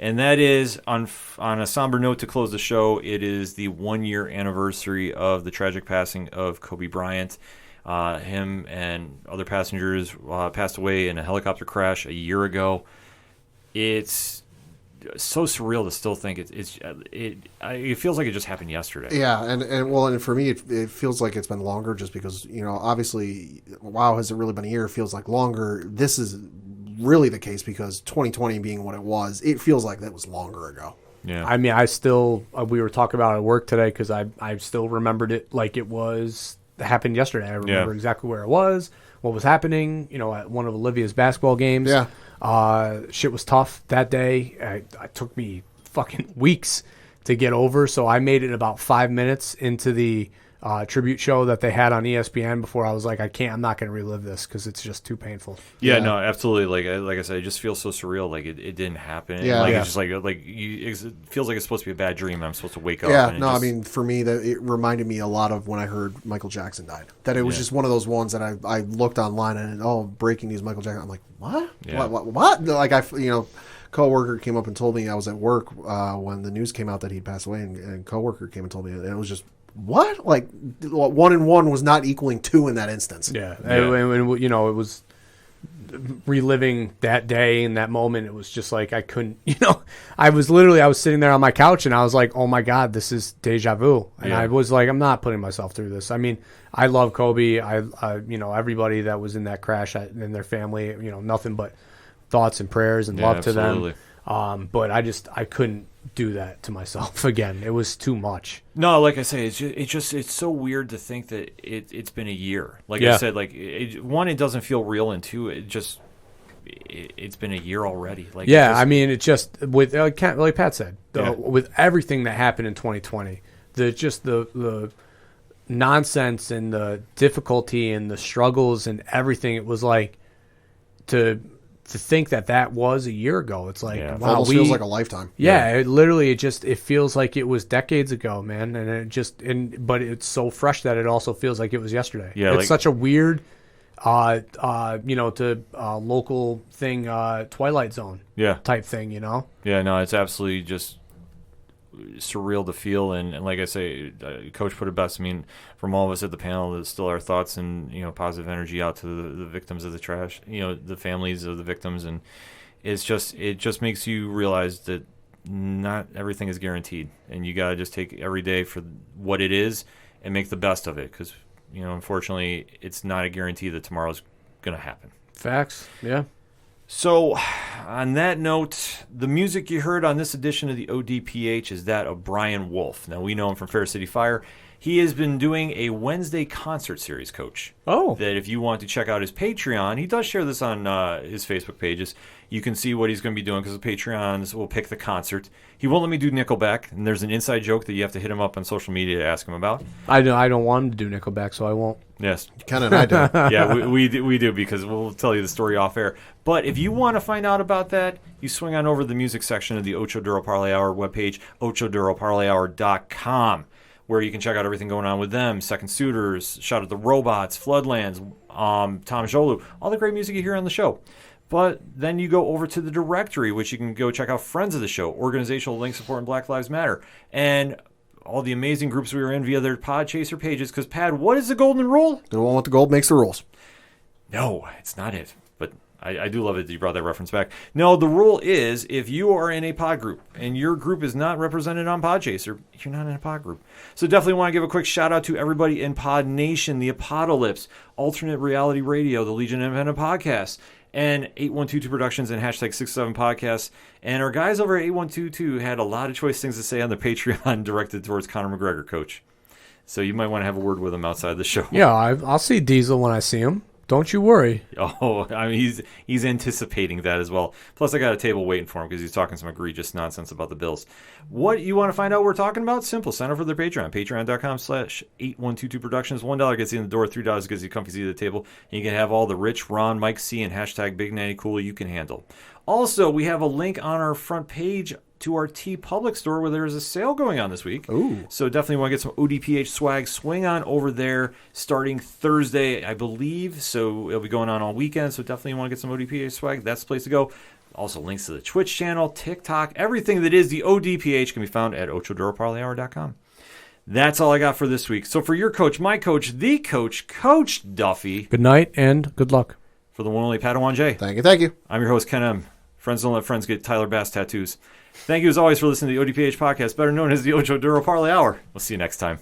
And that is, on a somber note to close the show, it is the 1-year anniversary of the tragic passing of Kobe Bryant. Him and other passengers passed away in a helicopter crash a year ago. It's so surreal to still think it feels like it just happened yesterday. Yeah, and for me, it feels like it's been longer just because, obviously, wow, has it really been a year? It feels like longer. This is really the case because 2020 being what it was, it feels like that was longer ago. Yeah. I mean, we were talking about it at work today because I still remembered it like it happened yesterday. I remember exactly where it was, what was happening, at one of Olivia's basketball games. Yeah. Shit was tough that day. It took me fucking weeks to get over, so I made it about 5 minutes into the tribute show that they had on ESPN before I was like, I'm not going to relive this because it's just too painful. Yeah, no, absolutely. Like I said, it just feels so surreal. Like it didn't happen. Yeah, it's just it feels like it's supposed to be a bad dream. And I'm supposed to wake up. Yeah, no, I mean, for me, that it reminded me a lot of when I heard Michael Jackson died. That it was just one of those ones that I looked online and breaking news, Michael Jackson. I'm like, what? Yeah. What? Like coworker came up and told me I was at work when the news came out that he'd passed away, and coworker came and told me, and it was just. What? Like 1 and 1 was not equaling 2 in that instance. Yeah. And it was reliving that day and that moment. It was just like I couldn't. I was sitting there on my couch and I was like, oh my god, this is deja vu. And I was like, I'm not putting myself through this. I mean, I love Kobe. I everybody that was in that crash and their family. Nothing but thoughts and prayers and love absolutely. to them. But I couldn't do that to myself again. It was too much. No, like I say, it's so weird to think that it's been a year. Like I said, one, it doesn't feel real, and 2, it's been a year already. I mean, it just with like Pat said, with everything that happened in 2020, the nonsense and the difficulty and the struggles and everything. It was like to think that was a year ago. It's like, It wow, almost feels like a lifetime. Yeah, it feels like it was decades ago, man. And but it's so fresh that it also feels like it was yesterday. Yeah, it's like- such a weird, local thing, Twilight Zone type thing, Yeah, no, it's absolutely just surreal to feel, and like I say, Coach put it best. I mean, from all of us at the panel, there's still our thoughts and positive energy out to the victims of the trash, the families of the victims, and it just makes you realize that not everything is guaranteed, and you gotta just take every day for what it is and make the best of it, because unfortunately, it's not a guarantee that tomorrow's gonna happen. Facts, yeah. So, on that note, the music you heard on this edition of the ODPH is that of Brian Wolf. Now, we know him from Fair City Fire. He has been doing a Wednesday concert series, Coach. Oh. That if you want to check out his Patreon, he does share this on his Facebook pages. You can see what he's going to be doing because the Patreons will pick the concert. He won't let me do Nickelback, and there's an inside joke that you have to hit him up on social media to ask him about. I don't want him to do Nickelback, so I won't. Yes. Ken and I do. Yeah, we do because we'll tell you the story off air. But if you want to find out about that, you swing on over to the music section of the Ocho Duro Parlay Hour webpage, ochoduroparlayhour.com, where you can check out everything going on with them, Second Suitors, Shout at the Robots, Floodlands, Tom Jolu, all the great music you hear on the show. But then you go over to the directory, which you can go check out friends of the show, organizational links supporting Black Lives Matter, and all the amazing groups we were in via their Podchaser pages. Because, Pad, what is the golden rule? The one with the gold makes the rules. No, it's not it. But I do love it that you brought that reference back. No, the rule is if you are in a pod group and your group is not represented on Podchaser, you're not in a pod group. So definitely want to give a quick shout out to everybody in Pod Nation, the aPODalypse, Alternate Reality Radio, the Legion Independent Podcast, and 8122 Productions and hashtag 67 Podcasts. And our guys over at 8122 had a lot of choice things to say on the Patreon directed towards Conor McGregor, Coach. So you might want to have a word with him outside the show. Yeah, I'll see Diesel when I see him. Don't you worry. Oh, I mean, he's anticipating that as well. Plus, I got a table waiting for him because he's talking some egregious nonsense about the Bills. What you want to find out what we're talking about? Simple. Sign up for their Patreon. Patreon.com/8122 Productions. $1 gets you in the door. $3 gets you a comfy seat at the table. And you can have all the Rich, Ron, Mike C, and hashtag Big Natty Cool you can handle. Also, we have a link on our front page to our TeePublic store where there's a sale going on this week. Ooh. So definitely want to get some ODPH swag. Swing on over there starting Thursday, I believe. So it'll be going on all weekend. So definitely want to get some ODPH swag. That's the place to go. Also links to the Twitch channel, TikTok, everything that is the ODPH can be found at ochoduroparlayhour.com. That's all I got for this week. So for your coach, my coach, the coach, Coach Duffy. Good night and good luck. For the one only Padawan J. Thank you. I'm your host, Ken M. Friends don't let friends get Tyler Bass tattoos. Thank you as always for listening to the ODPH podcast, better known as the Ocho Duro Parlay Hour. We'll see you next time.